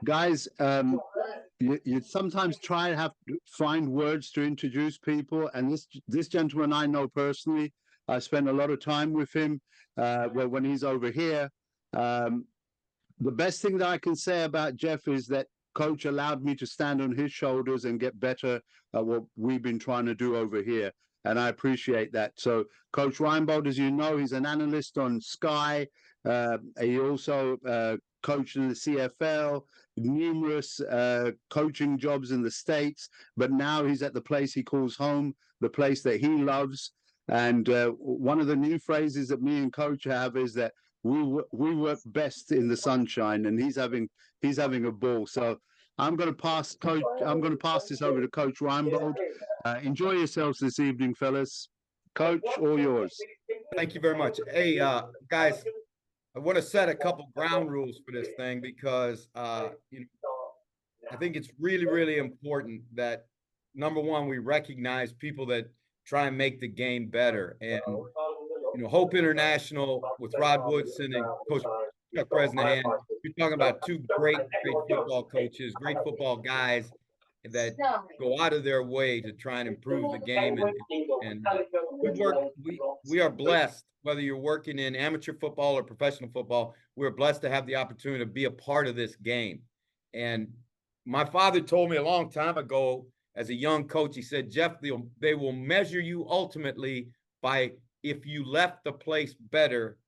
Guys, you sometimes try to find words to introduce people, and this gentleman I know personally. I spend a lot of time with him when he's over here. Um, the best thing that I can say about Jeff is that Coach allowed me to stand on his shoulders and get better at what we've been trying to do over here. And I appreciate that. So, Coach Reinebold, as you know, he's an analyst on Sky. He also coached in the CFL, numerous coaching jobs in the States, but now he's at the place he calls home, the place that he loves. And one of the new phrases that me and Coach have is that we work best in the sunshine, and he's having a ball. So I'm going to pass Coach. I'm going to pass this over to Coach Reinebold. Enjoy yourselves this evening, fellas. Coach, all yours. Thank you very much. Hey, guys, I want to set a couple ground rules for this thing because I think it's really, really important that number one, we recognize people that try and make the game better. And Hope International with Rod Woodson and Coach Chuck Bresnahan, you're talking about two great football coaches, great football guys that go out of their way to try and improve the game. And we are blessed, whether you're working in amateur football or professional football, we're blessed to have the opportunity to be a part of this game. And my father told me a long time ago as a young coach, he said, Jeff, they will measure you ultimately by if you left the place better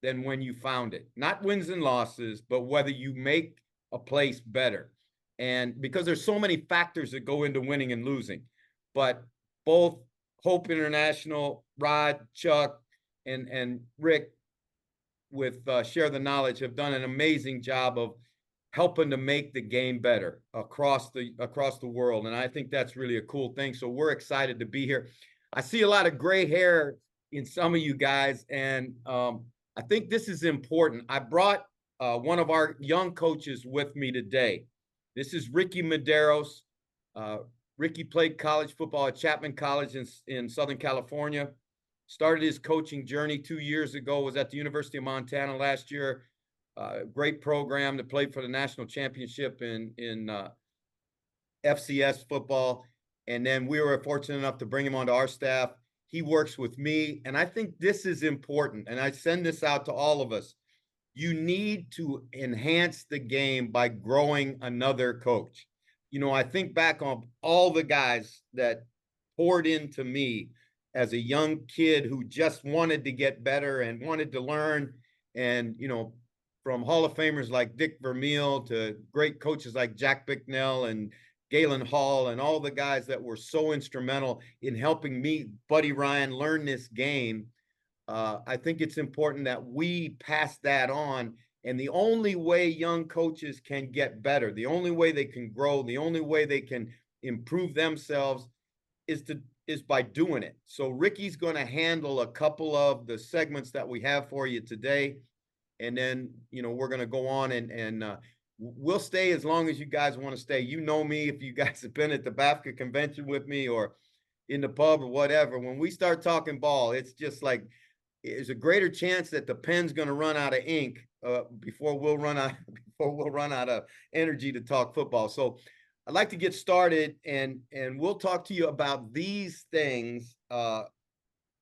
than when you found it. Not wins and losses, but whether you make a place better. And because there's so many factors that go into winning and losing. But both Hope International, Rod, Chuck, and Rick with Share the Knowledge have done an amazing job of helping to make the game better across the world. And I think that's really a cool thing. So we're excited to be here. I see a lot of gray hair in some of you guys, and I think this is important. I brought one of our young coaches with me today. This is Ricky Medeiros. Ricky played college football at Chapman College in Southern California. Started his coaching journey 2 years ago, was at the University of Montana last year. Great program that played for the national championship in FCS football. And then we were fortunate enough to bring him onto our staff. He works with me. And I think this is important. And I send this out to all of us. You need to enhance the game by growing another coach. I think back on all the guys that poured into me as a young kid who just wanted to get better and wanted to learn. And, from Hall of Famers like Dick Vermeil to great coaches like Jack Bicknell and Galen Hall and all the guys that were so instrumental in helping me, Buddy Ryan, learn this game. I think it's important that we pass that on. And the only way young coaches can get better, the only way they can grow, the only way they can improve themselves is by doing it. So Ricky's going to handle a couple of the segments that we have for you today. And then, we're going to go on and we'll stay as long as you guys want to stay. You know me, if you guys have been at the BAFCA convention with me or in the pub or whatever, when we start talking ball, it's just like, there's a greater chance that the pen's going to run out of ink before we'll run out of energy to talk football. So I'd like to get started, and we'll talk to you about these things.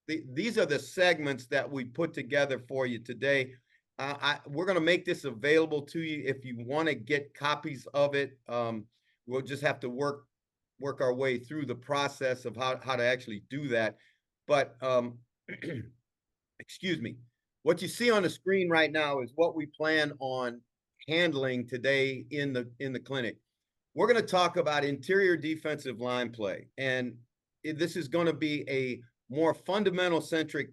These are the segments that we put together for you today. We're going to make this available to you if you want to get copies of it. We'll just have to work our way through the process of how to actually do that. But excuse me, what you see on the screen right now is what we plan on handling today in the clinic. We're going to talk about interior defensive line play, and this is going to be a more fundamental centric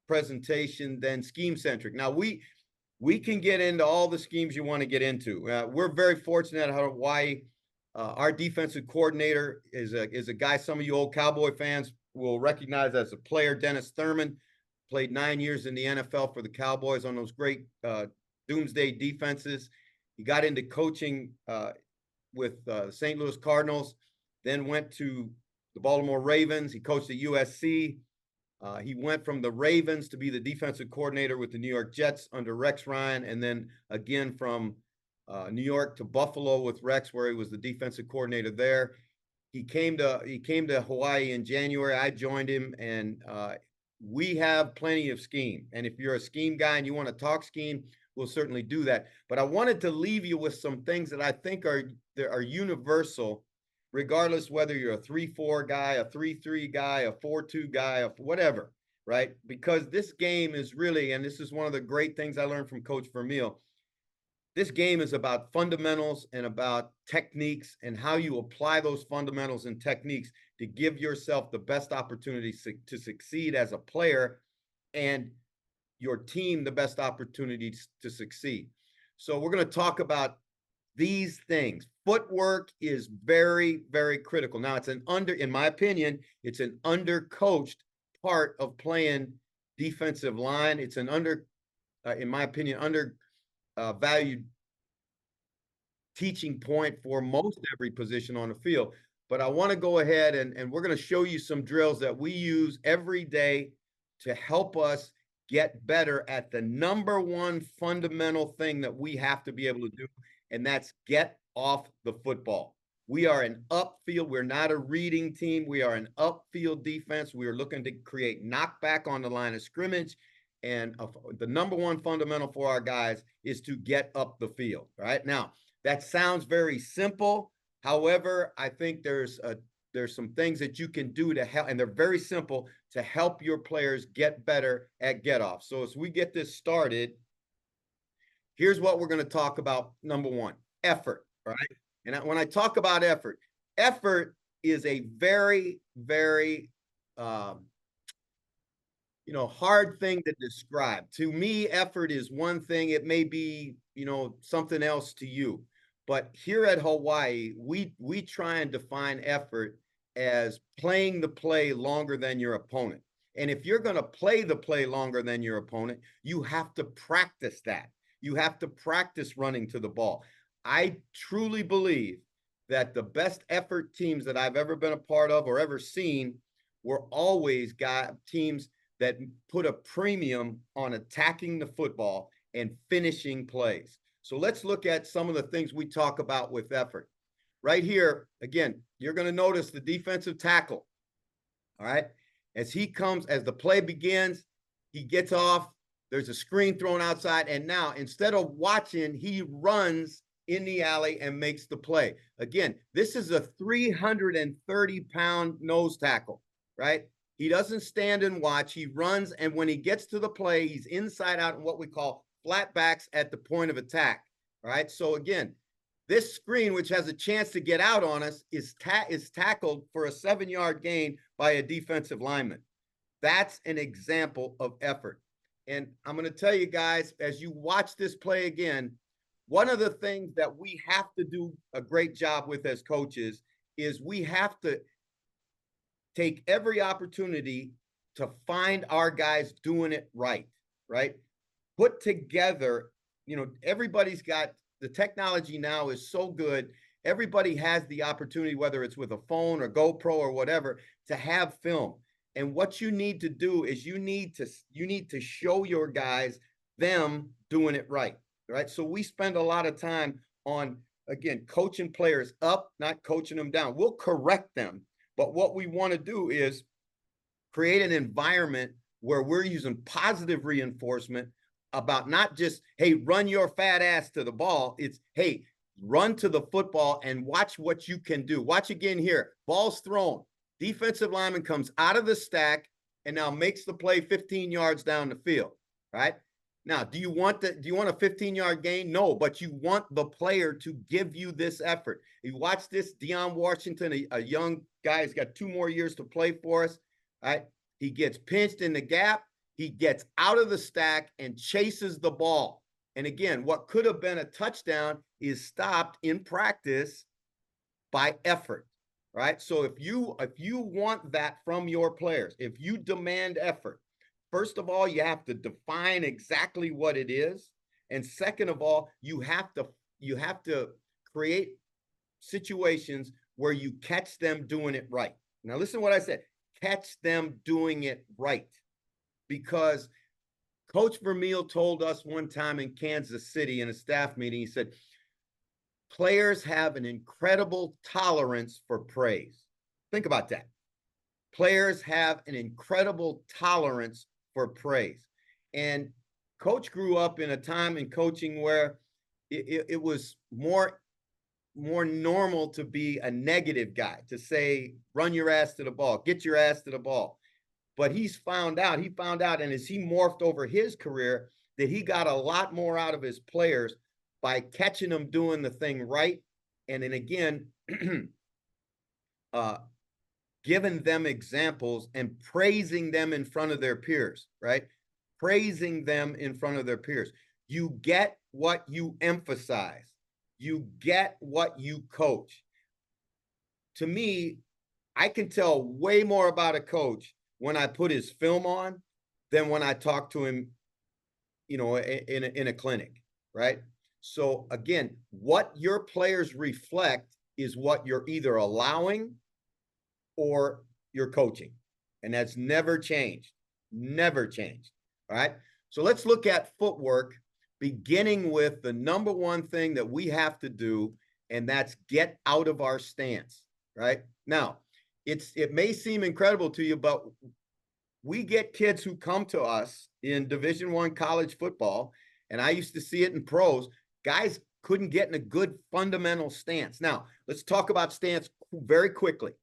presentation than scheme centric. Now we can get into all the schemes you want to get into. We're very fortunate at Hawaii. Our defensive coordinator is a guy some of you old Cowboy fans will recognize as a player, Dennis Thurman. Played 9 years in the NFL for the Cowboys on those great doomsday defenses. He got into coaching with the St. Louis Cardinals, then went to the Baltimore Ravens. He coached at USC. He went from the Ravens to be the defensive coordinator with the New York Jets under Rex Ryan, and then again from New York to Buffalo with Rex, where he was the defensive coordinator there. He came to Hawaii in January. I joined him, and we have plenty of scheme. And if you're a scheme guy and you want to talk scheme, we'll certainly do that. But I wanted to leave you with some things that I think are universal, regardless whether you're a 3-4 guy, a 3-3 guy, a 4-2 guy, or whatever, right? Because this game is really, and this is one of the great things I learned from Coach Vermeil, this game is about fundamentals and about techniques and how you apply those fundamentals and techniques to give yourself the best opportunity to succeed as a player and your team the best opportunity to succeed. So we're going to talk about these things. Footwork is very, very critical. Now, in my opinion, it's an undercoached part of playing defensive line. It's an in my opinion, valued teaching point for most every position on the field. But I want to go ahead and we're going to show you some drills that we use every day to help us get better at the number one fundamental thing that we have to be able to do, and that's get off the football. We are an upfield. We're not a reading team. We are an upfield defense. We are looking to create knockback on the line of scrimmage. And the number one fundamental for our guys is to get up the field. Right now, that sounds very simple. However, I think there's some things that you can do to help, and they're very simple to help your players get better at get off. So as we get this started, here's what we're going to talk about. Number one, effort. Right. And when I talk about effort is a very, very, hard thing to describe. To me, effort is one thing. It may be, something else to you. But here at Hawaii, we try and define effort as playing the play longer than your opponent. And if you're going to play the play longer than your opponent, you have to practice that. You have to practice running to the ball. I truly believe that the best effort teams that I've ever been a part of or ever seen were always teams that put a premium on attacking the football and finishing plays. So let's look at some of the things we talk about with effort. Right here, again, you're going to notice the defensive tackle. All right. As the play begins, he gets off. There's a screen thrown outside. And now, instead of watching, he runs in the alley and makes the play. Again, this is a 330-pound nose tackle, right? He doesn't stand and watch. He runs, and when he gets to the play, he's inside out in what we call flatbacks at the point of attack. All right. So again, this screen, which has a chance to get out on us, is tackled for a 7-yard gain by a defensive lineman. That's an example of effort. And I'm going to tell you guys, as you watch this play again, one of the things that we have to do a great job with as coaches is we have to take every opportunity to find our guys doing it right, right? Put together, everybody's got, the technology now is so good. Everybody has the opportunity, whether it's with a phone or GoPro or whatever, to have film. And what you need to do is you need to show your guys them doing it right, right? So we spend a lot of time on, again, coaching players up, not coaching them down. We'll correct them. But what we want to do is create an environment where we're using positive reinforcement about not just, hey, run your fat ass to the ball. It's, hey, run to the football and watch what you can do. Watch again here. Ball's thrown. Defensive lineman comes out of the stack and now makes the play 15 yards down the field, right? Now, do you want a 15-yard gain? No, but you want the player to give you this effort. You watch this, Deion Washington, a young guy, has got 2 more years to play for us, right? He gets pinched in the gap. He gets out of the stack and chases the ball. And again, what could have been a touchdown is stopped in practice by effort, right? So if you want that from your players, if you demand effort, first of all, you have to define exactly what it is. And second of all, you have to create situations where you catch them doing it right. Now, listen to what I said. Catch them doing it right. Because Coach Vermeil told us one time in Kansas City in a staff meeting, he said, players have an incredible tolerance for praise. Think about that. Players have an incredible tolerance for praise. And Coach grew up in a time in coaching where it was more normal to be a negative guy, to say, run your ass to the ball, get your ass to the ball. But he found out, and as he morphed over his career, that he got a lot more out of his players by catching them doing the thing right. And then again, giving them examples and praising them in front of their peers, right? Praising them in front of their peers. You get what you emphasize. You get what you coach. To me, I can tell way more about a coach when I put his film on than when I talk to him, you know, in a clinic, right? So again, what your players reflect is what you're either allowing or you're coaching. And that's never changed. Never changed. All right. So let's look at footwork, beginning with the number one thing that we have to do, and that's get out of our stance. Right now, it may seem incredible to you, but we get kids who come to us in Division I college football, and I used to see it in pros. Guys couldn't get in a good fundamental stance. Now, let's talk about stance very quickly.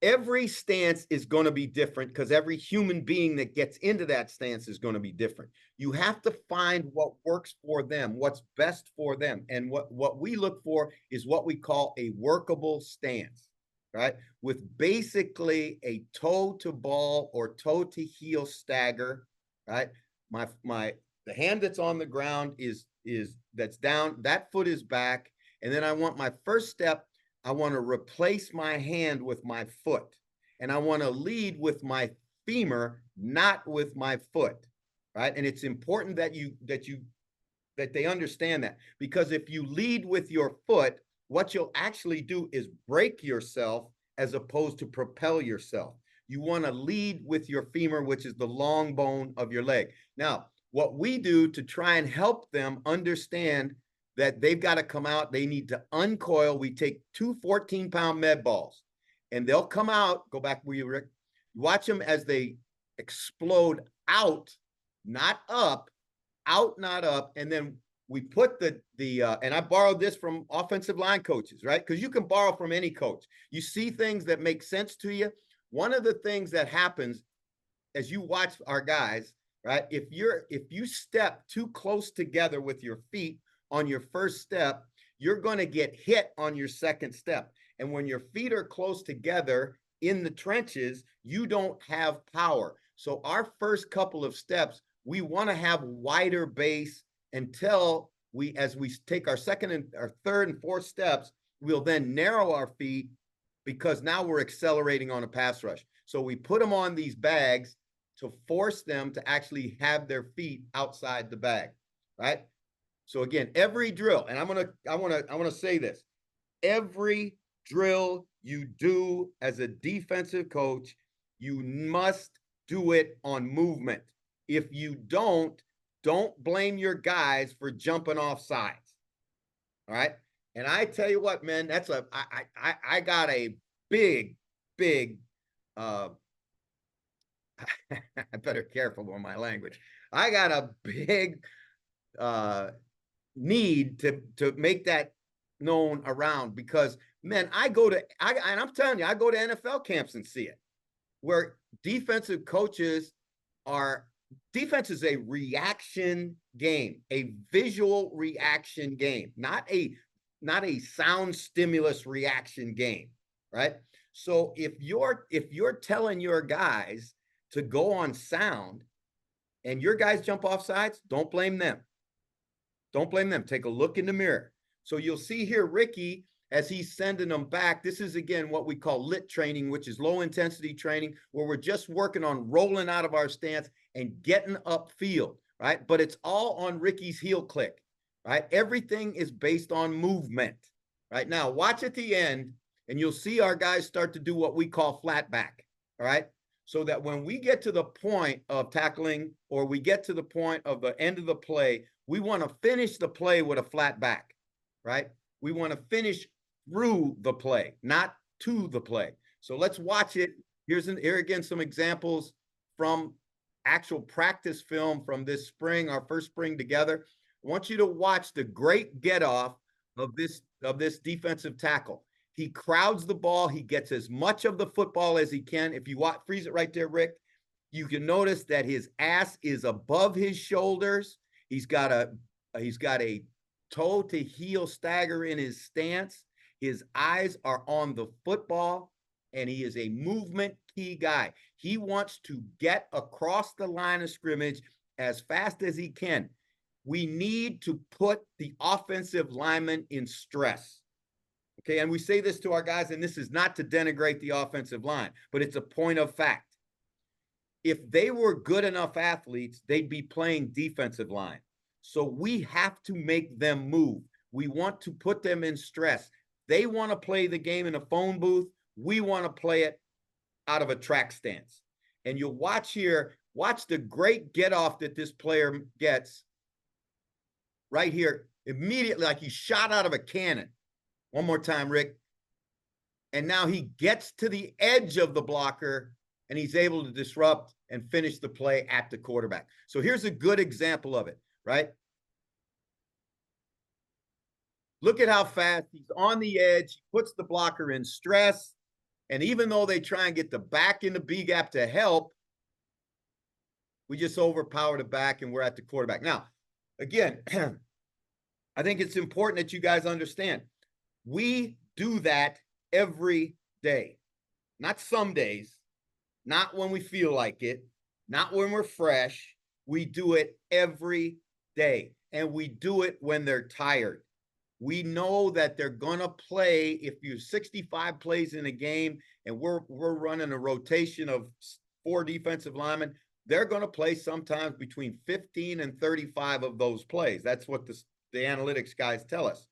Every stance is going to be different because every human being that gets into that stance is going to be different. You have to find what works for them, what's best for them. And what we look for is what we call a workable stance, right? With basically a toe to ball or toe to heel stagger, right? The hand that's on the ground is that's down, that foot is back. And then I want my first step, I want to replace my hand with my foot, and I want to lead with my femur, not with my foot, right? And it's important that they understand that, because if you lead with your foot, what you'll actually do is break yourself as opposed to propel yourself. You want to lead with your femur, which is the long bone of your leg. Now, what we do to try and help them understand that they've got to come out, they need to uncoil. We take 2 14-pound med balls, and they'll come out, go back where you, Rick, watch them as they explode out, not up, out, not up. And then we put and I borrowed this from offensive line coaches, right? Because you can borrow from any coach. You see things that make sense to you. One of the things that happens as you watch our guys, right? If you step too close together with your feet on your first step, you're going to get hit on your second step. And when your feet are close together in the trenches, you don't have power. So our first couple of steps, we want to have wider base until as we take our second and our third and fourth steps, we'll then narrow our feet, because now we're accelerating on a pass rush. So we put them on these bags to force them to actually have their feet outside the bag, right? So again, every drill, and I want to say this, every drill you do as a defensive coach, you must do it on movement. If you don't blame your guys for jumping off sides. All right. And I tell you what, man, I got a big, I better careful on my language. I got a big need to make that known around, because, man, and I'm telling you, I go to NFL camps and see it, where defense is a reaction game, a visual reaction game, not a sound stimulus reaction game, right? So if you're telling your guys to go on sound and your guys jump off sides, don't blame them. Don't blame them. Take a look in the mirror. So you'll see here, Ricky, as he's sending them back, this is, again, what we call lit training, which is low intensity training, where we're just working on rolling out of our stance and getting upfield, right? But it's all on Ricky's heel click, right? Everything is based on movement, right? Now, watch at the end, and you'll see our guys start to do what we call flat back, all right? So that when we get to the point of tackling, or we get to the point of the end of the play, we want to finish the play with a flat back, right? We want to finish through the play, not to the play. So let's watch it. Here again, some examples from actual practice film from this spring, our first spring together. I want you to watch the great get off of this defensive tackle. He crowds the ball. He gets as much of the football as he can. If you watch, freeze it right there, Rick, you can notice that his ass is above his shoulders. He's got a toe to heel stagger in his stance. His eyes are on the football, and he is a movement key guy. He wants to get across the line of scrimmage as fast as he can. We need to put the offensive lineman in stress. Okay, and we say this to our guys, and this is not to denigrate the offensive line, but it's a point of fact. If they were good enough athletes, they'd be playing defensive line. So we have to make them move. We want to put them in stress. They want to play the game in a phone booth. We want to play it out of a track stance. And you'll watch here, watch the great get off that this player gets right here, immediately, like he shot out of a cannon. One more time, Rick. And now he gets to the edge of the blocker, and he's able to disrupt and finish the play at the quarterback. So here's a good example of it, right? Look at how fast he's on the edge. He puts the blocker in stress. And even though they try and get the back in the B gap to help, we just overpower the back and we're at the quarterback. Now, again, I think it's important that you guys understand. We do that every day, not some days, not when we feel like it, not when we're fresh. We do it every day, and we do it when they're tired. We know that they're going to play. If you're 65 plays in a game and we're running a rotation of 4 defensive linemen, they're going to play sometimes between 15 and 35 of those plays. That's what the analytics guys tell us.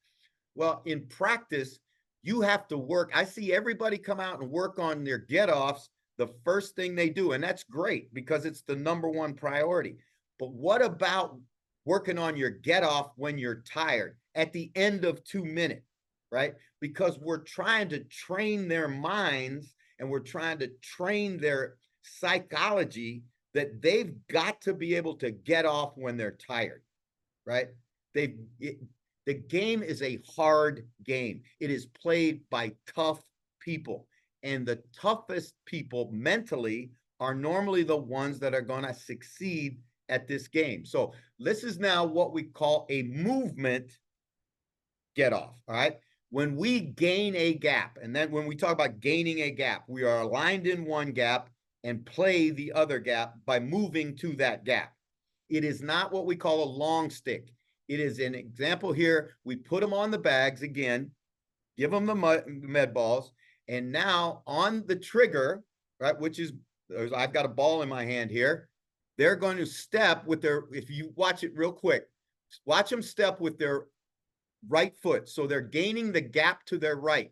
Well, in practice, you have to work. I see everybody come out and work on their get-offs the first thing they do, and that's great because it's the #1 priority. But what about working on your get-off when you're tired at the end of 2 minutes, right? Because we're trying to train their minds and we're trying to train their psychology that they've got to be able to get off when they're tired, right? The game is a hard game. It is played by tough people. And the toughest people mentally are normally the ones that are going to succeed at this game. So this is now what we call a movement get off, all right? When we gain a gap, and then when we talk about gaining a gap, we are aligned in one gap and play the other gap by moving to that gap. It is not what we call a long stick. It is an example here. We put them on the bags again, give them the med balls, and now on the trigger, right, which is, I've got a ball in my hand here, they're going to step with their, if you watch it real quick, watch them step with their right foot. So they're gaining the gap to their right.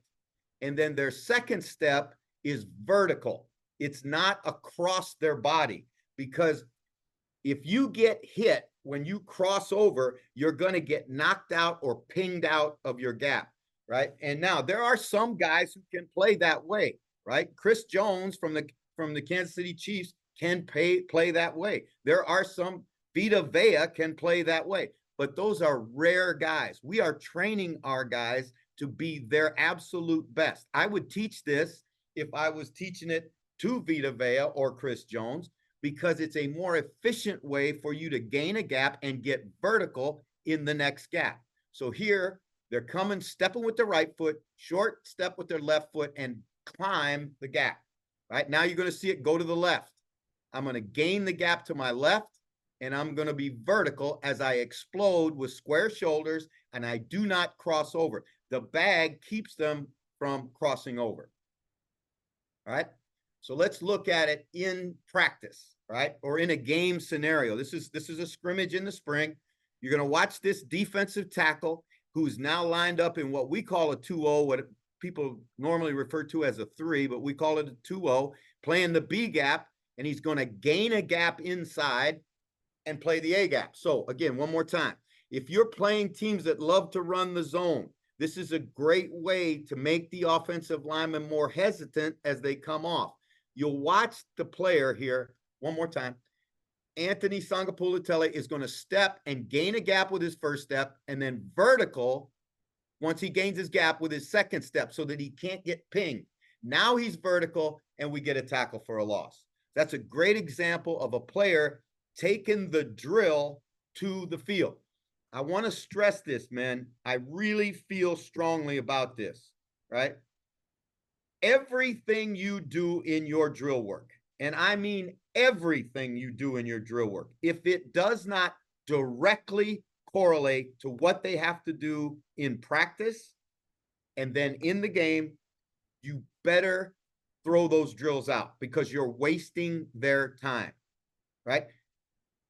And then their second step is vertical. It's not across their body, because if you get hit when you cross over, you're going to get knocked out or pinged out of your gap, right? And now there are some guys who can play that way, right? Chris Jones from the Kansas City Chiefs can play that way. There are some, Vita Vea can play that way, but those are rare guys. We are training our guys to be their absolute best. I would teach this if I was teaching it to Vita Vea or Chris Jones, because it's a more efficient way for you to gain a gap and get vertical in the next gap. So here they're coming, stepping with the right foot, short step with their left foot, and climb the gap. Right now you're going to see it go to the left. I'm going to gain the gap to my left, and I'm going to be vertical as I explode with square shoulders, and I do not cross over. The bag keeps them from crossing over. All right. So let's look at it in practice, right? Or in a game scenario. This is a scrimmage in the spring. You're going to watch this defensive tackle who's now lined up in what we call a 2-0, what people normally refer to as a 3, but we call it a 2-0, playing the B gap, and he's going to gain a gap inside and play the A gap. So again, one more time. If you're playing teams that love to run the zone, This is a great way to make the offensive lineman more hesitant as they come off. You'll watch the player here one more time. Anthony Sangapulatele is going to step and gain a gap with his first step, and then vertical once he gains his gap with his second step so that he can't get pinged. Now he's vertical, and we get a tackle for a loss. That's a great example of a player taking the drill to the field. I want to stress this, man. I really feel strongly about this, right? Everything you do in your drill work, and I mean everything you do in your drill work, if it does not directly correlate to what they have to do in practice and then in the game, you better throw those drills out because you're wasting their time, right?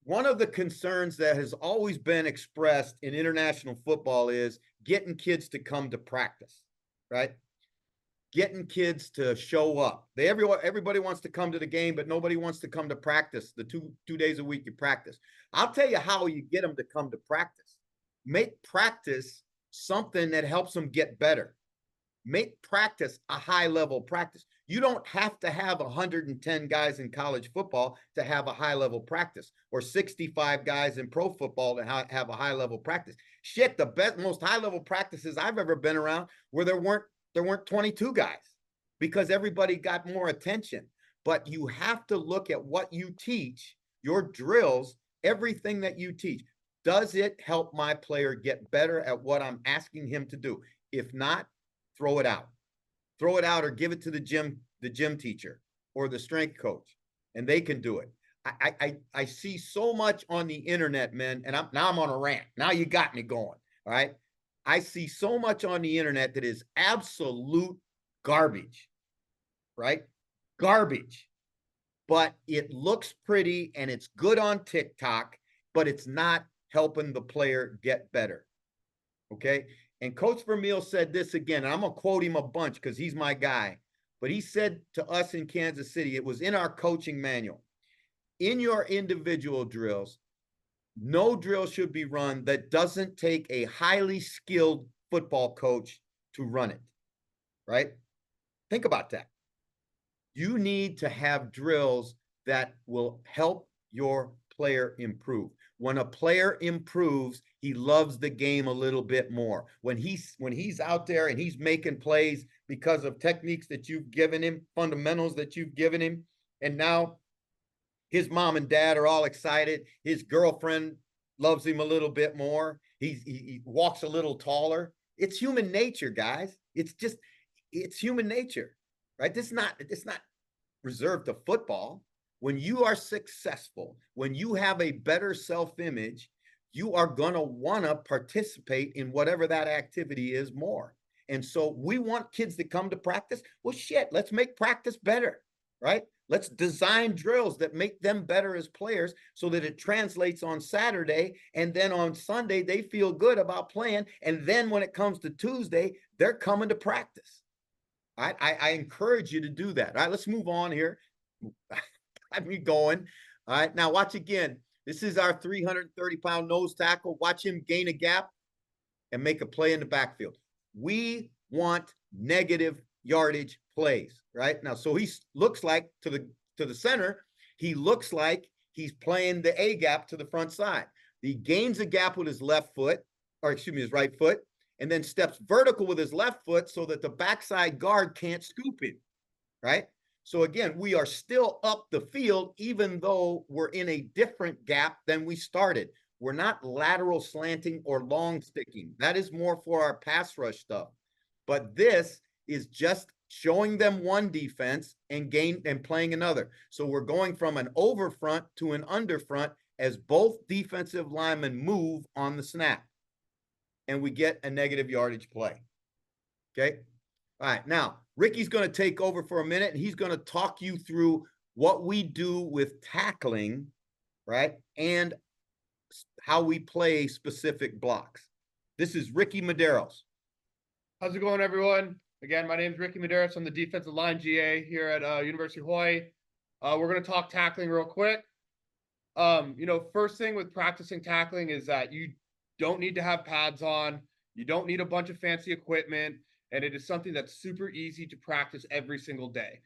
One of the concerns that has always been expressed in international football is getting kids to come to practice, right? Getting kids to show up. Everybody wants to come to the game, but nobody wants to come to practice the two days a week you practice. I'll tell you how you get them to come to practice. Make practice something that helps them get better. Make practice a high-level practice. You don't have to have 110 guys in college football to have a high-level practice, or 65 guys in pro football to have a high-level practice. Shit, the most high-level practices I've ever been around where there weren't 22 guys because everybody got more attention. But you have to look at what you teach, your drills, everything that you teach. Does it help my player get better at what I'm asking him to do? If not, throw it out. Throw it out or give it to the gym teacher or the strength coach, and they can do it. I see so much on the internet, man, and I'm on a rant. Now you got me going, all right? I see so much on the internet that is absolute garbage, right? Garbage. But it looks pretty and it's good on TikTok, but it's not helping the player get better, okay? And Coach Vermeil said this again, and I'm going to quote him a bunch because he's my guy. But he said to us in Kansas City, it was in our coaching manual, in your individual drills, no drill should be run that doesn't take a highly skilled football coach to run it, right? Think about that. You need to have drills that will help your player improve. When a player improves, he loves the game a little bit more. When he's out there and he's making plays because of techniques that you've given him, fundamentals that you've given him, and now his mom and dad are all excited. His girlfriend loves him a little bit more. He walks a little taller. It's human nature, guys. It's human nature, right? It's not reserved to football. When you are successful, when you have a better self-image, you are going to want to participate in whatever that activity is more. And so we want kids to come to practice. Well, shit, let's make practice better, right? Let's design drills that make them better as players so that it translates on Saturday. And then on Sunday, they feel good about playing. And then when it comes to Tuesday, they're coming to practice. I encourage you to do that. All right, let's move on here. Got me going. All right, now watch again. This is our 330-pound nose tackle. Watch him gain a gap and make a play in the backfield. We want negative yardage plays, right? Now, so he looks like to the center, he looks like he's playing the A gap to the front side. He gains a gap with his left foot, or excuse me, his right foot, and then steps vertical with his left foot so that the backside guard can't scoop him, right? So again, we are still up the field, even though we're in a different gap than we started. We're not lateral slanting or long sticking. That is more for our pass rush stuff. But this is just showing them one defense and playing another. So we're going from an over front to an under front as both defensive linemen move on the snap. And we get a negative yardage play. Okay. All right. Now, Ricky's going to take over for a minute, and he's going to talk you through what we do with tackling, right? And how we play specific blocks. This is Ricky Medeiros. How's it going, everyone? Again, my name is Ricky Medeiros. I'm the defensive line GA here at University of Hawaii. We're going to talk tackling real quick. First thing with practicing tackling is that you don't need to have pads on. You don't need a bunch of fancy equipment, and it is something that's super easy to practice every single day.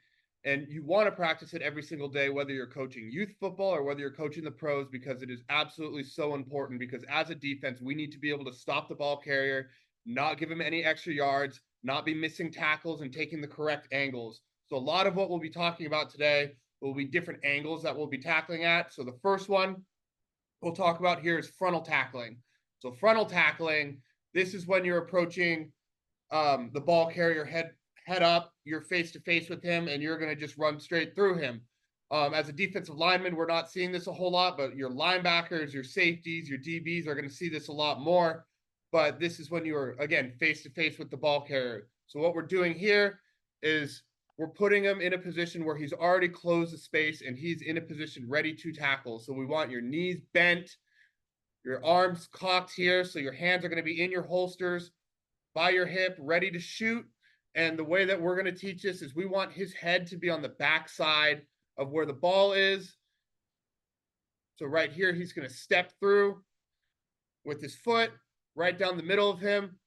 And you want to practice it every single day, whether you're coaching youth football or whether you're coaching the pros, because it is absolutely so important. Because as a defense, we need to be able to stop the ball carrier, not give him any extra yards, not be missing tackles and taking the correct angles. So a lot of what we'll be talking about today will be different angles that we'll be tackling at. So the first one we'll talk about here is frontal tackling. So frontal tackling, this is when you're approaching the ball carrier head up, you're face to face with him, and you're going to just run straight through him. As a defensive lineman, we're not seeing this a whole lot, but your linebackers, your safeties, your DBs are going to see this a lot more. But this is when you're, again, face to face with the ball carrier. So what we're doing here is we're putting him in a position where he's already closed the space and he's in a position ready to tackle. So we want your knees bent, your arms cocked here, so your hands are going to be in your holsters by your hip, ready to shoot. And the way that we're going to teach this is we want his head to be on the back side of where the ball is. So right here, he's going to step through with his foot right down the middle of him.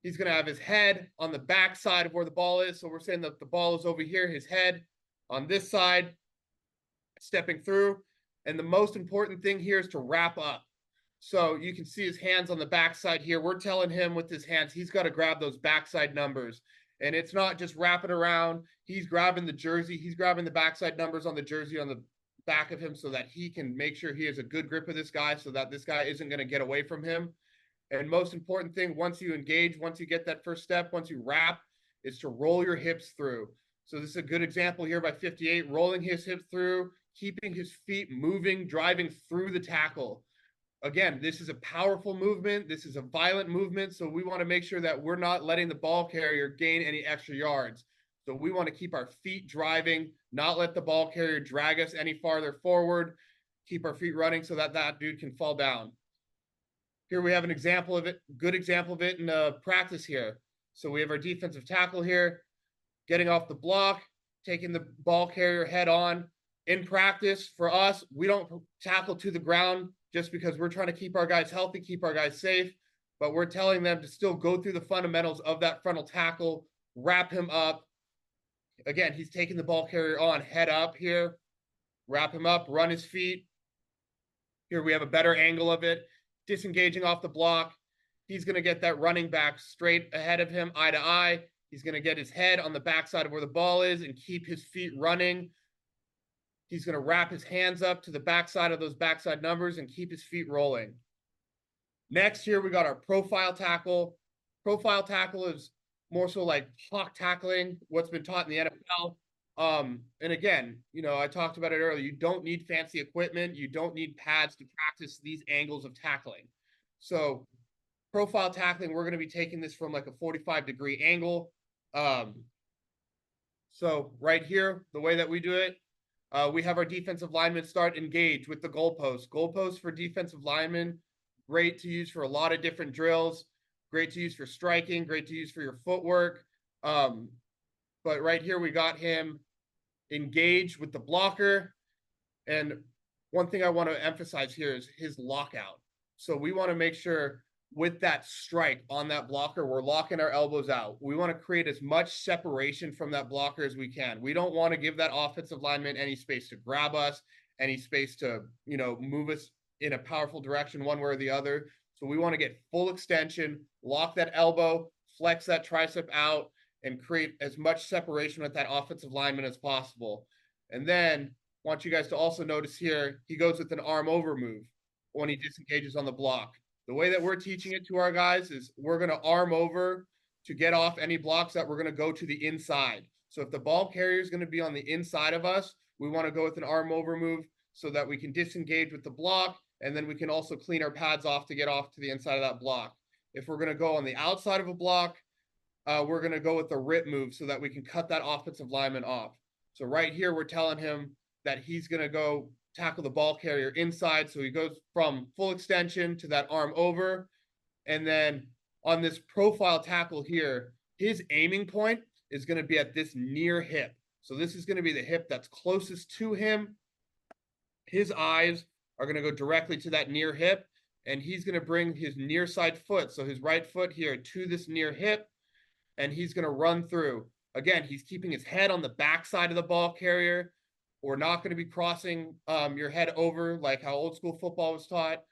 He's going to have his head on the back side of where the ball is. So we're saying that the ball is over here, his head on this side, stepping through. And the most important thing here is to wrap up. So you can see his hands on the backside here. We're telling him with his hands, he's got to grab those backside numbers. And it's not just wrapping around. He's grabbing the jersey. He's grabbing the backside numbers on the jersey on the back of him so that he can make sure he has a good grip of this guy so that this guy isn't going to get away from him. And most important thing, once you engage, once you get that first step, once you wrap, is to roll your hips through. So this is a good example here by 58, rolling his hips through, keeping his feet moving, driving through the tackle. Again, this is a powerful movement. This is a violent movement. So we want to make sure that we're not letting the ball carrier gain any extra yards. So we want to keep our feet driving, not let the ball carrier drag us any farther forward, keep our feet running so that that dude can fall down. Here we have an example of it, good example of it in practice here. So we have our defensive tackle here, getting off the block, taking the ball carrier head on. In practice, for us, we don't tackle to the ground just because we're trying to keep our guys healthy, keep our guys safe, but we're telling them to still go through the fundamentals of that frontal tackle, wrap him up. Again, he's taking the ball carrier on, head up here, wrap him up, run his feet. Here we have a better angle of it. Disengaging off the block. He's going to get that running back straight ahead of him, eye to eye. He's going to get his head on the backside of where the ball is and keep his feet running. He's going to wrap his hands up to the backside of those backside numbers and keep his feet rolling. Next here, we got our profile tackle. Profile tackle is more so like hawk tackling, what's been taught in the NFL. And again, you know, I talked about it earlier. You don't need fancy equipment. You don't need pads to practice these angles of tackling. So profile tackling, we're going to be taking this from like a 45-degree angle. So right here, the way that we do it, we have our defensive linemen start engage with the goalpost. Goalposts for defensive linemen, great to use for a lot of different drills, great to use for striking, great to use for your footwork. But right here, we got him engaged with the blocker. And one thing I want to emphasize here is his lockout. So we want to make sure with that strike on that blocker, we're locking our elbows out. We want to create as much separation from that blocker as we can. We don't want to give that offensive lineman any space to grab us, any space to, you know, move us in a powerful direction one way or the other. So we want to get full extension, lock that elbow, flex that tricep out, and create as much separation with that offensive lineman as possible. And then I want you guys to also notice here, he goes with an arm over move when he disengages on the block. The way that we're teaching it to our guys is we're going to arm over to get off any blocks that we're going to go to the inside. So if the ball carrier is going to be on the inside of us, we want to go with an arm over move so that we can disengage with the block, and then we can also clean our pads off to get off to the inside of that block. If we're going to go on the outside of a block, we're going to go with the rip move so that we can cut that offensive lineman off. So right here, we're telling him that he's going to go tackle the ball carrier inside. So he goes from full extension to that arm over. And then on this profile tackle here, his aiming point is going to be at this near hip. So this is going to be the hip that's closest to him. His eyes are going to go directly to that near hip. and he's going to bring his near side foot, so his right foot here, to this near hip, and he's going to run through. Again, he's keeping his head on the backside of the ball carrier. We're not going to be crossing your head over like how old school football was taught.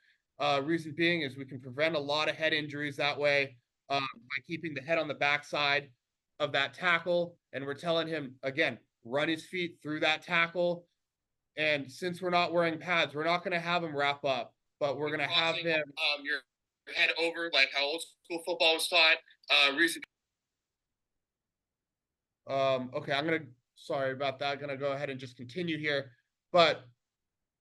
Reason being is we can prevent a lot of head injuries that way by keeping the head on the backside of that tackle. And we're telling him, again, run his feet through that tackle. And since we're not wearing pads, we're not going to have him wrap up, but we're going to have him your head over like how old school football was taught. Okay, sorry about that. I'm going to go ahead and just continue here, but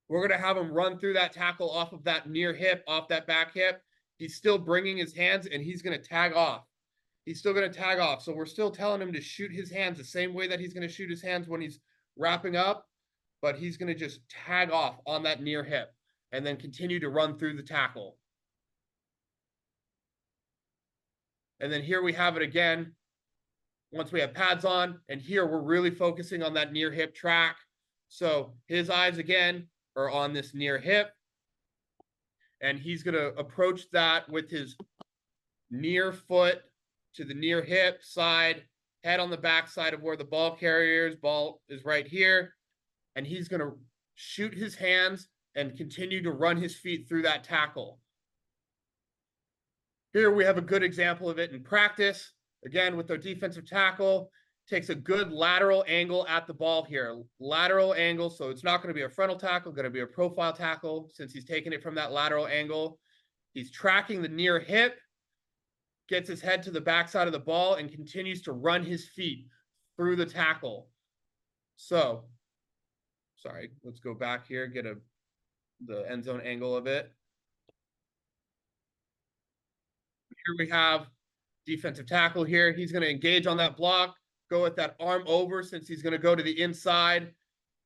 we're going to have him run through that tackle off of that near hip, off that back hip. He's still bringing his hands, and he's going to tag off. He's still going to tag off. So we're still telling him to shoot his hands the same way that he's going to shoot his hands when he's wrapping up, but he's going to just tag off on that near hip and then continue to run through the tackle. And then here we have it again. Once we have pads on, and here we're really focusing on that near hip track. So his eyes again are on this near hip, and he's going to approach that with his near foot to the near hip side, head on the back side of where the ball carrier's ball is right here. And he's going to shoot his hands and continue to run his feet through that tackle. Here we have a good example of it in practice. Again, with our defensive tackle, takes a good lateral angle at the ball here. Lateral angle, so it's not going to be a frontal tackle, going to be a profile tackle since he's taking it from that lateral angle. He's tracking the near hip, gets his head to the backside of the ball, and continues to run his feet through the tackle. So, sorry, let's go back here, get the end zone angle of it. Here we have defensive tackle here. He's going to engage on that block, go with that arm over since he's going to go to the inside,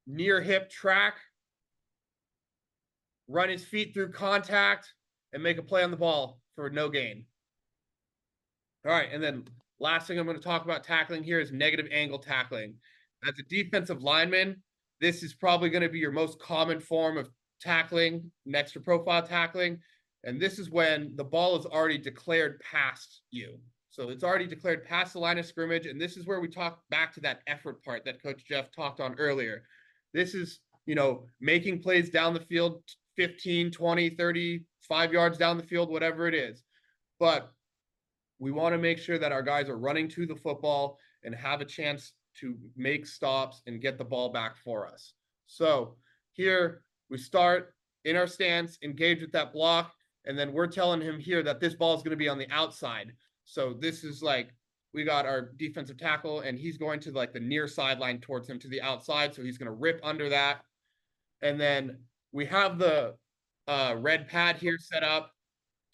near hip track, run his feet through contact, and make a play on the ball for no gain. All right, and then last thing I'm going to talk about tackling here is negative angle tackling. As a defensive lineman, this is probably going to be your most common form of tackling next to profile tackling. And this is when the ball is already declared past you. So it's already declared past the line of scrimmage. And this is where we talk back to that effort part that Coach Jeff talked on earlier. This is, making plays down the field, 15, 20, 30, 5 yards down the field, whatever it is. But we want to make sure that our guys are running to the football and have a chance to make stops and get the ball back for us. So here we start in our stance, engage with that block. And then we're telling him here that this ball is going to be on the outside. So this is like, we got our defensive tackle and he's going to like the near sideline towards him to the outside. So he's going to rip under that. And then we have the red pad here set up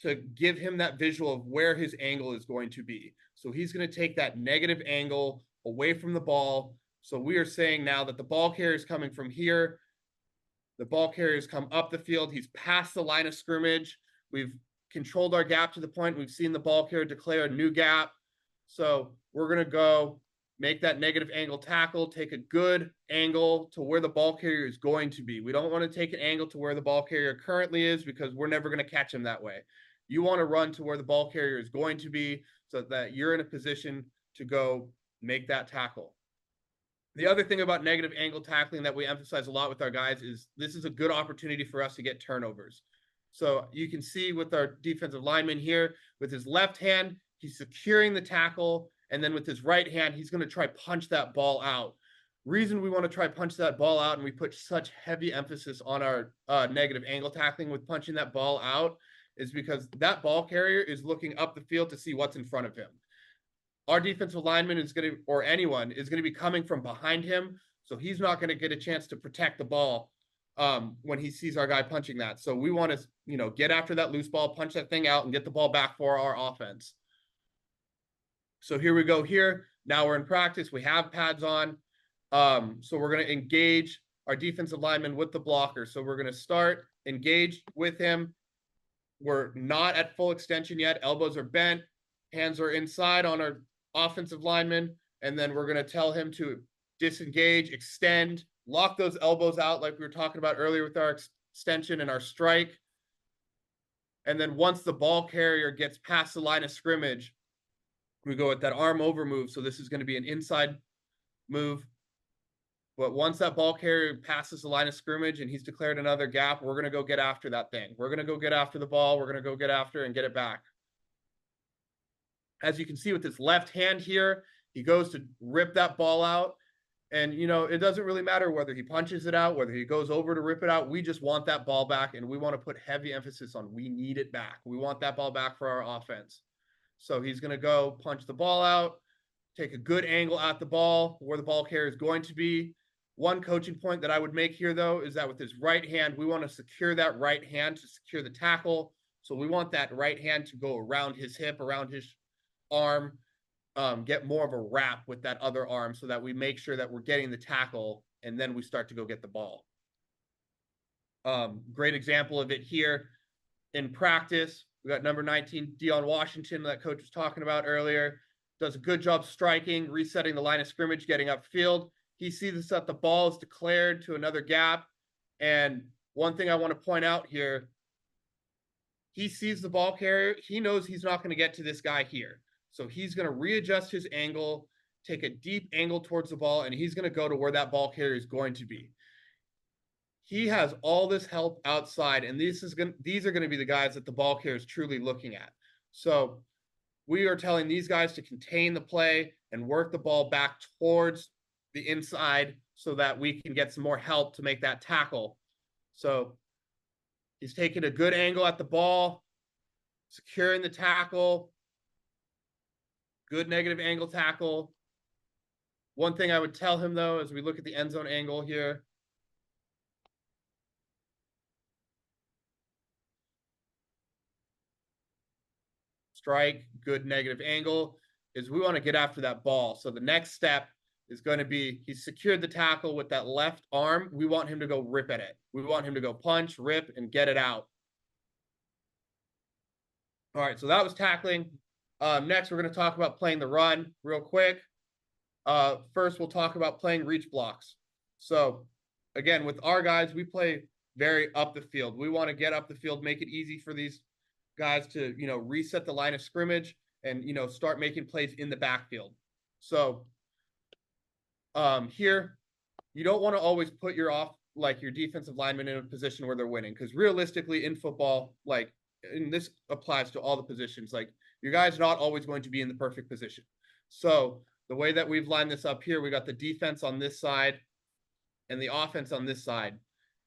to give him that visual of where his angle is going to be. So he's going to take that negative angle away from the ball. So we are saying now that the ball carrier is coming from here. The ball carriers come up the field. He's past the line of scrimmage. We've controlled our gap to the point we've seen the ball carrier declare a new gap. So we're going to go make that negative angle tackle, take a good angle to where the ball carrier is going to be. We don't want to take an angle to where the ball carrier currently is because we're never going to catch him that way. You want to run to where the ball carrier is going to be so that you're in a position to go make that tackle. The other thing about negative angle tackling that we emphasize a lot with our guys is this is a good opportunity for us to get turnovers. So you can see with our defensive lineman here, with his left hand, he's securing the tackle. And then with his right hand, he's going to try punch that ball out. Reason we want to try punch that ball out and we put such heavy emphasis on our negative angle tackling with punching that ball out is because that ball carrier is looking up the field to see what's in front of him. Our defensive lineman is going to, or anyone is going to be coming from behind him. So he's not going to get a chance to protect the ball when he sees our guy punching that. So we want to, get after that loose ball, punch that thing out and get the ball back for our offense. So here we go here. Now we're in practice. We have pads on. So we're going to engage our defensive lineman with the blocker. So we're going to start engaged with him. We're not at full extension yet. Elbows are bent. Hands are inside on our offensive lineman. And then we're going to tell him to disengage, extend, lock those elbows out like we were talking about earlier with our extension and our strike. And then once the ball carrier gets past the line of scrimmage, we go with that arm over move. So this is going to be an inside move. But once that ball carrier passes the line of scrimmage and he's declared another gap, we're going to go get after that thing. We're going to go get after the ball. We're going to go get after and get it back. As you can see with his left hand here, he goes to rip that ball out. And, you know, it doesn't really matter whether he punches it out, whether he goes over to rip it out. We just want that ball back, and we want to put heavy emphasis on we need it back. We want that ball back for our offense. So he's going to go punch the ball out, take a good angle at the ball where the ball carrier is going to be. One coaching point that I would make here, though, is that with his right hand, we want to secure that right hand to secure the tackle. So we want that right hand to go around his hip, around his arm, get more of a wrap with that other arm so that we make sure that we're getting the tackle and then we start to go get the ball. Great example of it here in practice. We got number 19, Dion Washington, that coach was talking about earlier. Does a good job striking, resetting the line of scrimmage, getting upfield. He sees that the ball is declared to another gap. And one thing I want to point out here, he sees the ball carrier. He knows he's not going to get to this guy here. So he's going to readjust his angle, take a deep angle towards the ball, and he's going to go to where that ball carrier is going to be. He has all this help outside, and these are going to be the guys that the ball carrier is truly looking at. So we are telling these guys to contain the play and work the ball back towards the inside so that we can get some more help to make that tackle. So he's taking a good angle at the ball, securing the tackle, good negative angle tackle. One thing I would tell him, though, as we look at the end zone angle here, strike, good negative angle, is we want to get after that ball. So the next step is going to be, he's secured the tackle with that left arm. We want him to go rip at it. We want him to go punch, rip, and get it out. All right, so that was tackling. Next, we're going to talk about playing the run real quick. First, we'll talk about playing reach blocks. So, again, with our guys, we play very up the field. We want to get up the field, make it easy for these guys to, you know, reset the line of scrimmage and, you know, start making plays in the backfield. So, here, you don't want to always put your defensive lineman in a position where they're winning, because realistically in football, like, and this applies to all the positions, like, your guy's not always going to be in the perfect position. So the way that we've lined this up here, we got the defense on this side and the offense on this side.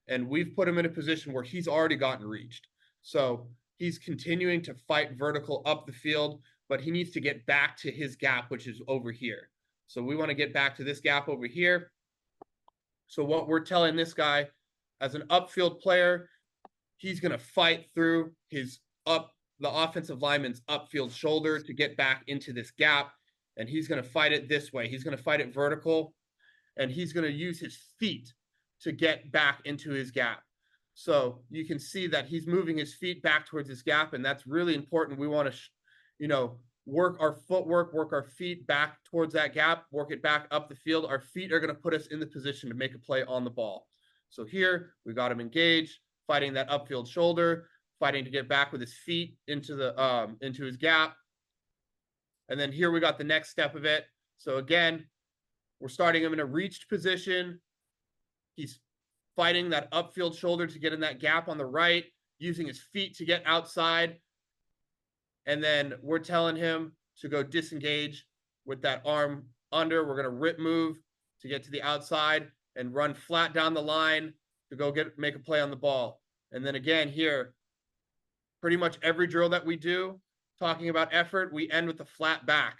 And we've put him in a position where he's already gotten reached. So he's continuing to fight vertical up the field, but he needs to get back to his gap, which is over here. So we want to get back to this gap over here. So what we're telling this guy, as an upfield player, he's going to fight through the offensive lineman's upfield shoulder to get back into this gap. And he's going to fight it this way. He's going to fight it vertical, and he's going to use his feet to get back into his gap. So you can see that he's moving his feet back towards his gap, and that's really important. We want to, work our footwork, work our feet back towards that gap, work it back up the field. Our feet are going to put us in the position to make a play on the ball. So here we got him engaged, fighting that upfield shoulder, fighting to get back with his feet into his gap. And then here we got the next step of it. So again, we're starting him in a reached position. He's fighting that upfield shoulder to get in that gap on the right, using his feet to get outside. And then we're telling him to go disengage with that arm under. We're going to rip move to get to the outside and run flat down the line to go make a play on the ball. And then again here, pretty much every drill that we do, talking about effort, we end with the flat back.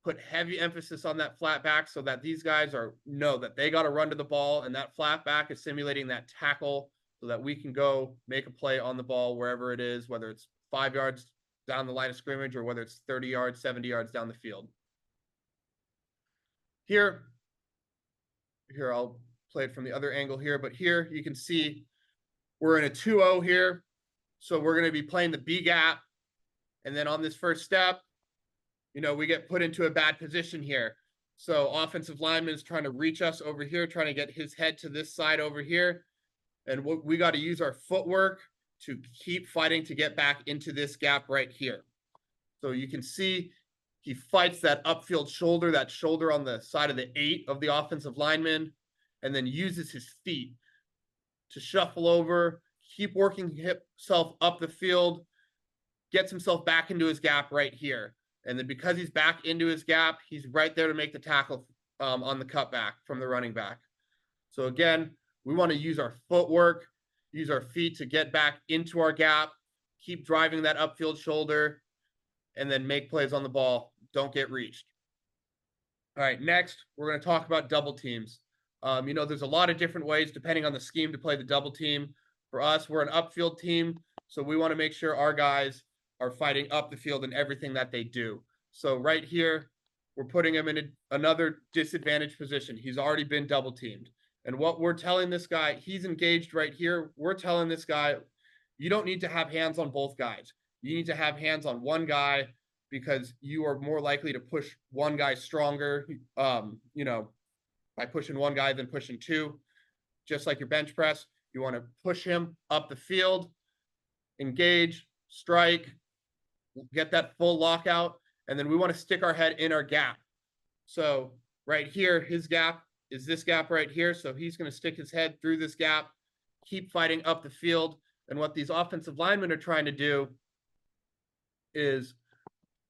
Put heavy emphasis on that flat back so that these guys know that they got to run to the ball, and that flat back is simulating that tackle so that we can go make a play on the ball wherever it is, whether it's 5 yards down the line of scrimmage or whether it's 30 yards, 70 yards down the field. Here I'll play it from the other angle here, but here you can see we're in a 2-0 here. So we're going to be playing the B gap. And then on this first step, we get put into a bad position here. So offensive lineman is trying to reach us over here, trying to get his head to this side over here. And we got to use our footwork to keep fighting to get back into this gap right here. So you can see he fights that upfield shoulder, that shoulder on the side of the 8 of the offensive lineman, and then uses his feet to shuffle over, keep working himself up the field, gets himself back into his gap right here. And then because he's back into his gap, he's right there to make the tackle on the cutback from the running back. So again, we want to use our footwork, use our feet to get back into our gap, keep driving that upfield shoulder, and then make plays on the ball. Don't get reached. All right, next, we're going to talk about double teams. There's a lot of different ways, depending on the scheme, to play the double team. For us, we're an upfield team, so we want to make sure our guys are fighting up the field in everything that they do. So right here, we're putting him in another disadvantaged position. He's already been double teamed. And what we're telling this guy, he's engaged right here. We're telling this guy, you don't need to have hands on both guys. You need to have hands on one guy because you are more likely to push one guy stronger, by pushing one guy than pushing two. Just like your bench press, you want to push him up the field, engage, strike, get that full lockout, and then we want to stick our head in our gap. So right here, his gap is this gap right here. So he's going to stick his head through this gap, keep fighting up the field. And what these offensive linemen are trying to do is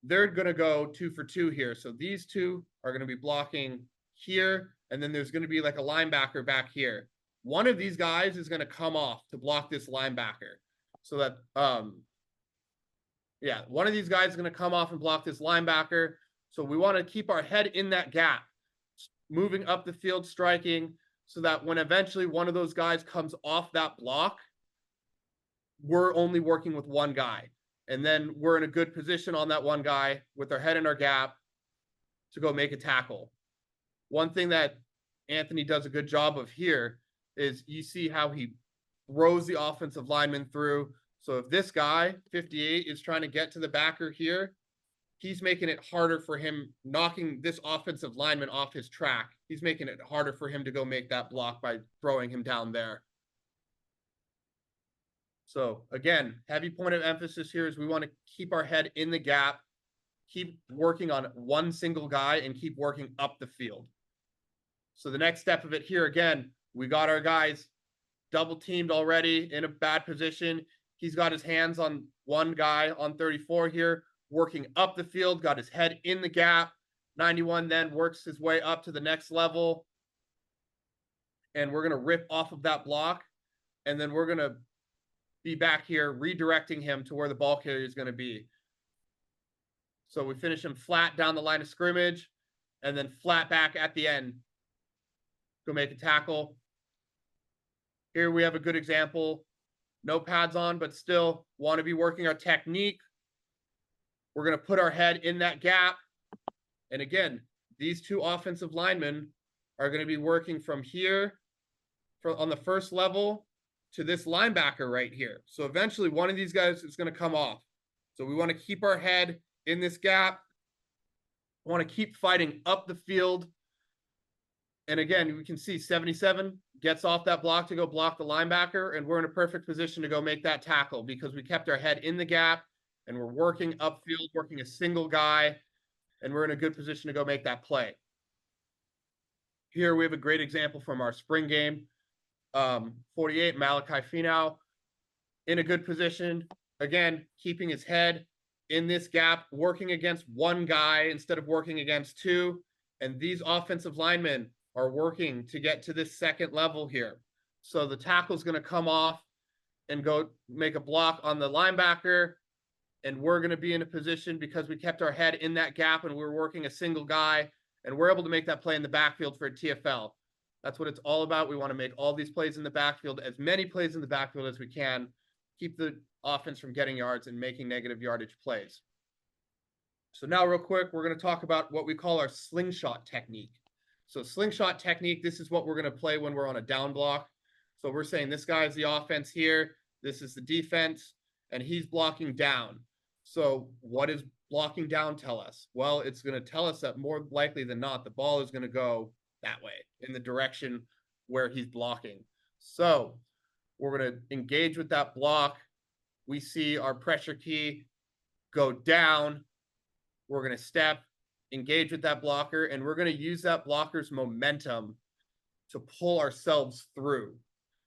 they're going to go 2 for 2 here. So these two are going to be blocking here, and then there's going to be like a linebacker back here. One of these guys is going to come off to block this linebacker. So that, one of these guys is going to come off and block this linebacker. So we want to keep our head in that gap, moving up the field, striking, so that when eventually one of those guys comes off that block, we're only working with one guy. And then we're in a good position on that one guy with our head in our gap to go make a tackle. One thing that Anthony does a good job of here is you see how he throws the offensive lineman through. So if this guy, 58, is trying to get to the backer here, he's making it harder for him, knocking this offensive lineman off his track. He's making it harder for him to go make that block by throwing him down there. So again, heavy point of emphasis here is we want to keep our head in the gap, keep working on one single guy, and keep working up the field. So the next step of it here, again, we got our guys double teamed already in a bad position. He's got his hands on one guy on 34 here, working up the field, got his head in the gap. 91 then works his way up to the next level. And we're going to rip off of that block. And then we're going to be back here redirecting him to where the ball carrier is going to be. So we finish him flat down the line of scrimmage and then flat back at the end. Go make a tackle. Here we have a good example. No pads on, but still want to be working our technique. We're going to put our head in that gap. And again, these two offensive linemen are going to be working from here on the first level to this linebacker right here. So eventually one of these guys is going to come off. So we want to keep our head in this gap. We want to keep fighting up the field. And again, we can see 77 gets off that block to go block the linebacker, and we're in a perfect position to go make that tackle because we kept our head in the gap and we're working upfield, working a single guy, and we're in a good position to go make that play. Here we have a great example from our spring game. 48, Malachi Finau in a good position. Again, keeping his head in this gap, working against one guy instead of working against two. And these offensive linemen are working to get to this second level here. So the tackle is going to come off and go make a block on the linebacker. And we're going to be in a position because we kept our head in that gap and we were working a single guy, and we're able to make that play in the backfield for a TFL. That's what it's all about. We want to make all these plays in the backfield, as many plays in the backfield as we can, keep the offense from getting yards and making negative yardage plays. So now real quick, we're going to talk about what we call our slingshot technique. So slingshot technique, this is what we're going to play when we're on a down block. So we're saying this guy is the offense here, this is the defense, and he's blocking down. So what does blocking down tell us? Well, it's going to tell us that more likely than not, the ball is going to go that way in the direction where he's blocking. So we're going to engage with that block. we see our pressure key go down. We're going to step, engage with that blocker, and we're going to use that blocker's momentum to pull ourselves through.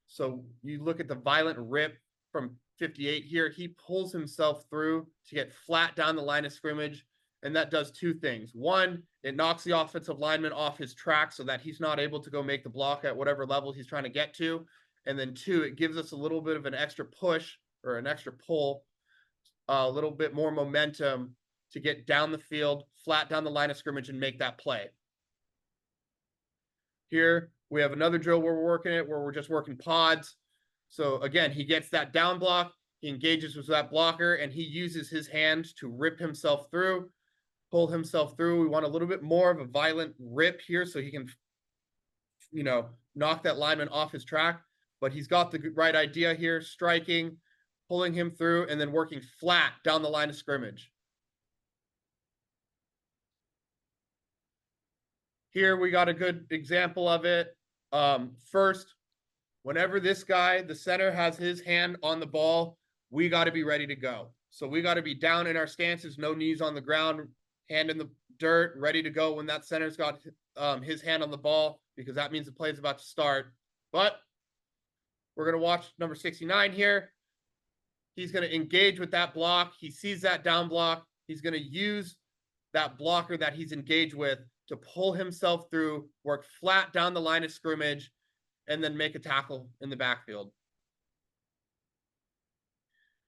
So you look at the violent rip from 58 here. He pulls himself through to get flat down the line of scrimmage, and that does two things. One, it knocks the offensive lineman off his track so that he's not able to go make the block at whatever level he's trying to get to. And then two, it gives us a little bit of an extra push or an extra pull, a little bit more momentum to get down the field, flat down the line of scrimmage, and make that play. Here, we have another drill where we're working it, where we're just working pods. So again, he gets that down block, he engages with that blocker, and he uses his hand to rip himself through, pull himself through. We want a little bit more of a violent rip here so he can, you know, knock that lineman off his track. But he's got the right idea here, striking, pulling him through, and then working flat down the line of scrimmage. Here we got a good example of it. First, whenever this guy, the center, has his hand on the ball, we got to be ready to go. So we got to be down in our stances, no knees on the ground, hand in the dirt, ready to go when that center's got his hand on the ball, because that means the play is about to start. But we're going to watch number 69 here. He's going to engage with that block. He sees that down block. He's going to use that blocker that he's engaged with to pull himself through, work flat down the line of scrimmage, and then make a tackle in the backfield.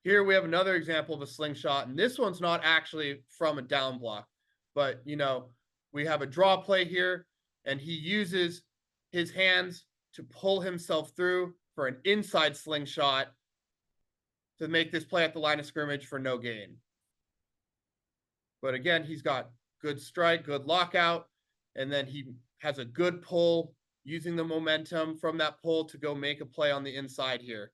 Here we have another example of a slingshot, and this one's not actually from a down block, but, you know, we have a draw play here, and he uses his hands to pull himself through for an inside slingshot to make this play at the line of scrimmage for no gain. But again, he's got good strike, good lockout, and then he has a good pull, using the momentum from that pull to go make a play on the inside here.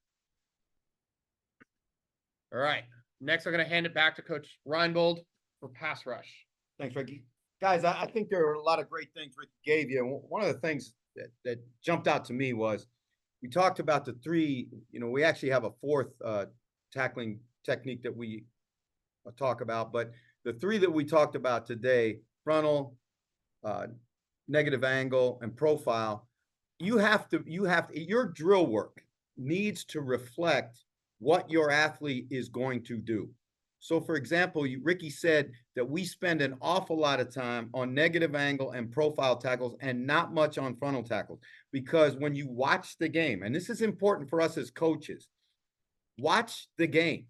All right, next I'm going to hand it back to Coach Reinebold for pass rush. Thanks, Ricky. Guys, I think there are a lot of great things Ricky gave you. One of the things that jumped out to me was we talked about the three, you know, we actually have a fourth tackling technique that we talk about, but the three that we talked about today, frontal, negative angle, and profile, your drill work needs to reflect what your athlete is going to do. So for example, Ricky said that we spend an awful lot of time on negative angle and profile tackles and not much on frontal tackles, because when you watch the game, and this is important for us as coaches, watch the game,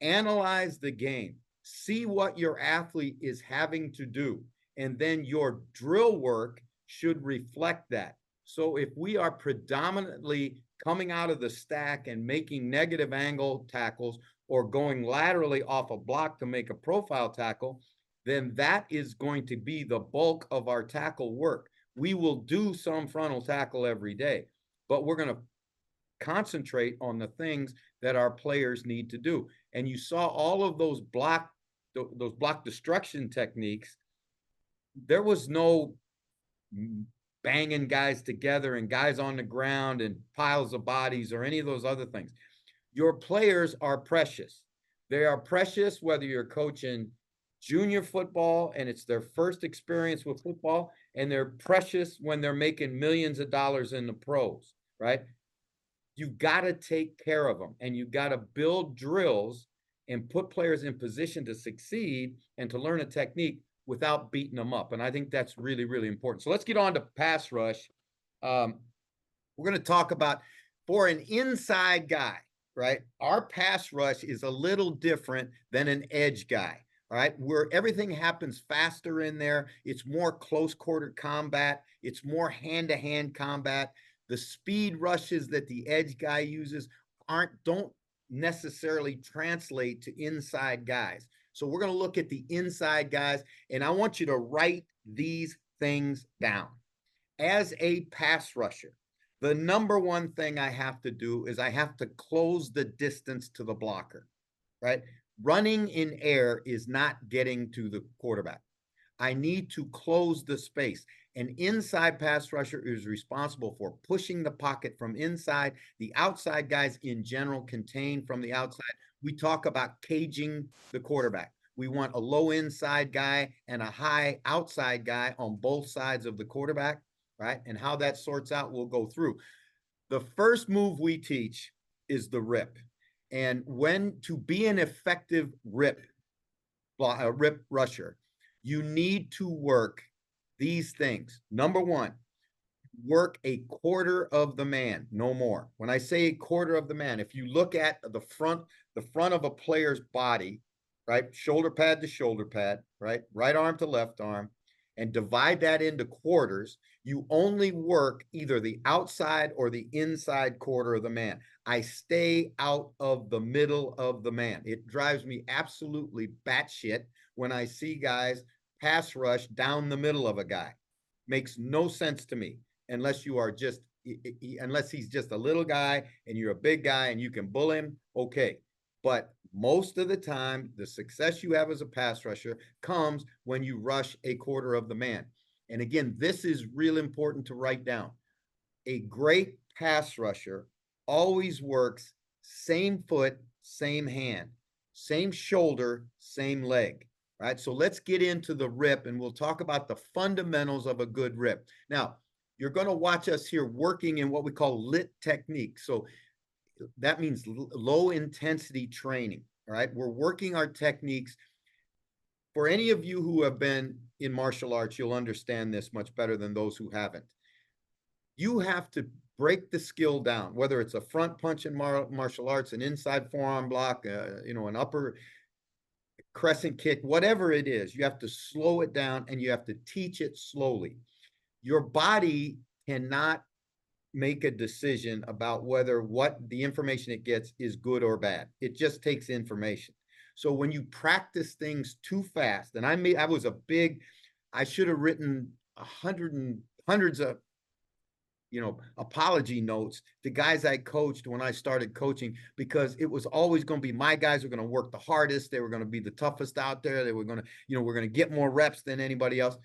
analyze the game, see what your athlete is having to do, and then your drill work should reflect that. So if we are predominantly coming out of the stack and making negative angle tackles or going laterally off a block to make a profile tackle, then that is going to be the bulk of our tackle work. We will do some frontal tackle every day, but we're going to concentrate on the things that our players need to do. And you saw all of those block destruction techniques. There was no banging guys together and guys on the ground and piles of bodies or any of those other things. Your players are precious. They are precious whether you're coaching junior football and it's their first experience with football, and they're precious when they're making millions of dollars in the pros, right? You got to take care of them, and you got to build drills and put players in position to succeed and to learn a technique without beating them up. And I think that's really, really important. So let's get on to pass rush. We're going to talk about, for an inside guy, right? Our pass rush is a little different than an edge guy, all right? Where everything happens faster in there. It's more close quarter combat. It's more hand-to-hand combat. The speed rushes that the edge guy uses don't necessarily translate to inside guys. So we're going to look at the inside guys, and I want you to write these things down. As a pass rusher, the number one thing I have to do is I have to close the distance to the blocker, right? Running in air is not getting to the quarterback. I need to close the space. An inside pass rusher is responsible for pushing the pocket from inside. The outside guys in general contain from the outside. we talk about caging the quarterback. We want a low inside guy and a high outside guy on both sides of the quarterback, right? And how that sorts out, we'll go through. The first move we teach is the rip. And when to be an effective rip rusher, you need to work these things. Number one, work a quarter of the man, no more. When I say a quarter of the man, if you look at the front of a player's body, right, shoulder pad to shoulder pad, right arm to left arm, and divide that into quarters, you only work either the outside or the inside quarter of the man. I stay out of the middle of the man. It drives me absolutely batshit when I see guys pass rush down the middle of a guy. Makes no sense to me unless you are just, unless he's just a little guy and you're a big guy and you can bull him, okay. But most of the time, the success you have as a pass rusher comes when you rush a quarter of the man. And again, this is real important to write down. A great pass rusher always works same foot, same hand, same shoulder, same leg, right? So let's get into the rip and we'll talk about the fundamentals of a good rip. Now, you're going to watch us here working in what we call lit technique. So that means low intensity training. All right. We're working our techniques. For any of you who have been in martial arts, you'll understand this much better than those who haven't. You have to break the skill down, whether it's a front punch in martial arts, an inside forearm block, an upper crescent kick, whatever it is, you have to slow it down and you have to teach it slowly. Your body cannot make a decision about whether what the information it gets is good or bad. It just takes information. So when you practice things too fast, and I should have written hundreds of, apology notes to guys I coached when I started coaching, because it was always going to be my guys were going to work the hardest. They were going to be the toughest out there. They were going to, we're going to get more reps than anybody else.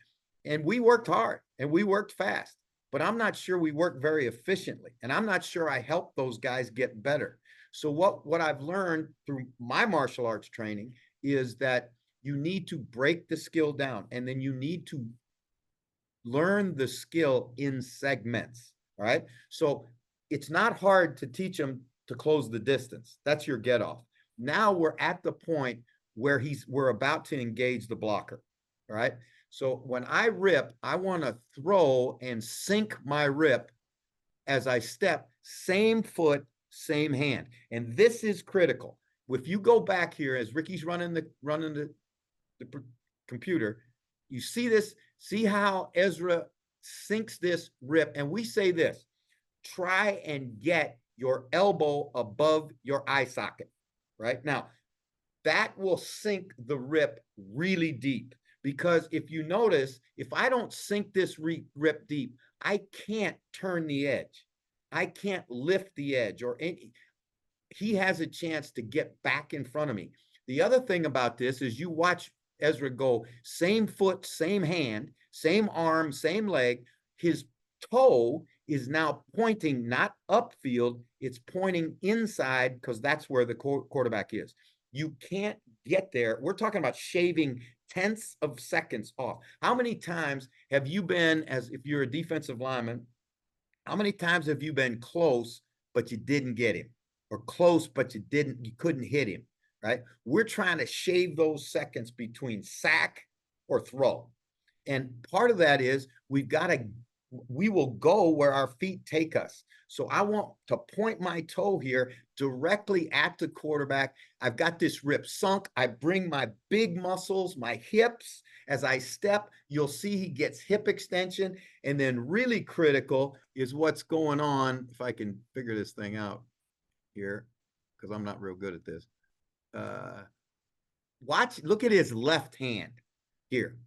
And we worked hard and we worked fast. But I'm not sure we work very efficiently. And I'm not sure I help those guys get better. So what I've learned through my martial arts training is that you need to break the skill down and then you need to learn the skill in segments. All right. So it's not hard to teach them to close the distance. That's your get off. Now we're at the point where we're about to engage the blocker. All right. So when I rip, I want to throw and sink my rip as I step, same foot, same hand. And this is critical. If you go back here as Ricky's running the computer, you see this, see how Ezra sinks this rip. And we say this, try and get your elbow above your eye socket, right? Now, that will sink the rip really deep. Because if you notice, if I don't sink this rip deep, I can't turn the edge. I can't lift the edge he has a chance to get back in front of me. The other thing about this is you watch Ezra go same foot, same hand, same arm, same leg. His toe is now pointing not upfield, it's pointing inside because that's where the quarterback is. You can't get there. We're talking about shaving tenths of seconds off. How many times have you been, as if you're a defensive lineman, how many times have you been close, but you didn't get him? Or close, but you couldn't hit him, right? We're trying to shave those seconds between sack or throw. And part of that is we will go where our feet take us. So I want to point my toe here directly at the quarterback. I've got this rip sunk. I bring my big muscles, my hips. As I step, you'll see he gets hip extension. And then really critical is what's going on, if I can figure this thing out here, because I'm not real good at this. Look at his left hand here,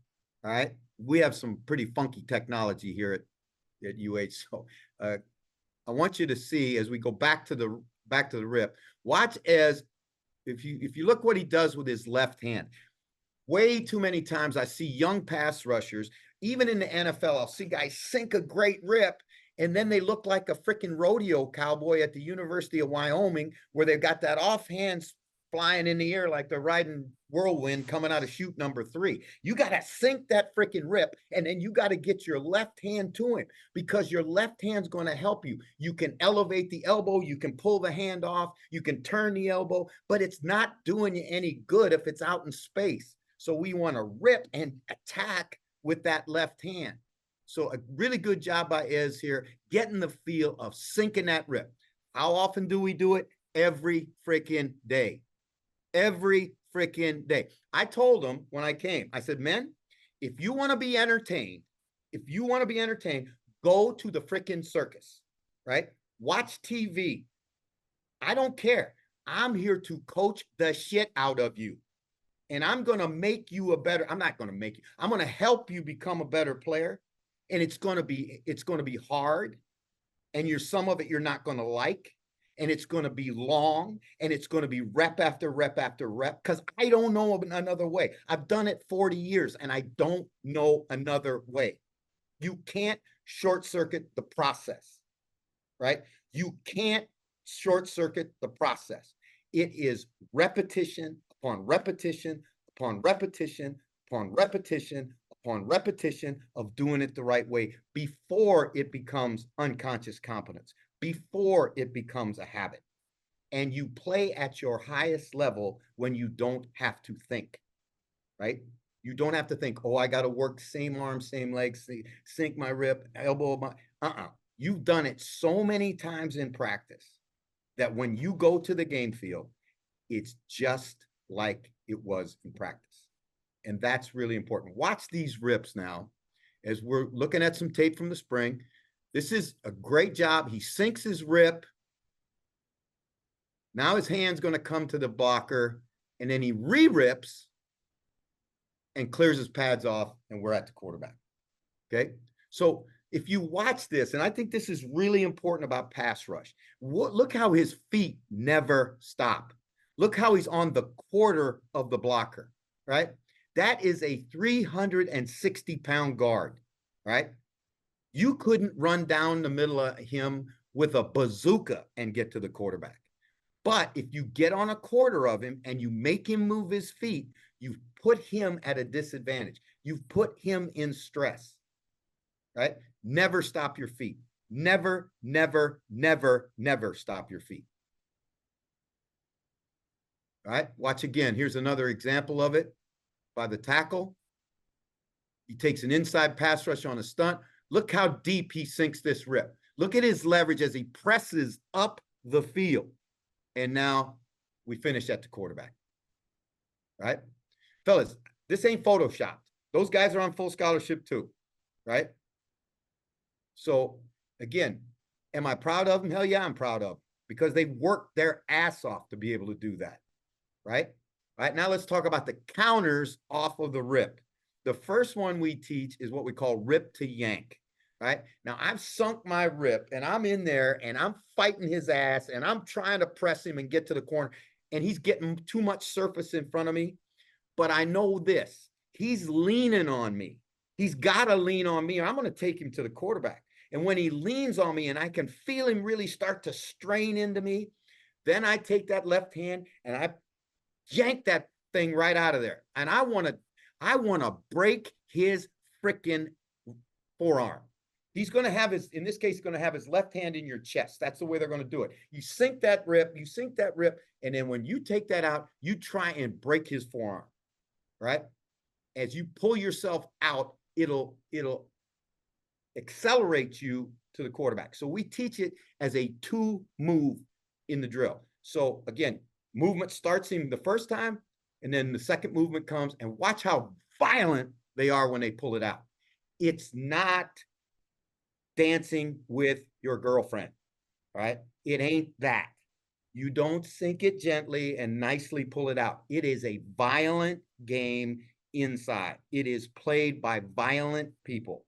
all right? We have some pretty funky technology here at UH. So I want you to see as we go back to the rip. Watch as if you look what he does with his left hand. Way too many times I see young pass rushers, even in the NFL, I'll see guys sink a great rip and then they look like a freaking rodeo cowboy at the University of Wyoming where they've got that offhand flying in the air like they're riding whirlwind coming out of shoot number 3. You got to sink that freaking rip, and then you got to get your left hand to him, because your left hand's going to help you. You can elevate the elbow, you can pull the hand off, you can turn the elbow, but it's not doing you any good if it's out in space. So we want to rip and attack with that left hand. So a really good job by Ez here, getting the feel of sinking that rip. How often do we do it? Every freaking day. Every freaking day. I told them when I came, I said, men, if you want to be entertained, go to the freaking circus, right? Watch TV. I don't care. I'm here to coach the shit out of you. And I'm going to make you I'm not going to make you, I'm going to help you become a better player. And it's going to be hard. And some of it you're not going to like. And it's going to be long, and it's going to be rep after rep after rep, because I don't know another way. I've done it 40 years, and I don't know another way. You can't short circuit the process, right? You can't short circuit the process. It is repetition upon repetition upon repetition upon repetition upon repetition of doing it the right way before it becomes unconscious competence, before it becomes a habit. And you play at your highest level when you don't have to think, right? You don't have to think, oh, I got to work same arm, same leg, sink my rip, elbow, You've done it so many times in practice that when you go to the game field, it's just like it was in practice. And that's really important. Watch these rips now as we're looking at some tape from the spring. This is a great job. He sinks his rip. Now his hand's going to come to the blocker, and then he re-rips and clears his pads off, and we're at the quarterback. Okay? So if you watch this, and I think this is really important about pass rush, look how his feet never stop. Look how he's on the quarter of the blocker, right? That is a 360-pound guard, right? You couldn't run down the middle of him with a bazooka and get to the quarterback. But if you get on a quarter of him and you make him move his feet, you've put him at a disadvantage. You've put him in stress, right? Never stop your feet. Never, never, never, never stop your feet. All right, watch again. Here's another example of it by the tackle. He takes an inside pass rush on a stunt. Look how deep he sinks this rip. Look at his leverage as he presses up the field. And now we finish at the quarterback. Right? Fellas, this ain't Photoshopped. Those guys are on full scholarship too. Right? So, again, am I proud of them? Hell yeah, I'm proud of them, because they worked their ass off to be able to do that. Right? All right, now let's talk about the counters off of the rip. The first one we teach is what we call rip to yank, right? Now, I've sunk my rip, and I'm in there, and I'm fighting his ass, and I'm trying to press him and get to the corner, and he's getting too much surface in front of me. But I know this. He's leaning on me. He's got to lean on me, or I'm going to take him to the quarterback. And when he leans on me and I can feel him really start to strain into me, then I take that left hand and I yank that thing right out of there. And I want to break his freaking forearm. He's going to have in this case, he's going to have his left hand in your chest. That's the way they're going to do it. You sink that rip, and then when you take that out, you try and break his forearm, right? As you pull yourself out, it'll accelerate you to the quarterback. So we teach it as a 2-move in the drill. So again, movement starts him the first time, and then the second movement comes, and watch how violent they are when they pull it out. It's not dancing with your girlfriend, right? It ain't that. You don't sink it gently and nicely pull it out. It is a violent game inside. It is played by violent people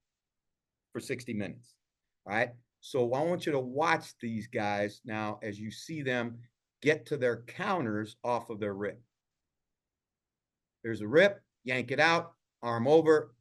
for 60 minutes, all right? So I want you to watch these guys now as you see them get to their counters off of their rip. There's a rip, yank it out, arm over,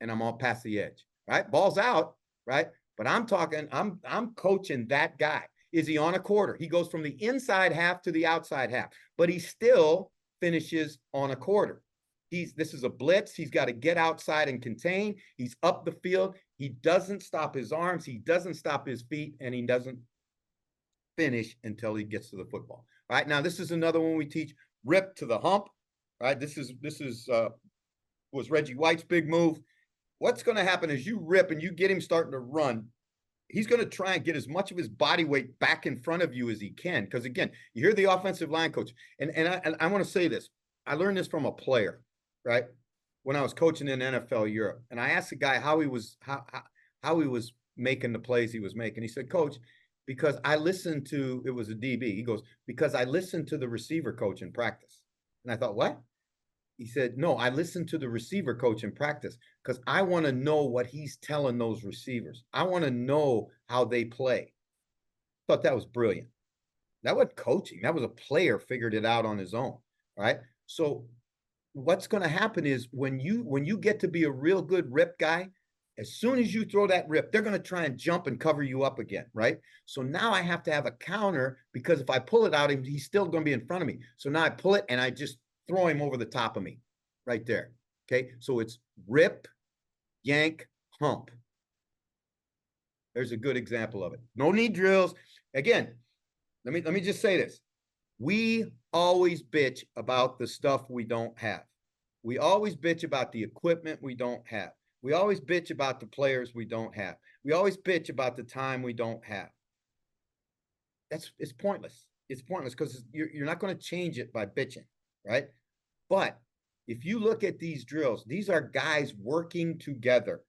and I'm all past the edge, right? Ball's out, right? But I'm talking, I'm coaching that guy. is he on a quarter. He goes from the inside half to the outside half, but he still finishes on a quarter. This is a blitz. He's got to get outside and contain. He's up the field. He doesn't stop his arms. He doesn't stop his feet, and he doesn't finish until he gets to the football. All right, now this is another one we teach, rip to the hump. All right, this was Reggie White's big move. What's going to happen is you rip and you get him starting to run. He's going to try and get as much of his body weight back in front of you as he can. Because again, you hear the offensive line coach, and I want to say this. I learned this from a player, right? When I was coaching in NFL Europe, and I asked the guy how he was making the plays he was making. He said, "Coach, because I listened to," it was a DB. He goes, "Because I listened to the receiver coach in practice." And I thought, what? He said, "No, I listened to the receiver coach in practice because I want to know what he's telling those receivers. I want to know how they play." I thought that was brilliant. That wasn't coaching. That was a player figured it out on his own, right? So what's going to happen is when you get to be a real good rip guy, as soon as you throw that rip, they're going to try and jump and cover you up again, right? So now I have to have a counter because if I pull it out, he's still going to be in front of me. So now I pull it and I just throw him over the top of me right there. Okay. So it's rip, yank, hump. There's a good example of it. No need drills. Again, let me just say this. We always bitch about the stuff we don't have. We always bitch about the equipment we don't have. We always bitch about the players we don't have. We always bitch about the time we don't have. It's pointless. It's pointless because you're not going to change it by bitching, right? But if you look at these drills, these are guys working together.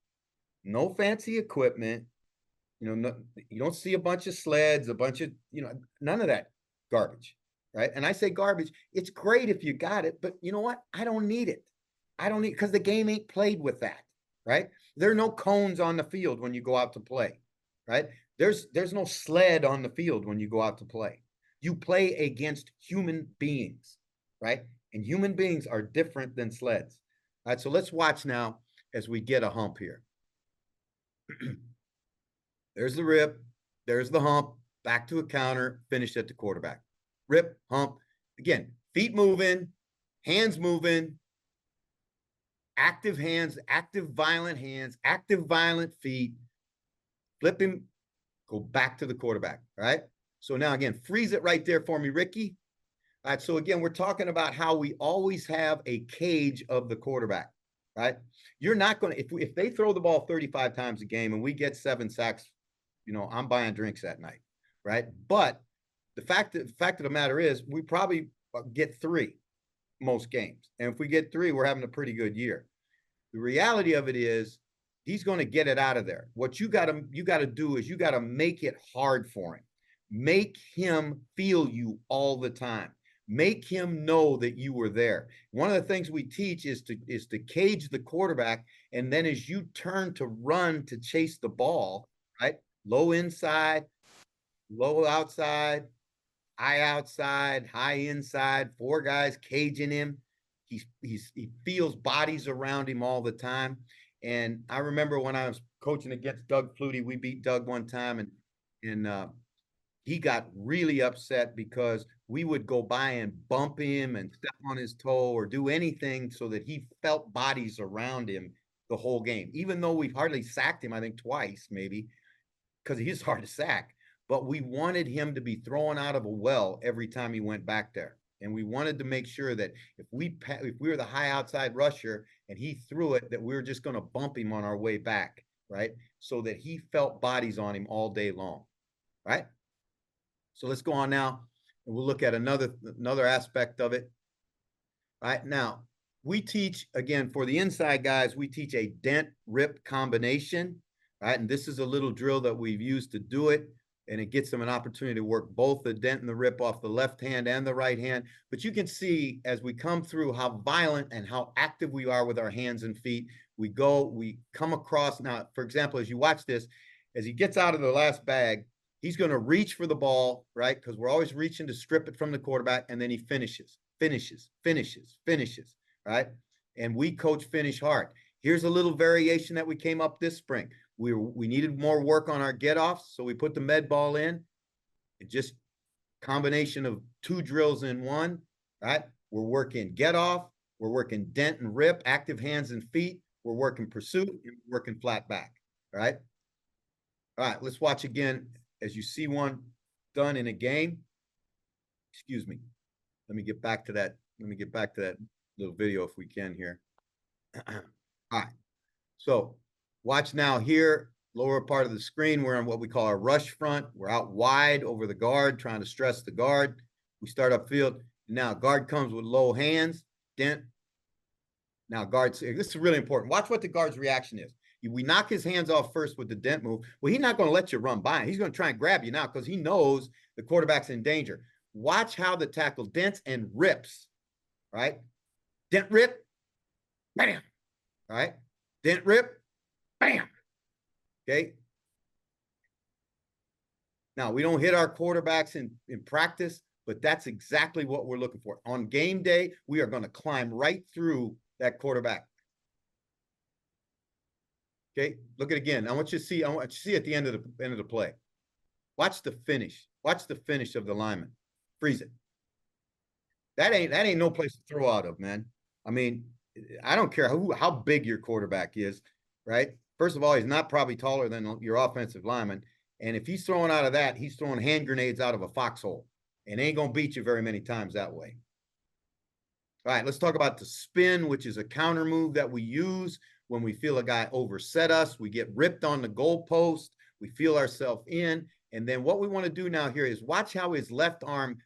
No fancy equipment. You don't see a bunch of sleds, a bunch of, none of that garbage, right? And I say garbage. It's great if you got it, but you know what? I don't need it. I don't need, because the game ain't played with that, right? There are no cones on the field when you go out to play, right? There's no sled on the field when you go out to play. You play against human beings, right? And human beings are different than sleds. All right, so let's watch now as we get a hump here. There's the rip. There's the hump. Back to a counter. Finish at the quarterback. Rip, hump. Again, feet moving, hands moving, active hands, active violent hands, active violent feet. Flip him, go back to the quarterback, all right? So now again, freeze it right there for me, Ricky. All right, so again, we're talking about how we always have a cage of the quarterback, right? You're not going to, if they throw the ball 35 times a game and we get 7 sacks, I'm buying drinks that night, right? But the fact of the matter is we probably get 3 most games. And if we get 3, we're having a pretty good year. The reality of it is he's going to get it out of there. What you got to do is you got to make it hard for him. Make him feel you all the time. Make him know that you were there. One of the things we teach is to cage the quarterback, and then as you turn to run to chase the ball, right? Low inside, low outside, high outside, high inside, 4 guys caging him. He feels bodies around him all the time. And I remember when I was coaching against Doug Flutie, we beat Doug one time, and he got really upset because we would go by and bump him and step on his toe or do anything so that he felt bodies around him the whole game, even though we've hardly sacked him, I think twice maybe, because he's hard to sack. But we wanted him to be thrown out of a well every time he went back there. And we wanted to make sure that if we were the high outside rusher and he threw it, that we were just going to bump him on our way back, right? So that he felt bodies on him all day long, right? So let's go on now, and we'll look at another aspect of it. All right, now, we teach, again, for the inside guys, we teach a dent-rip combination, right? And this is a little drill that we've used to do it, and it gets them an opportunity to work both the dent and the rip off the left hand and the right hand. But you can see as we come through how violent and how active we are with our hands and feet. We come across. Now, for example, as you watch this, as he gets out of the last bag, he's going to reach for the ball, right? Because we're always reaching to strip it from the quarterback, and then he finishes, right? And we coach finish hard. Here's a little variation that we came up this spring. We needed more work on our get-offs, so we put the med ball in. just combination of 2 drills in one, right? We're working get off, we're working dent and rip, active hands and feet, we're working pursuit, and we're working flat back, right? All right, let's watch again as you see one done in a game. Excuse me. Let me get back to that. Let me get back to that little video if we can here. All right. So watch now here, lower part of the screen, we're on what we call our rush front. We're out wide over the guard, trying to stress the guard. We start upfield. Now guard comes with low hands, dent. Now guard, this is really important. Watch what the guard's reaction is. We knock his hands off first with the dent move. Well, he's not going to let you run by him. He's going to try and grab you now because he knows the quarterback's in danger. Watch how the tackle dents and rips, right? Dent, rip, bam, all right? Dent, rip, bam, okay? Now, we don't hit our quarterbacks in practice, but that's exactly what we're looking for. On game day, we are going to climb right through that quarterback. Okay, look at it again. I want you to see at the end of the play. Watch the finish. Watch the finish of the lineman. Freeze it. That ain't no place to throw out of, man. I mean, I don't care how big your quarterback is, right? First of all, he's not probably taller than your offensive lineman. And if he's throwing out of that, he's throwing hand grenades out of a foxhole. And ain't gonna beat you very many times that way. All right, let's talk about the spin, which is a counter move that we use when we feel a guy overset us. We get ripped on the goalpost. We feel ourselves in. And then what we want to do now here is watch how his left arm,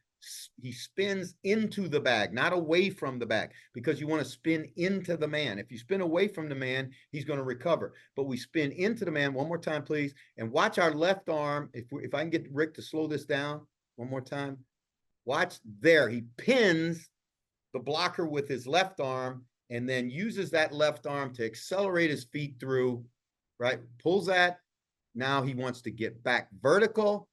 he spins into the bag, not away from the bag, because you want to spin into the man. If you spin away from the man, he's going to recover. But we spin into the man. One more time, please. And watch our left arm. If I can get Rick to slow this down one more time. Watch there. He pins the blocker with his left arm and then uses that left arm to accelerate his feet through, right? Pulls that. Now he wants to get back vertical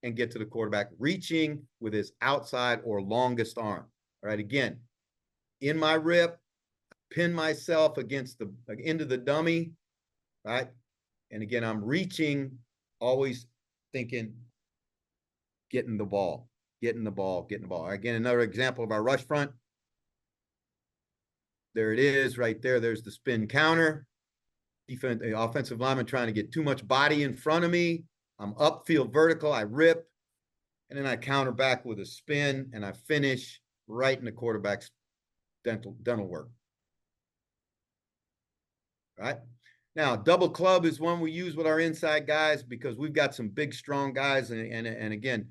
and get to the quarterback, reaching with his outside or longest arm. All right, again, in my rip, pin myself against into the dummy, right? And again, I'm reaching, always thinking, getting the ball, getting the ball, getting the ball. Again, another example of our rush front. There it is right there. There's the spin counter. Offensive lineman trying to get too much body in front of me. I'm upfield vertical. I rip. And then I counter back with a spin. And I finish right in the quarterback's dental work. All right. Now, double club is one we use with our inside guys because we've got some big, strong guys. And again,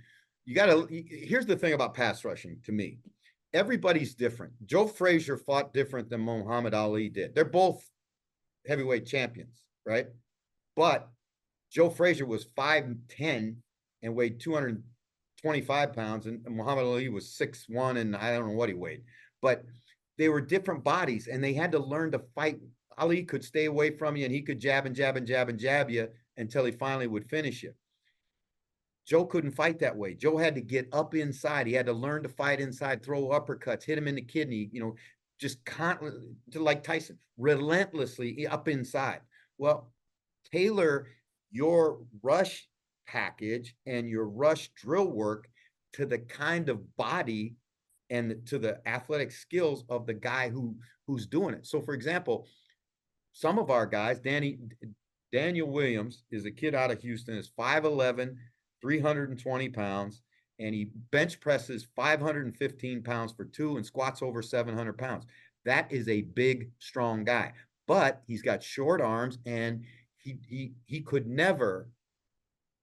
here's the thing about pass rushing to me. Everybody's different. Joe Frazier fought different than Muhammad Ali did. They're both heavyweight champions, right? But Joe Frazier was 5'10" and weighed 225 pounds, and Muhammad Ali was 6'1", and I don't know what he weighed. But they were different bodies, and they had to learn to fight. Ali could stay away from you, and he could jab and jab and jab and jab you until he finally would finish you. Joe couldn't fight that way. Joe had to get up inside. He had to learn to fight inside, throw uppercuts, hit him in the kidney, just constantly, like Tyson, relentlessly up inside. Well, tailor your rush package and your rush drill work to the kind of body and to the athletic skills of the guy who's doing it. So, for example, some of our guys, Daniel Williams is a kid out of Houston, is 5'11", 320 pounds, and he bench presses 515 pounds for 2 and squats over 700 pounds. That is a big, strong guy, but he's got short arms, and he could never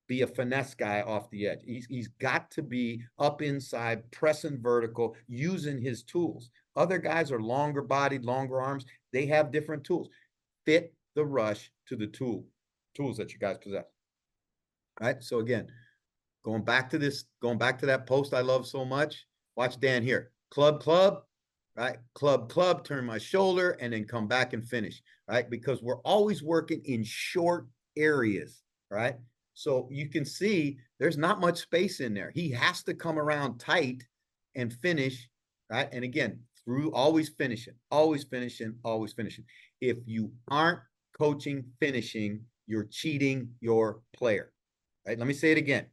be a finesse guy off the edge. He's got to be up inside, pressing vertical, using his tools. Other guys are longer bodied, longer arms. They have different tools. Fit the rush to the tools that you guys possess. All right, so again, going back to that post I love so much. Watch Dan here. Club, right? Club, turn my shoulder, and then come back and finish, right? Because we're always working in short areas, right? So you can see there's not much space in there. He has to come around tight and finish, right? And again, always finishing. If you aren't coaching finishing, you're cheating your player, right? Let me say it again.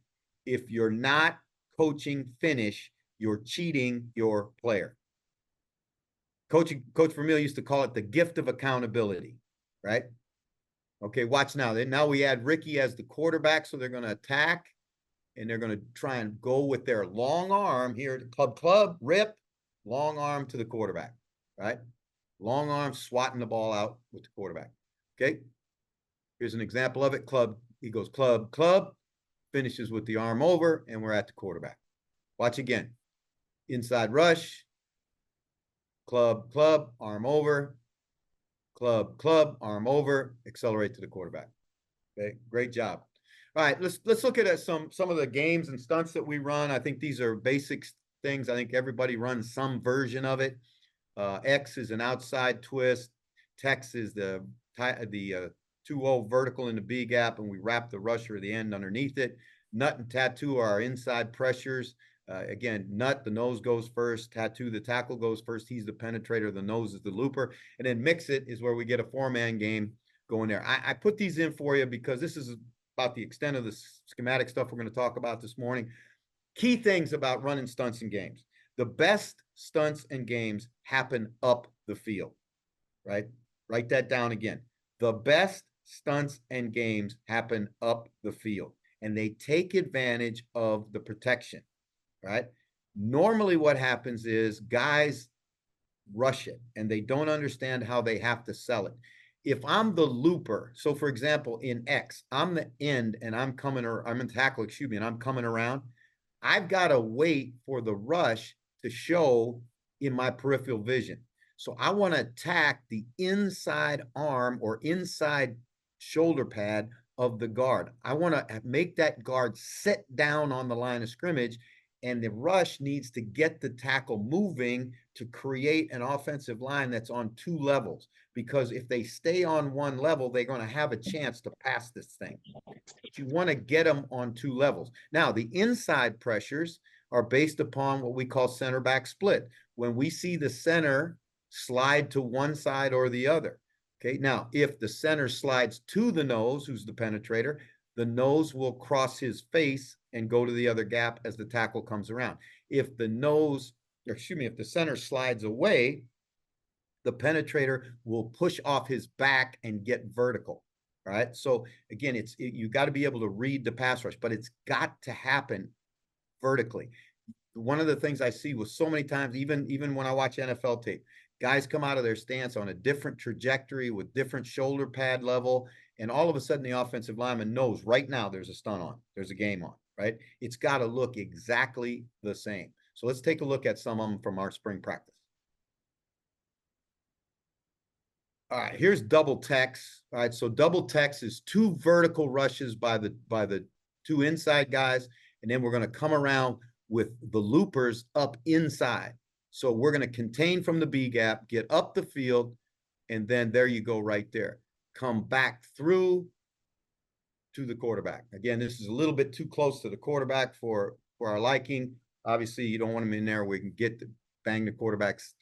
If you're not coaching finish, you're cheating your player. Coach Vermeil used to call it the gift of accountability, right? Okay, watch now. Now we add Ricky as the quarterback, so they're going to attack, and they're going to try and go with their long arm here. Club, rip, long arm to the quarterback, right? Long arm swatting the ball out with the quarterback. Okay, here's an example of it. He goes club, finishes with the arm over, and we're at the quarterback. Watch again. Inside rush, club, arm over, club, arm over, accelerate to the quarterback. Okay, great job. All right, let's look at some of the games and stunts that we run. I think these are basic things. I think everybody runs some version of it. X is an outside twist. Tex is the 2-0 vertical in the B gap, and we wrap the rusher at the end underneath it. Nut and tattoo are our inside pressures. Again, nut, the nose goes first. Tattoo, the tackle goes first. He's the penetrator. The nose is the looper. And then mix it is where we get a 4-man game going there. I put these in for you because this is about the extent of the schematic stuff we're going to talk about this morning. Key things about running stunts and games. The best stunts and games happen up the field, right? Write that down again. The best stunts and games happen up the field, and they take advantage of the protection, right? Normally what happens is guys rush it, and they don't understand how they have to sell it. If I'm the looper, so for example, in X, I'm the end and I'm in tackle, and I'm coming around, I've got to wait for the rush to show in my peripheral vision. So I want to attack the inside arm or inside shoulder pad of the guard. I want to make that guard sit down on the line of scrimmage, and the rush needs to get the tackle moving to create an offensive line that's on 2 levels. Because if they stay on 1 level, they're going to have a chance to pass this thing. But you want to get them on 2 levels. Now, the inside pressures are based upon what we call center back split. When we see the center slide to one side or the other. Okay, now if the center slides to the nose, who's the penetrator, the nose will cross his face and go to the other gap as the tackle comes around. If the center slides away, the penetrator will push off his back and get vertical. All right. So again, you got to be able to read the pass rush, but it's got to happen vertically. One of the things I see with so many times, even when I watch NFL tape, guys come out of their stance on a different trajectory with different shoulder pad level, and all of a sudden the offensive lineman knows right now there's a stunt on, there's a game on, right? It's got to look exactly the same. So let's take a look at some of them from our spring practice. All right, here's double Tex. All right, so double Tex is 2 vertical rushes by the 2 inside guys, and then we're going to come around with the loopers up inside. So we're going to contain from the B gap, get up the field, and then there you go right there. Come back through to the quarterback. Again, this is a little bit too close to the quarterback for our liking. Obviously, you don't want him in there where you can bang the quarterback's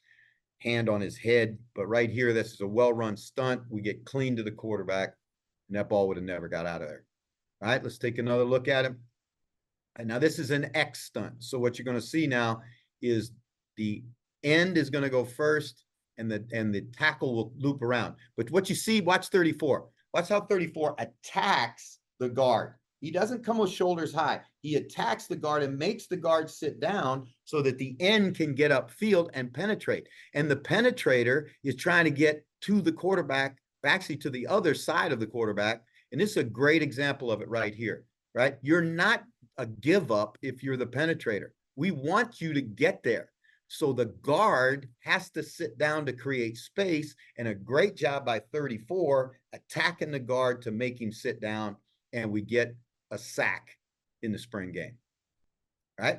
hand on his head. But right here, this is a well-run stunt. We get clean to the quarterback, and that ball would have never got out of there. All right, let's take another look at him. And now this is an X stunt. So what you're going to see now is the end is going to go first, and the tackle will loop around. But what you see, watch 34. Watch how 34 attacks the guard. He doesn't come with shoulders high. He attacks the guard and makes the guard sit down so that the end can get upfield and penetrate. And the penetrator is trying to get to the quarterback, actually to the other side of the quarterback. And this is a great example of it right here, right? You're not a give up if you're the penetrator. We want you to get there. So the guard has to sit down to create space, and a great job by 34 attacking the guard to make him sit down, and we get a sack in the spring game. All right.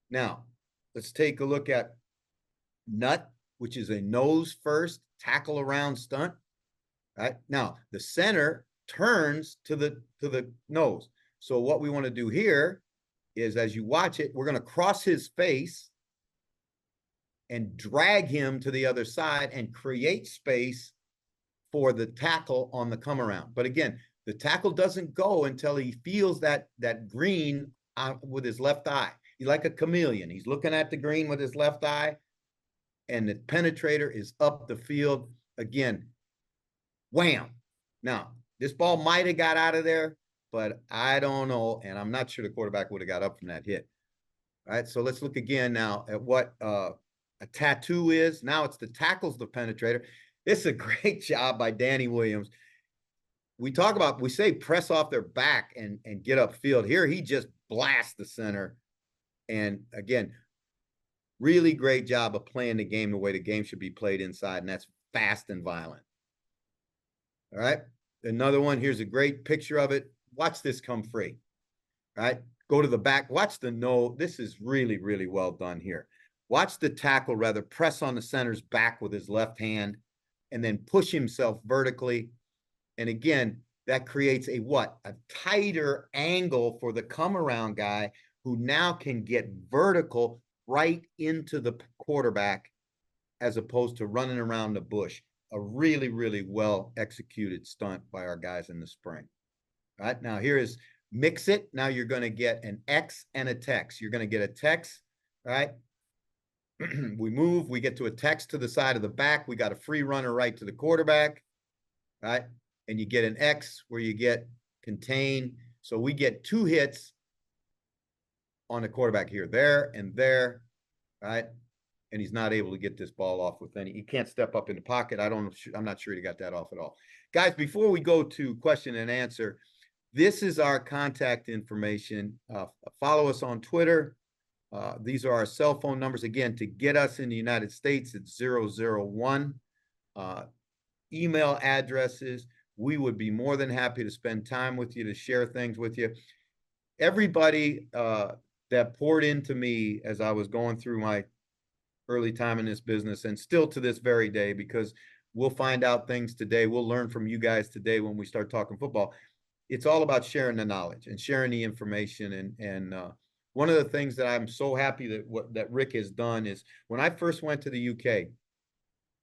Now, let's take a look at nut, which is a nose first, tackle around stunt. All right. Now, the center turns to the nose. So what we want to do here is, as you watch it, we're going to cross his face and drag him to the other side and create space for the tackle on the come around. But again, the tackle doesn't go until he feels that green with his left eye. He's like a chameleon. He's looking at the green with his left eye, and the penetrator is up the field. Again, wham. Now, this ball might have got out of there, but I don't know, and I'm not sure the quarterback would have got up from that hit. All right, so let's look again now at what a tattoo is. Now it's the tackles the penetrator. It's a great job by Danny Williams. We say press off their back and get upfield. Here he just blasts the center. And again, really great job of playing the game the way the game should be played inside, and that's fast and violent. All right, another one. Here's a great picture of it. Watch this come free. All right, go to the back. Watch the no. This is really, really well done here. Watch the tackle rather press on the center's back with his left hand and then push himself vertically. And again, that creates a what? A tighter angle for the come around guy who now can get vertical right into the quarterback as opposed to running around the bush. A really, really well executed stunt by our guys in the spring. All right, now here is mix it. Now you're going to get an X and a text. You're going to get a text, right? We move, we get to a text to the side of the back. We got a free runner right to the quarterback, right? And you get an X where you get contain. So we get 2 hits on the quarterback here, there and there, right? And he's not able to get this ball off with any, he can't step up in the pocket. I'm not sure he got that off at all. Guys, before we go to question and answer, this is our contact information. Follow us on Twitter. These are our cell phone numbers. Again, to get us in the United States, it's 001. Email addresses. We would be more than happy to spend time with you, to share things with you. Everybody that poured into me as I was going through my early time in this business, and still to this very day, because we'll find out things today. We'll learn from you guys today when we start talking football. It's all about sharing the knowledge and sharing the information. And one of the things that I'm so happy that Rick has done is when I first went to the UK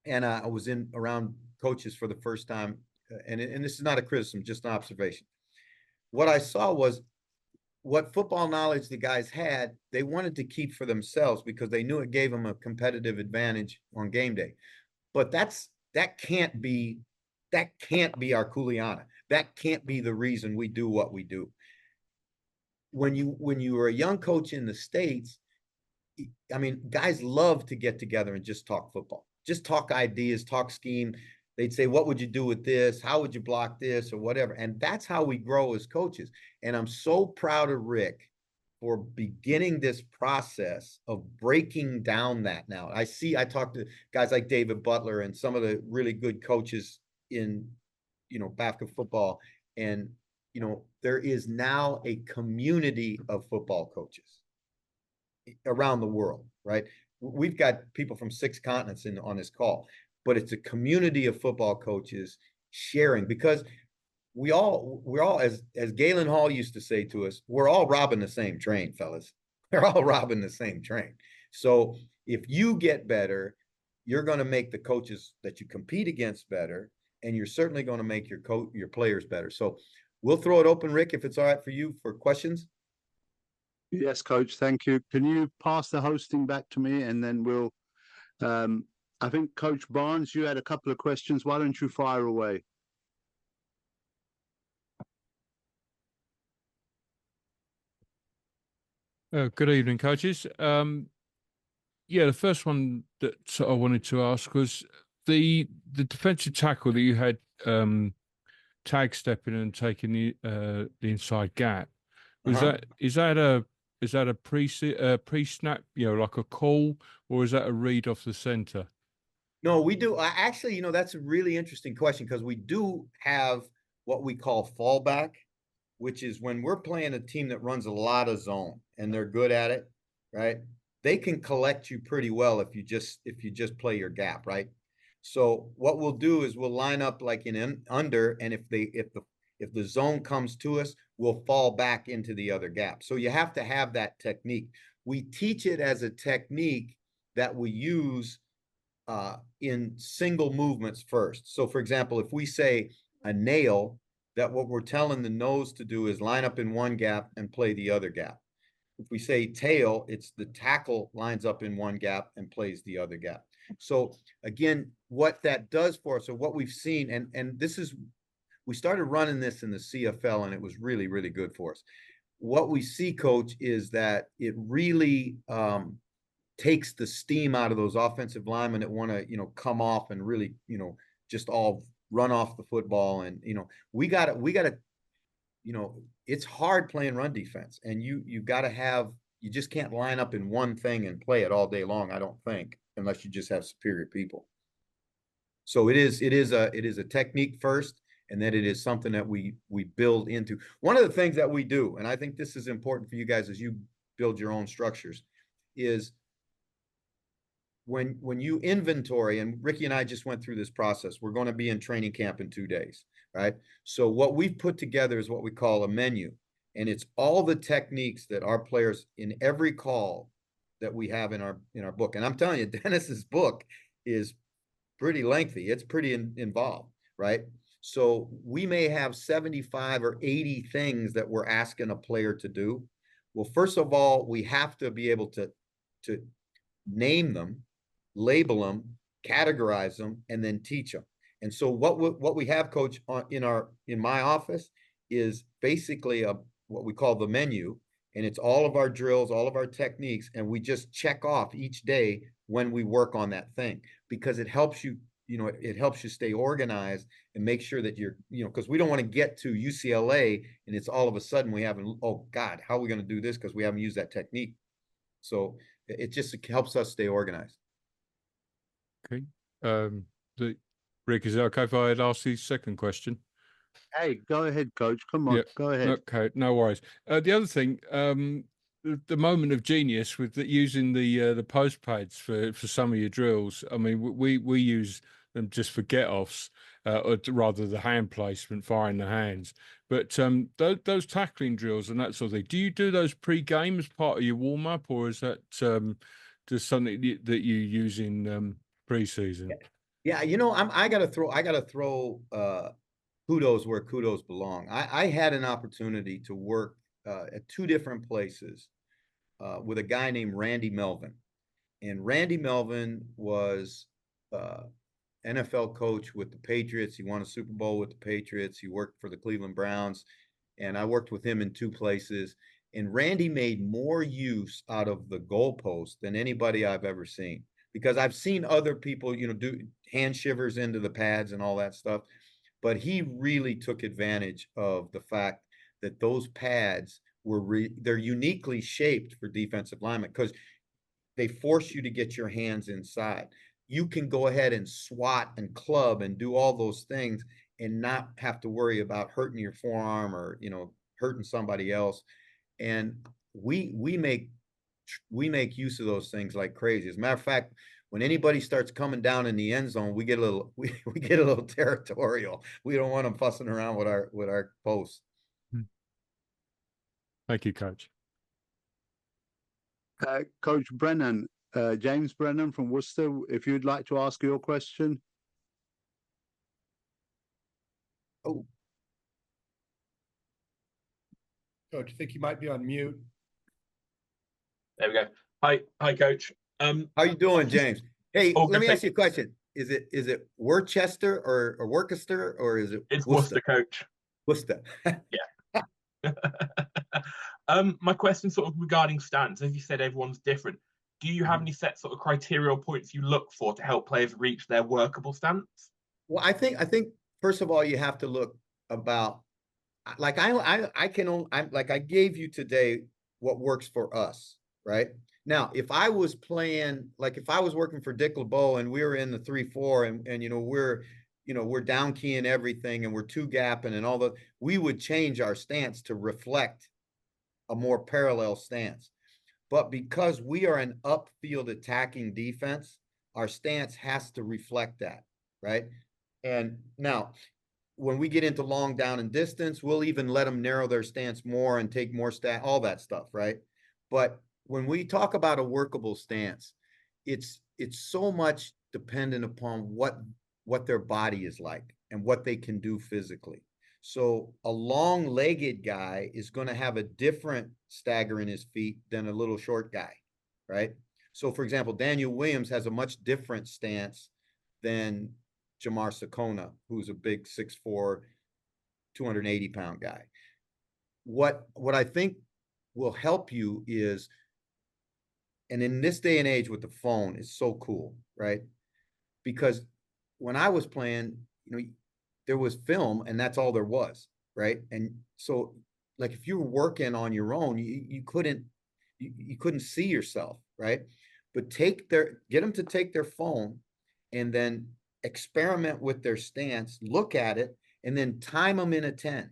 and I was around coaches for the first time, and this is not a criticism, just an observation. What I saw was what football knowledge the guys had, they wanted to keep for themselves because they knew it gave them a competitive advantage on game day. But that can't be our Kuleana. That can't be the reason we do what we do. When you were a young coach in the States, I mean, guys love to get together and just talk football, just talk ideas, talk scheme. They'd say, what would you do with this? How would you block this or whatever? And that's how we grow as coaches. And I'm so proud of Rick for beginning this process of breaking down that now. I talk to guys like David Butler and some of the really good coaches in, basketball football. And, there is now a community of football coaches around the world, right? We've got people from 6 continents on this call. But it's a community of football coaches sharing, because we're all, as Galen Hall used to say to us, we're all robbing the same train, fellas. They're all robbing the same train. So if you get better, you're going to make the coaches that you compete against better, and you're certainly going to make your players better. So we'll throw it open, Rick, if it's all right for you, for questions. Yes, Coach. Thank you. Can you pass the hosting back to me, and then we'll. I think, Coach Barnes, you had a couple of questions. Why don't you fire away? Good evening, coaches. The first one that I wanted to ask was the defensive tackle that you had tag stepping and taking the inside gap. Is that a pre-snap, like a call, or is that a read off the center? No, we do. Actually, that's a really interesting question, because we do have what we call fallback, which is when we're playing a team that runs a lot of zone and they're good at it, right? They can collect you pretty well if you just play your gap, right? So what we'll do is we'll line up like in under, and if the zone comes to us, we'll fall back into the other gap. So you have to have that technique. We teach it as a technique that we use in single movements first. So for example, if we say a nail, that what we're telling the nose to do is line up in one gap and play the other gap. if we say tail, it's the tackle lines up in one gap and plays the other gap. So again, what that does for us, or what we've seen, and this is, we started running this in the CFL, and it was really, really good for us. What we see, Coach, is that it really takes the steam out of those offensive linemen that want to, come off and really, just all run off the football. And, we got to, it's hard playing run defense, and you got to have, you just can't line up in one thing and play it all day long, I don't think, unless you just have superior people. So it is a technique first, and then it is something that we build into. One of the things that we do, and I think this is important for you guys as you build your own structures, is when you inventory, and Ricky and I just went through this process, we're going to be in training camp in 2 days, right? So what we've put together is what we call a menu, and it's all the techniques that our players, in every call that we have in our book. And I'm telling you, Dennis's book is pretty lengthy. It's pretty involved, right? So we may have 75 or 80 things that we're asking a player to do. Well, first of all, we have to be able to name them, label them, categorize them, and then teach them. And so what we have, Coach, in my office is basically what we call the menu, and it's all of our drills, all of our techniques, and we just check off each day when we work on that thing, because it helps you, it helps you stay organized and make sure that you're, because we don't want to get to UCLA and it's all of a sudden we haven't, oh God, how are we going to do this because we haven't used that technique. So it just helps us stay organized. Okay. Rick, is it okay if I had asked the second question? Hey, go ahead, Coach. Come on, go ahead. Okay, no worries. The other thing, the moment of genius with using the post pads for some of your drills. I mean, we use them just for get offs, or rather the hand placement, firing the hands. But those tackling drills and that sort of thing. Do you do those pre-game as part of your warm up, or is that just something that you use in pre-season? Yeah, I gotta throw kudos where kudos belong. I had an opportunity to work at 2 different places with a guy named Randy Melvin. And Randy Melvin was NFL coach with the Patriots. He won a Super Bowl with the Patriots. He worked for the Cleveland Browns, and I worked with him in 2 places. And Randy made more use out of the goalpost than anybody I've ever seen, because I've seen other people, do hand shivers into the pads and all that stuff. But he really took advantage of the fact that those pads they're uniquely shaped for defensive linemen, because they force you to get your hands inside. You can go ahead and swat and club and do all those things and not have to worry about hurting your forearm or, hurting somebody else. And we make use of those things like crazy. As a matter of fact, when anybody starts coming down in the end zone, we get a little territorial. We don't want them fussing around with our posts. Thank you, Coach. Coach Brennan, James Brennan from Worcester, if you'd like to ask your question. Oh, Coach, I think you might be on mute. There we go. Hi, Coach. How you doing, James? Hey, let me good, ask you a question. Is it Worcester or Worcester, or is it? It's Worcester, Coach. Worcester. Yeah. My question sort of regarding stance, as you said, everyone's different. Do you have any set sort of criteria or points you look for to help players reach their workable stance? Well, I think first of all, you have to look about, like I gave you today what works for us, right? Now, if I was playing, like if I was working for Dick LeBeau and we were in the 3-4 and we're down keying everything and we're 2 gapping and all that, we would change our stance to reflect a more parallel stance. But because we are an upfield attacking defense, our stance has to reflect that, right? And now, when we get into long down and distance, we'll even let them narrow their stance more and take more all that stuff, right? But when we talk about a workable stance, it's so much dependent upon what their body is like and what they can do physically. So a long-legged guy is going to have a different stagger in his feet than a little short guy, right? So, for example, Daniel Williams has a much different stance than Jamar Sakona, who's a big 6'4", 280-pound guy. What I think will help you is, and in this day and age with the phone, is so cool, right? Because when I was playing, there was film and that's all there was, right? And so, like, if you were working on your own, you couldn't see yourself, right? But get them to take their phone and then experiment with their stance, look at it, and then time them in a 10,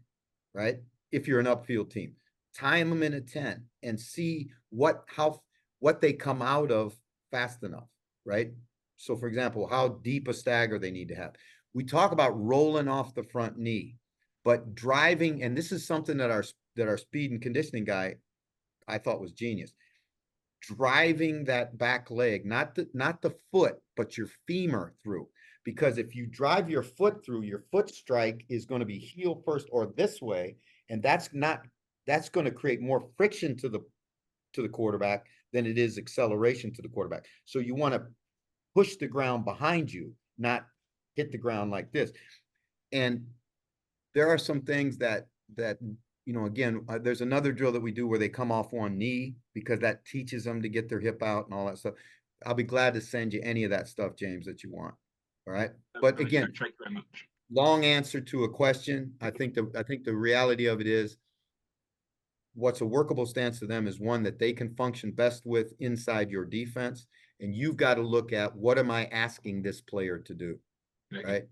right? If you're an upfield team, time them in a 10 and see what they come out of fast enough, right? So, for example, how deep a stagger they need to have. We talk about rolling off the front knee, but driving, and this is something that our speed and conditioning guy, I thought, was genius. Driving that back leg, not the foot, but your femur through. Because if you drive your foot through, your foot strike is going to be heel first or this way, and that's going to create more friction to the quarterback than it is acceleration to the quarterback. So you want to push the ground behind you, not hit the ground like this. And there are some things that again, there's another drill that we do where they come off one knee because that teaches them to get their hip out and all that stuff. I'll be glad to send you any of that stuff, James, that you want. All right. But again, thank you very much. Long answer to a question. I think the reality of it is, what's a workable stance to them is one that they can function best with inside your defense. And you've got to look at, what am I asking this player to do? Right?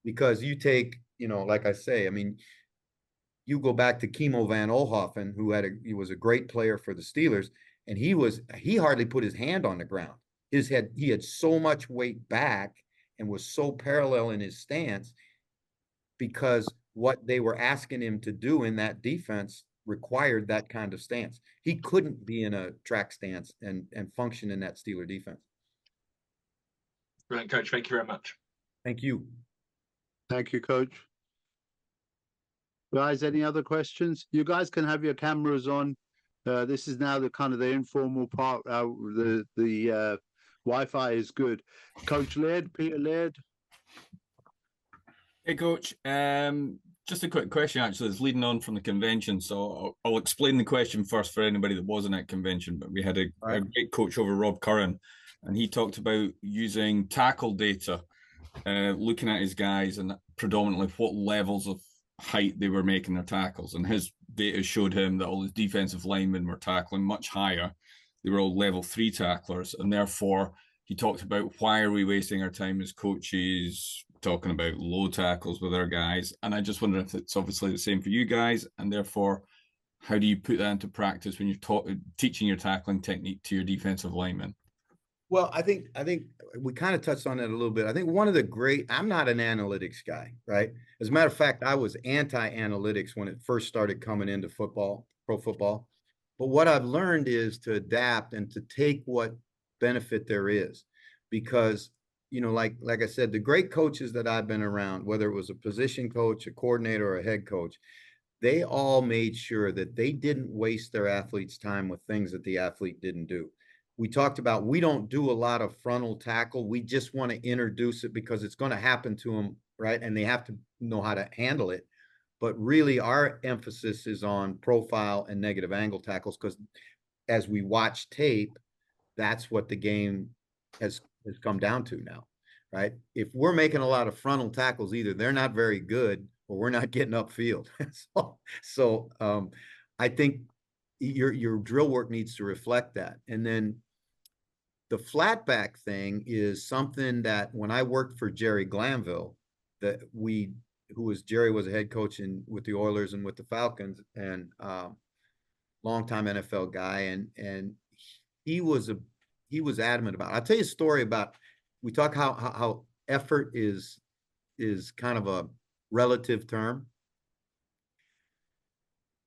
Because you take, like I say, I mean, you go back to Kimo Van Olhoffen, he was a great player for the Steelers, and he hardly put his hand on the ground. He had so much weight back and was so parallel in his stance because what they were asking him to do in that defense required that kind of stance. He couldn't be in a track stance and function in that Steeler defense. Brilliant, Coach. Thank you very much. Thank you. Thank you, Coach. Guys, any other questions? You guys can have your cameras on. This is now the kind of the informal part. The Wi-Fi is good. Coach Laird, Peter Laird. Hey, Coach. Just a quick question, actually. It's leading on from the convention, so I'll explain the question first for anybody that wasn't at convention. But we had a great coach over, Rob Curran, and he talked about using tackle data, looking at his guys and predominantly what levels of height they were making their tackles. And his data showed him that all his defensive linemen were tackling much higher. They were all level 3 tacklers, and therefore he talked about, why are we wasting our time as coaches talking about low tackles with our guys? And I just wonder if it's obviously the same for you guys, and therefore, how do you put that into practice when you're teaching your tackling technique to your defensive linemen? Well, I think we kind of touched on that a little bit. I think one of the I'm not an analytics guy, right? As a matter of fact, I was anti-analytics when it first started coming into football, pro football. But what I've learned is to adapt and to take what benefit there is, because like I said, the great coaches that I've been around, whether it was a position coach, a coordinator, or a head coach, they all made sure that they didn't waste their athlete's time with things that the athlete didn't do. We talked about, we don't do a lot of frontal tackle. We just want to introduce it because it's going to happen to them, right? And they have to know how to handle it. But really, our emphasis is on profile and negative angle tackles, because as we watch tape, that's what the game has come down to now, right? If we're making a lot of frontal tackles, either they're not very good or we're not getting upfield. so I think your drill work needs to reflect that. And then the flatback thing is something that when I worked for Jerry Glanville, Jerry was a head coach with the Oilers and with the Falcons, and longtime NFL guy, and he was adamant about it. I'll tell you a story about, we talk how effort is kind of a relative term.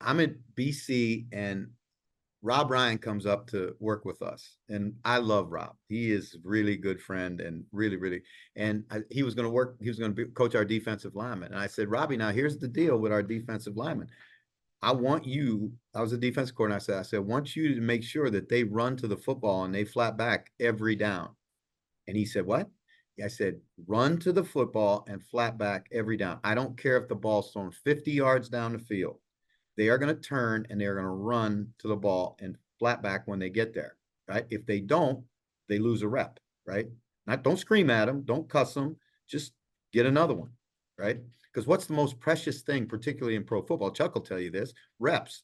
I'm at BC, and Rob Ryan comes up to work with us, and I love Rob. He is a really good friend and really, and he was going to coach our defensive lineman. And I said, Robbie, now here's the deal with our defensive lineman. I was a defensive coordinator. I said, I want you to make sure that they run to the football and they flat back every down. And he said, what? I said, run to the football and flat back every down. I don't care if the ball's thrown 50 yards down the field. They are going to turn and they're going to run to the ball and flat back when they get there, right? If they don't, they lose a rep, right? Don't scream at them, don't cuss them, just get another one, right? Because what's the most precious thing, particularly in pro football? Chuck will tell you this: reps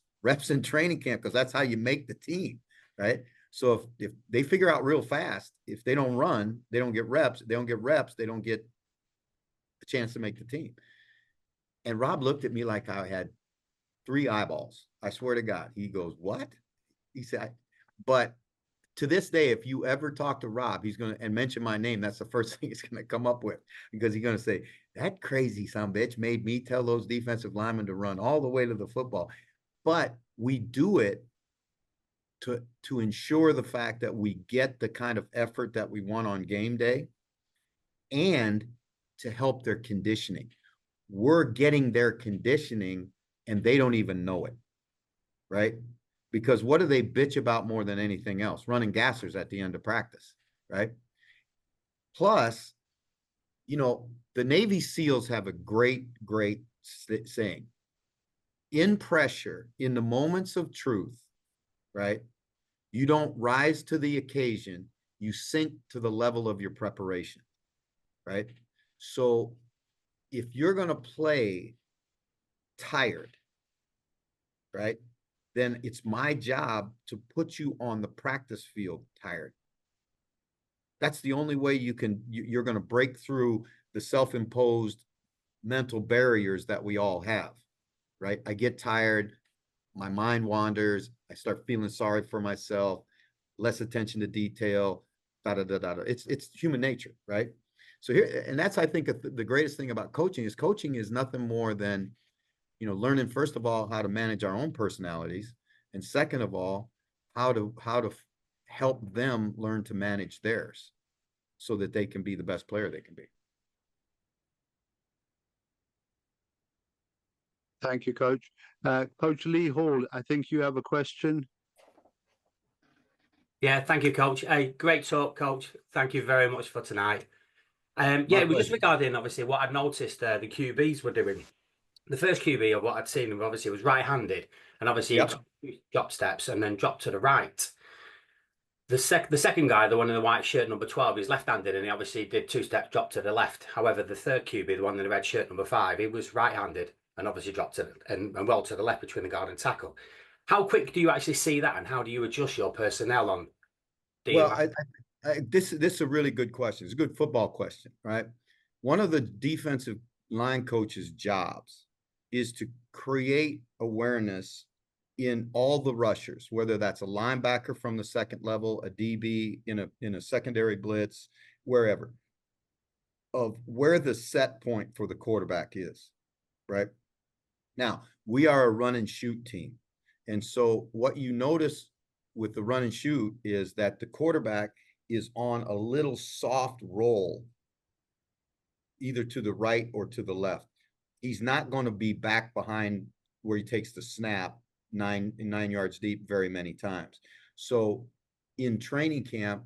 in training camp, because that's how you make the team, right? So if they figure out real fast, if they don't run, they don't get reps. They don't get reps, they don't get a chance to make the team. And Rob looked at me like I had 3 eyeballs. I swear to God. He goes, what? He said, but to this day, if you ever talk to Rob, he's going to, and mention my name, that's the first thing he's going to come up with, because he's going to say, that crazy son of a bitch made me tell those defensive linemen to run all the way to the football. But we do it to ensure the fact that we get the kind of effort that we want on game day, and to help their conditioning. We're getting their conditioning and they don't even know it, right? Because what do they bitch about more than anything else? Running gassers at the end of practice, right? Plus, the Navy SEALs have a great saying. In pressure, in the moments of truth, right? You don't rise to the occasion, you sink to the level of your preparation, right? So if you're going to play tired, right, then it's my job to put you on the practice field tired. That's the only way you're going to break through the self-imposed mental barriers that we all have, right? I get tired, my mind wanders, I start feeling sorry for myself, less attention to detail, It's human nature, right? So here, and that's, I think, the greatest thing about coaching is nothing more than, learning, first of all, how to manage our own personalities, and second of all, how to help them learn to manage theirs, so that they can be the best player they can be. Thank you, Coach. Coach Lee Hall, I think you have a question. Yeah, thank you, Coach. Hey, great talk, Coach. Thank you very much for tonight. Yeah, it was just regarding, obviously, what I'd noticed the QBs were doing. The first QB of what I'd seen him, obviously, was right-handed, and obviously he drop steps and then dropped to the right. The second guy, the one in the white shirt, number 12, he's left-handed, and he obviously did 2 steps, drop to the left. However, the third QB, the one in the red shirt, number 5, he was right-handed and obviously dropped to and well to the left between the guard and tackle. How quick do you actually see that, and how do you adjust your personnel on? Well, this is a really good question. It's a good football question, right? One of the defensive line coach's jobs is to create awareness in all the rushers, whether that's a linebacker from the second level, a DB in a secondary blitz, wherever, of where the set point for the quarterback is, right? Now, we are a run and shoot team. And so what you notice with the run and shoot is that the quarterback is on a little soft roll, either to the right or to the left. He's not going to be back behind where he takes the snap 9 yards deep very many times. So in training camp,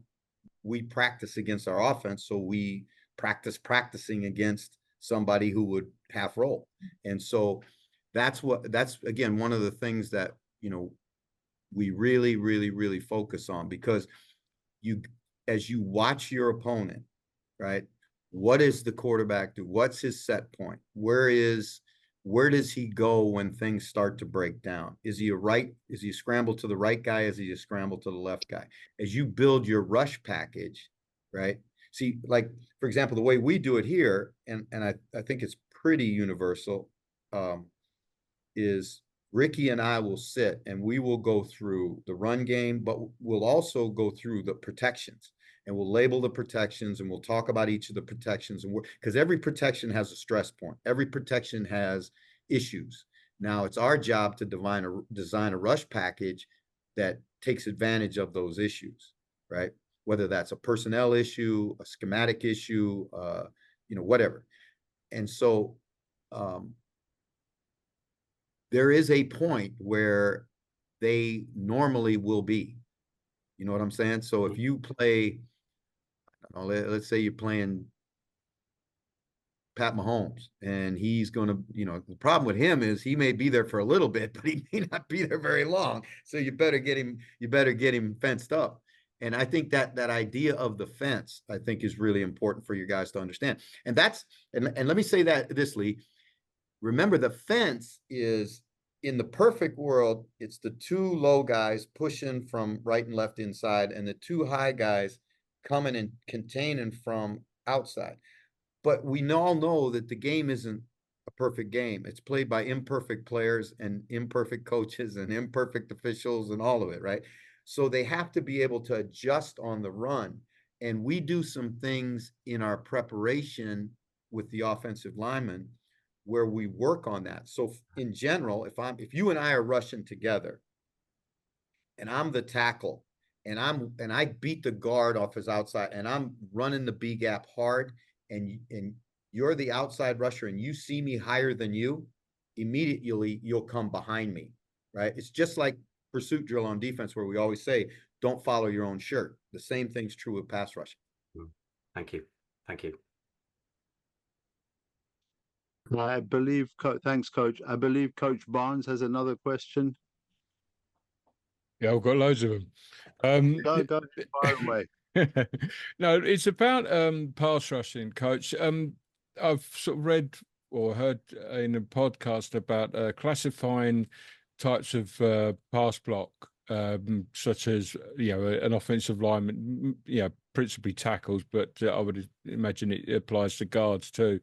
we practice against our offense. So we practicing against somebody who would half roll. And so that's again, one of the things that, we really focus on, because as you watch your opponent, right? What does the quarterback do? What's his set point? Where does he go when things start to break down? Is he a scramble to the right guy? Is he a scramble to the left guy? As you build your rush package, right? See, like, for example, the way we do it here, and I think it's pretty universal, is Ricky and I will sit and we will go through the run game, but we'll also go through the protections, and we'll label the protections, and we'll talk about each of the protections, and because every protection has a stress point. Every protection has issues. Now it's our job to design a rush package that takes advantage of those issues, right? Whether that's a personnel issue, a schematic issue, you know, whatever. And so there is a point where they normally will be. You know what I'm saying? So if you play, I don't know, let's say you're playing Pat Mahomes, and he's going to, you know, the problem with him is he may be there for a little bit, but he may not be there very long. So you better get him fenced up. And I think that idea of the fence, I think, is really important for you guys to understand. And that's, and let me say that this, Lee, remember the fence is, in the perfect world, it's the two low guys pushing from right and left inside, and the two high guys coming and containing from outside. But we all know that the game isn't a perfect game. It's played by imperfect players and imperfect coaches and imperfect officials and all of it, right? So they have to be able to adjust on the run. And we do some things in our preparation with the offensive linemen where we work on that. So in general, if you and I are rushing together and I'm the tackle and I beat the guard off his outside and I'm running the B gap hard, and you're the outside rusher and you see me higher than you, immediately you'll come behind me, right? It's just like pursuit drill on defense, where we always say, don't follow your own shirt. The same thing's true with pass rushing. Thank you. Thank you. I believe, thanks, Coach. I believe Coach Barnes has another question. Yeah, I've got loads of them. Go far away. No, it's about pass rushing, Coach. I've sort of read or heard in a podcast about classifying types of pass block, such as, you know, an offensive lineman, you know, principally tackles, but I would imagine it applies to guards too.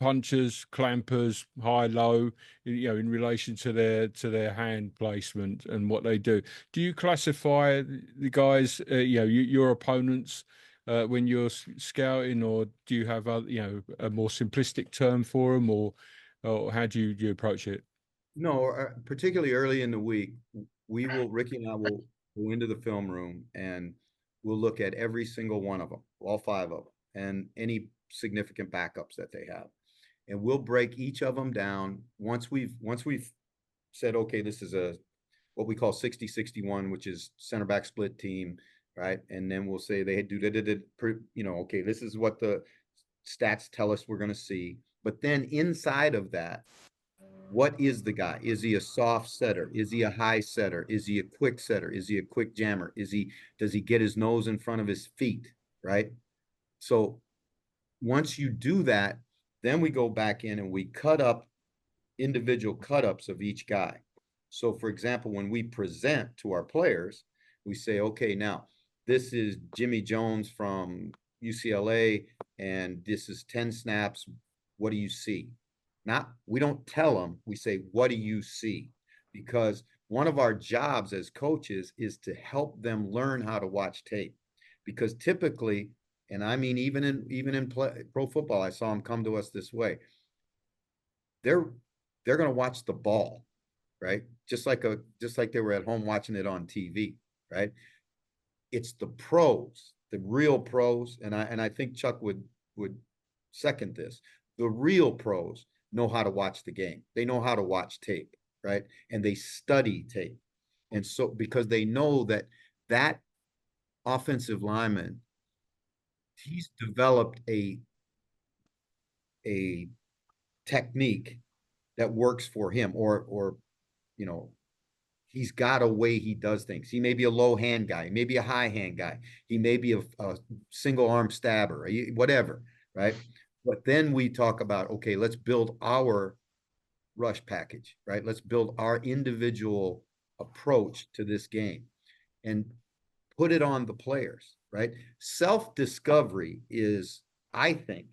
Punchers, clampers, high, low, you know, in relation to their hand placement and what they do. Do you classify the guys, you know, your opponents, when you're scouting, or do you have you know, a more simplistic term for them, or how do you approach it? No, particularly early in the week, Ricky and I will go into the film room and we'll look at every single one of them, all 5 of them, and any significant backups that they have. And we'll break each of them down once we've said, okay, this is what we call 60-61, which is center back split team, right? And then we'll say they do, you know, okay, this is what the stats tell us we're going to see. But then inside of that, what is the guy? Is he a soft setter? Is he a high setter? Is he a quick setter? Is he a quick jammer? Does he get his nose in front of his feet, right? So once you do that, then we go back in and we cut up individual cut-ups of each guy. So for example, when we present to our players, we say, okay, now this is Jimmy Jones from UCLA, and this is 10 snaps. What do you see? We don't tell them, we say, what do you see? Because one of our jobs as coaches is to help them learn how to watch tape. Because typically, and I mean, even in pro football, I saw them come to us this way. They're going to watch the ball, right? Just like they were at home watching it on TV, right? It's the pros, the real pros, and I think Chuck would second this. The real pros know how to watch the game. They know how to watch tape, right? And they study tape. And so because they know that offensive lineman, he's developed a technique that works for him, or you know, he's got a way he does things. He may be a low hand guy, he may be a high hand guy, he may be a single arm stabber, whatever, right? But then we talk about, okay, let's build our rush package, right? Let's build our individual approach to this game and put it on the players, right? Self-discovery is, I think,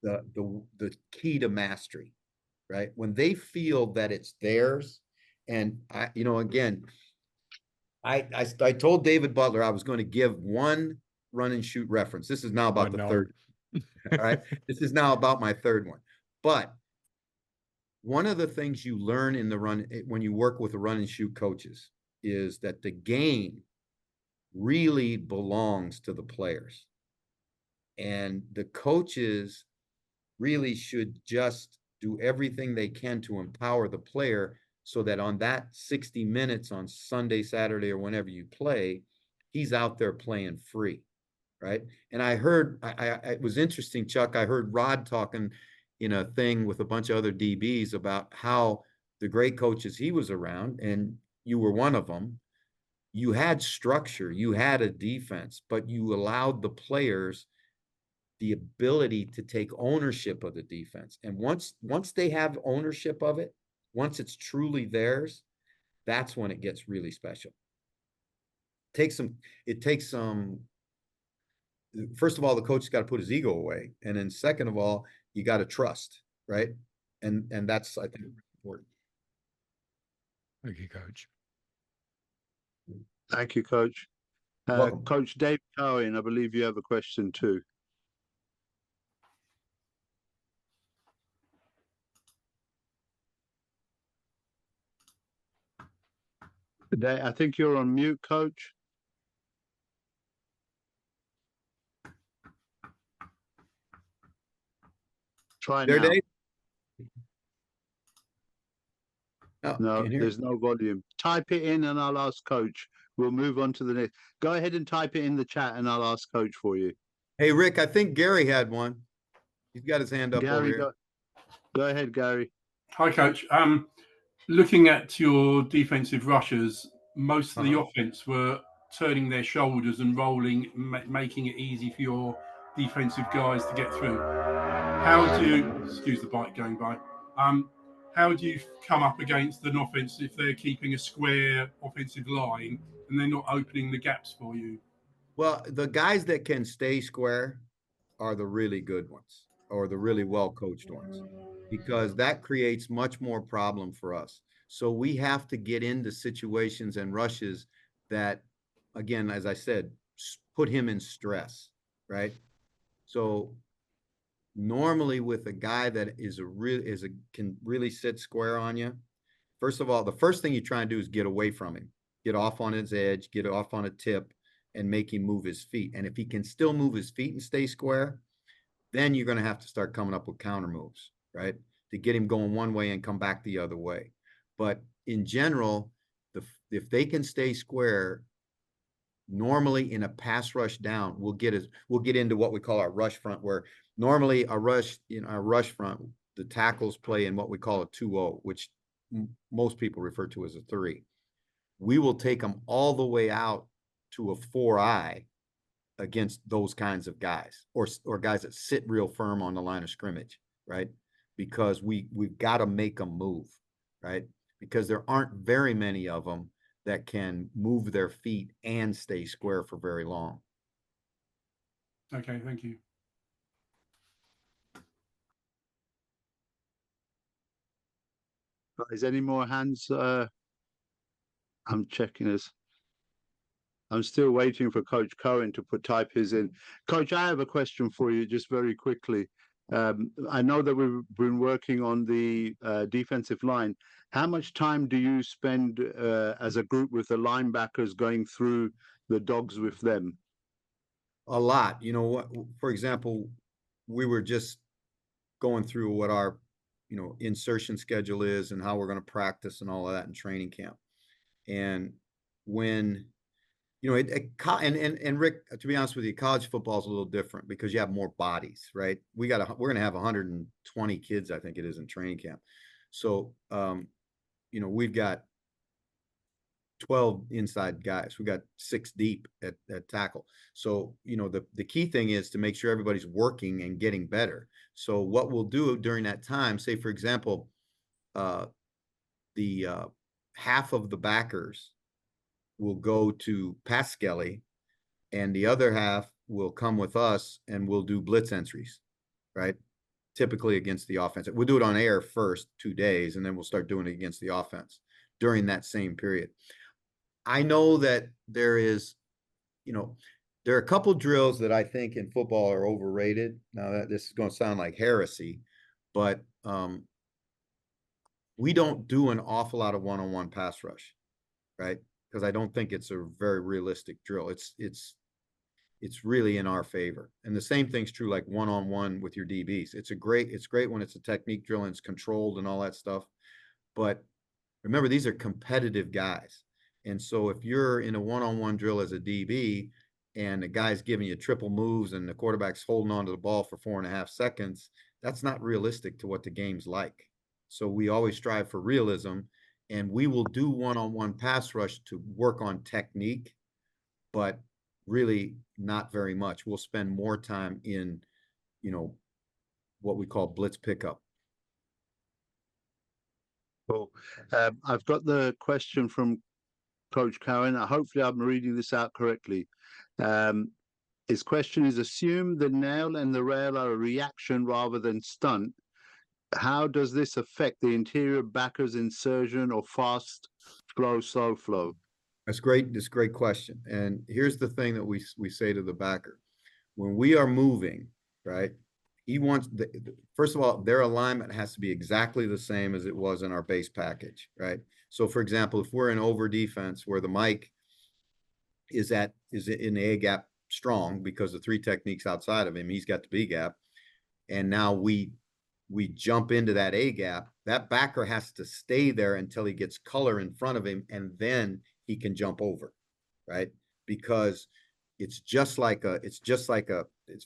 the key to mastery, right? When they feel that it's theirs. And I, you know, again, I told David Butler I was going to give one run and shoot reference. This is now about the third. All right. This is now about my third one. But one of the things you learn in the run, when you work with the run and shoot coaches, is that the game really belongs to the players. And the coaches really should just do everything they can to empower the player so that on that 60 minutes on Sunday, Saturday, or whenever you play, he's out there playing free, right? And I heard, it was interesting, Chuck, I heard Rod talking in a thing with a bunch of other DBs about how the great coaches he was around, and you were one of them, you had structure, you had a defense, but you allowed the players the ability to take ownership of the defense. And once they have ownership of it, once it's truly theirs, that's when it gets really special. It takes some, first of all, the coach has got to put his ego away. And then second of all, you got to trust, right? And that's, I think, important. Thank you, Coach. Thank you, Coach. Coach Dave Cohen, I believe you have a question too. I think you're on mute, Coach. Try now. Dave? No, there's no volume. Type it in and I'll ask Coach. We'll move on to the next. Go ahead and type it in the chat and I'll ask Coach for you. Hey, Rick, I think Gary had one. He's got his hand up over here. Go ahead, Gary. Hi, Coach. Looking at your defensive rushers, most of the offense were turning their shoulders and rolling, making it easy for your defensive guys to get through. How do you, excuse the bike going by, how do you come up against an offense if they're keeping a square offensive line and they're not opening the gaps for you? Well, the guys that can stay square are the really good ones, or the really well-coached ones, because that creates much more problem for us. So we have to get into situations and rushes that, again, as I said, put him in stress, right? So normally with a guy that can really sit square on you, first of all, the first thing you try and do is get away from him, get off on his edge, get off on a tip, and make him move his feet. And if he can still move his feet and stay square, then you're going to have to start coming up with counter moves, right? To get him going one way and come back the other way. But in general, if they can stay square, normally in a pass rush down, we'll get into what we call our rush front, where normally our rush front, the tackles play in what we call a 2-0, which most people refer to as a 3. We will take them all the way out to a 4-eye against those kinds of guys, or guys that sit real firm on the line of scrimmage, right? Because we've got to make them move, right? Because there aren't very many of them that can move their feet and stay square for very long. Okay, thank you. Is any more hands? I'm checking this. I'm still waiting for Coach Cohen to type his in. Coach, I have a question for you just very quickly. I know that we've been working on the defensive line. How much time do you spend as a group with the linebackers going through the dogs with them? A lot. You know, for example, we were just going through what our, insertion schedule is and how we're going to practice and all of that in training camp. And when, and Rick, to be honest with you, college football is a little different because you have more bodies, right? We're going to have 120 kids, I think it is, in training camp. So, we've got 12 inside guys. We got 6 deep at tackle. So, the key thing is to make sure everybody's working and getting better. So what we'll do during that time, say, for example, the half of the backers will go to pass skelly, and the other half will come with us and we'll do blitz entries, right? Typically against the offense. We'll do it on air first 2 days, and then we'll start doing it against the offense during that same period. I know that there are a couple drills that I think in football are overrated. Now, this is going to sound like heresy, but we don't do an awful lot of one-on-one pass rush, right? because I don't think it's a very realistic drill. It's really in our favor. And the same thing's true like one-on-one with your DBs. It's great when it's a technique drill and it's controlled and all that stuff. But remember, these are competitive guys. And so if you're in a one-on-one drill as a DB and the guy's giving you triple moves and the quarterback's holding on to the ball for 4.5 seconds, that's not realistic to what the game's like. So we always strive for realism, and we will do one-on-one pass rush to work on technique, but really not very much. We'll spend more time in, what we call blitz pickup. Cool. I've got the question from Coach Cowan. Hopefully I'm reading this out correctly. His question is, assume the nail and the rail are a reaction rather than stunt. How does this affect the interior backer's insertion or fast flow, slow flow? That's great. That's a great question. And here's the thing that we say to the backer. When we are moving, right, he wants, first of all, their alignment has to be exactly the same as it was in our base package, right? So, for example, if we're in over defense where the mic is in the A gap strong because the 3 techniques outside of him, he's got the B gap, and now we jump into that A gap, that backer has to stay there until he gets color in front of him, and then he can jump over, right? Because it's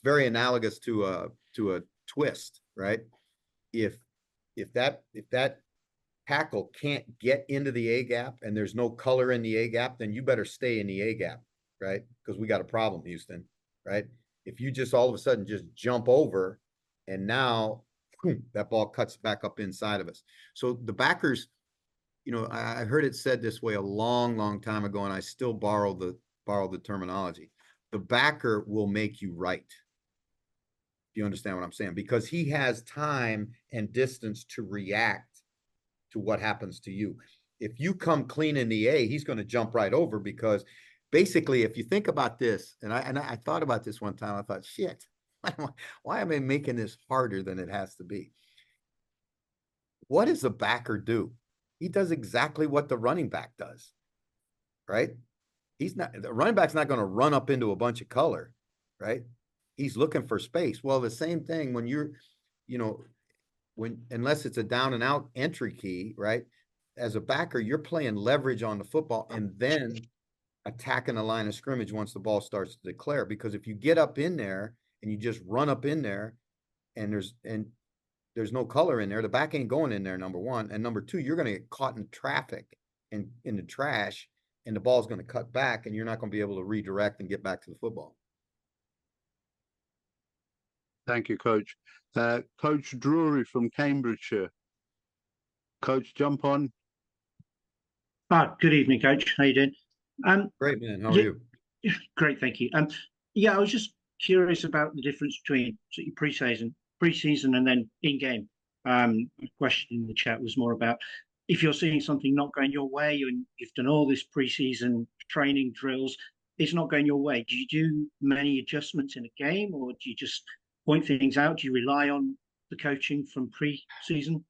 very analogous to a twist, right? If that tackle can't get into the A gap and there's no color in the A gap, then you better stay in the A gap, right? Because we got a problem, Houston, right? If you just all of a sudden just jump over and now that ball cuts back up inside of us. So the backers, I heard it said this way a long, long time ago, and I still borrow the terminology. The backer will make you right. Do you understand what I'm saying? Because he has time and distance to react to what happens to you. If you come clean in the A, he's going to jump right over, because basically, if you think about this, and I thought about this one time, I thought, shit, why am I making this harder than it has to be? What does the backer do? He does exactly what the running back does, right? The running back's not going to run up into a bunch of color, right? He's looking for space. Well, the same thing when you're, unless it's a down and out entry key, right? As a backer, you're playing leverage on the football and then attacking the line of scrimmage once the ball starts to declare. Because if you get up in there and you just run up in there and there's no color in there, the back ain't going in there, number one. And number two, you're going to get caught in traffic and in the trash, and the ball's going to cut back, and you're not going to be able to redirect and get back to the football. Thank you, Coach. Coach Drury from Cambridgeshire. Coach, jump on. Good evening, Coach. How you doing? Great, man. How are you? Great, thank you. I was just curious about the difference between pre-season and then in-game. A question in the chat was more about if you're seeing something not going your way and you've done all this pre-season training drills, it's not going your way. Do you do many adjustments in a game, or do you just point things out? Do you rely on the coaching from pre-season?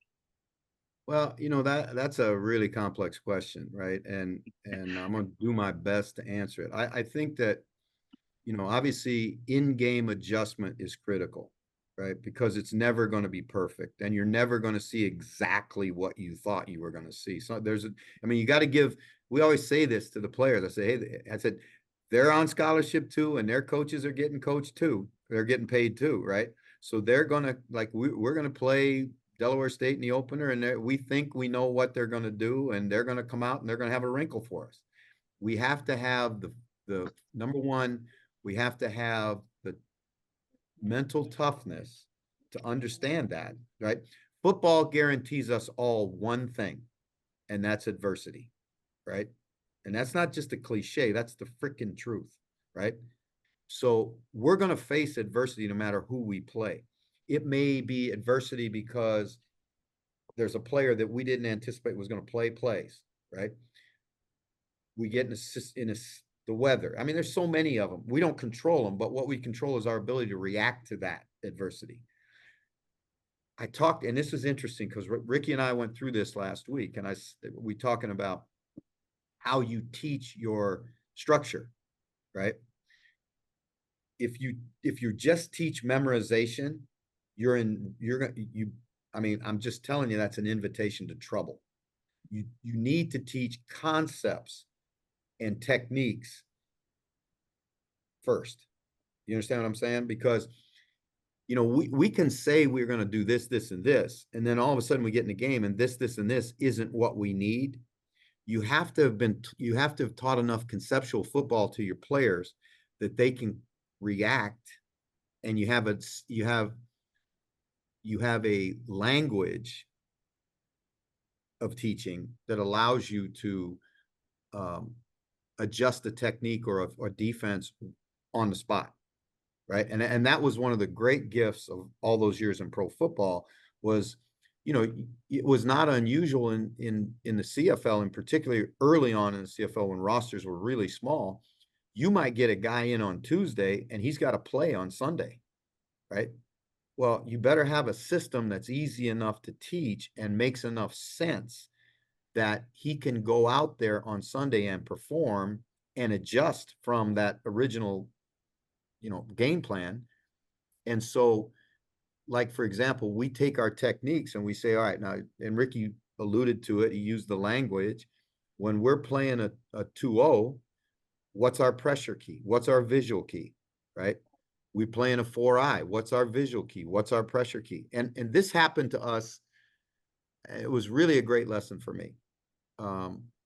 Well, that's a really complex question, right? And I'm going to do my best to answer it. I think that, obviously in-game adjustment is critical, right? Because it's never going to be perfect, and you're never going to see exactly what you thought you were going to see. So you got to give, we always say this to the players. I said, they're on scholarship too, and their coaches are getting coached too. They're getting paid too, right? So they're going to, we're going to play Delaware State in the opener, and we think we know what they're going to do, and they're going to come out and they're going to have a wrinkle for us. We have to have the number one, we have to have the mental toughness to understand that, right? Football guarantees us all one thing, and that's adversity, right? And that's not just a cliche, that's the freaking truth, right? So we're going to face adversity no matter who we play. It may be adversity because there's a player that we didn't anticipate was going to play plays, right? We get the weather. I mean, there's so many of them. We don't control them, but what we control is our ability to react to that adversity. I talked, and this is interesting because Ricky and I went through this last week, and we talking about how you teach your structure, right? If you just teach memorization, I mean, I'm just telling you, that's an invitation to trouble. You need to teach concepts and techniques first. You understand what I'm saying? Because, you know, we can say we're going to do this, this, and this, and then all of a sudden we get in the game and this, and this isn't what we need. You have to have taught enough conceptual football to your players that they can react, and you have a language of teaching that allows you to adjust the technique or defense on the spot, right? And that was one of the great gifts of all those years in pro football was, you know, it was not unusual in the CFL, and particularly early on in the CFL when rosters were really small. You might get a guy in on Tuesday and he's got to play on Sunday, right? Well, you better have a system that's easy enough to teach and makes enough sense that he can go out there on Sunday and perform and adjust from that original, you know, game plan. And so, like, for example, we take our techniques and we say, all right, now, and Ricky alluded to it, he used the language. When we're playing a 2-0, what's our pressure key? What's our visual key, right? We play in a 4-eye. What's our visual key? What's our pressure key? And this happened to us. It was really a great lesson for me.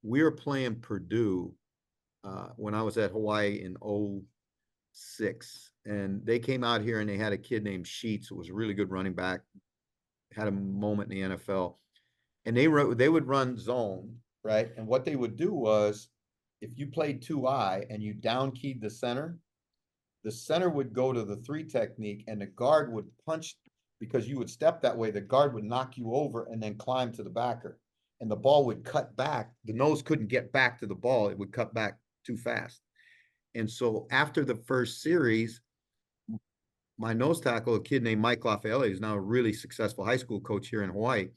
We were playing Purdue when I was at Hawaii in 2006, and they came out here and they had a kid named Sheets, who was a really good running back, had a moment in the NFL, and they would run zone, right? And what they would do was, if you played 2-eye and you down keyed the center would go to the 3 technique, and the guard would punch, because you would step that way, the guard would knock you over and then climb to the backer, and the ball would cut back. The nose couldn't get back to the ball. It would cut back too fast. And so after the first series, my nose tackle, a kid named Mike Lafayette, who's now a really successful high school coach here in Hawaii,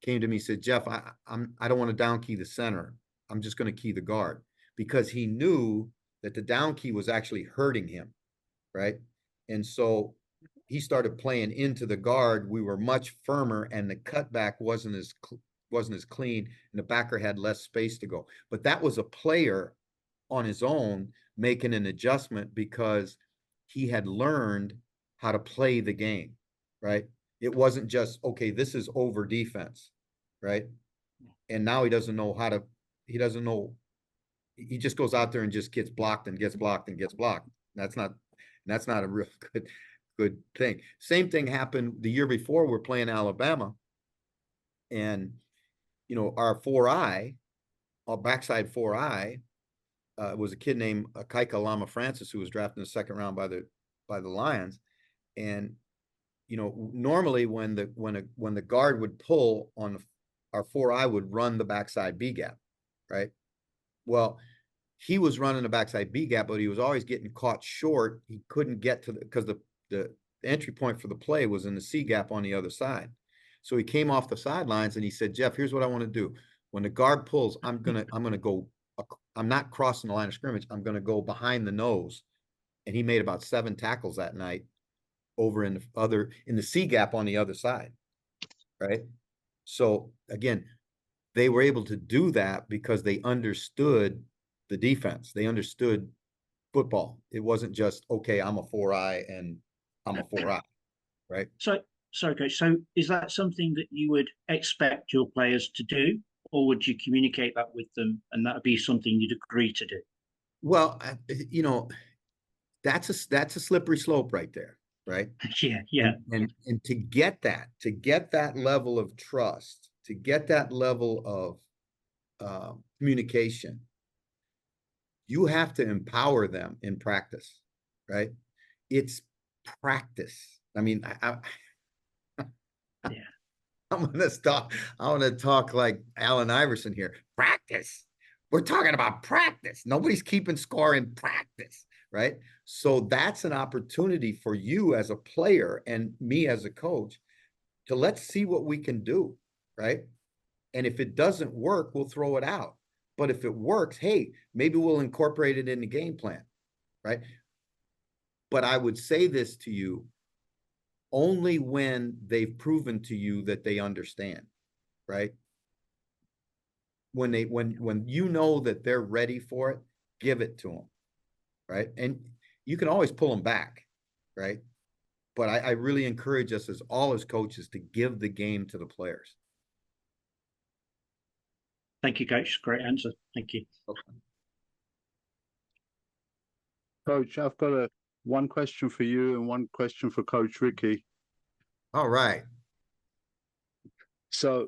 came to me and said, Jeff, I don't want to down key the center. I'm just going to key the guard, because he knew that the down key was actually hurting him, right? And so he started playing into the guard. We were much firmer, and the cutback wasn't as clean, and the backer had less space to go. But that was a player on his own making an adjustment because he had learned how to play the game, right? It wasn't just, okay, this is over defense, right? And now he doesn't know how to, he just goes out there and just gets blocked and gets blocked and gets blocked. That's not a real good thing. Same thing happened the year before. We're playing Alabama, and, you know, our 4-eye, our backside 4-eye, was a kid named Kaika Lama Francis, who was drafted in the 2nd round by the Lions. And, you know, normally when the guard would pull on our 4-eye would run the backside B gap, right? Well, he was running the backside B gap, but he was always getting caught short. He couldn't get to because the entry point for the play was in the C gap on the other side. So he came off the sidelines and he said, Jeff, here's what I want to do. When the guard pulls, I'm gonna go. I'm not crossing the line of scrimmage. I'm gonna go behind the nose. And he made about 7 tackles that night over in the C gap on the other side, right? So again, they were able to do that because they understood the defense. They understood football. It wasn't just, okay, I'm a 4-eye and I'm a 4-eye, right? So, sorry, Coach. So is that something that you would expect your players to do, or would you communicate that with them and that would be something you'd agree to do? Well, you know, that's a slippery slope right there, right? Yeah. And to get that level of trust, to get that level of communication, you have to empower them in practice, right? It's practice. I mean, I'm gonna talk like Allen Iverson here. Practice. We're talking about practice. Nobody's keeping score in practice, right? So that's an opportunity for you as a player and me as a coach to let's see what we can do, right? And if it doesn't work, we'll throw it out. But if it works, hey, maybe we'll incorporate it in the game plan, right? But I would say this to you only when they've proven to you that they understand, right? When you know that they're ready for it, give it to them, right? And you can always pull them back, right? But I really encourage us as all as coaches to give the game to the players. Thank you, Coach. Great answer. Thank you. Coach, I've got one question for you and one question for Coach Ricky. All right. So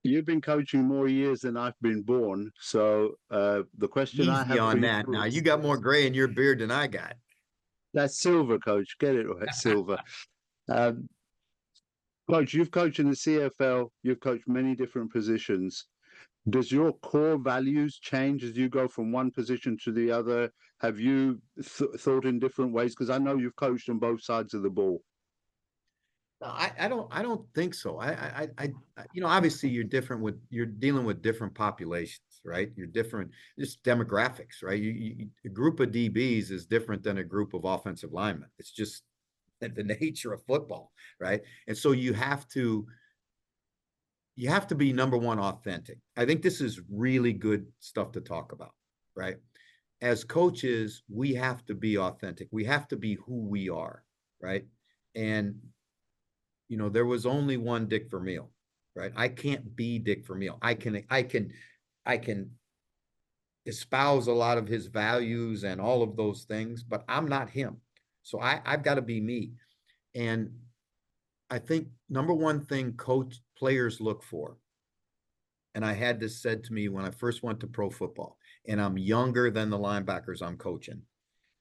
you've been coaching more years than I've been born. So the question I have on for that you now. You got more gray in your beard than I got. That's silver, Coach. Get it right, silver. Coach, you've coached in the CFL. You've coached many different positions. Does your core values change as you go from one position to the other? Have you thought in different ways? Because I know you've coached on both sides of the ball. I don't think so. Obviously you're dealing with different populations, right? You're different, just demographics, right? A group of DBs is different than a group of offensive linemen. It's just the nature of football, right? And so you have to be, number one, authentic. I think this is really good stuff to talk about, right? As coaches, we have to be authentic. We have to be who we are, right? And there was only one Dick Vermeil, right? I can't be Dick Vermeil. I can espouse a lot of his values and all of those things, but I'm not him. So I've got to be me. And I think number one thing players look for, and I had this said to me when I first went to pro football, and I'm younger than the linebackers I'm coaching,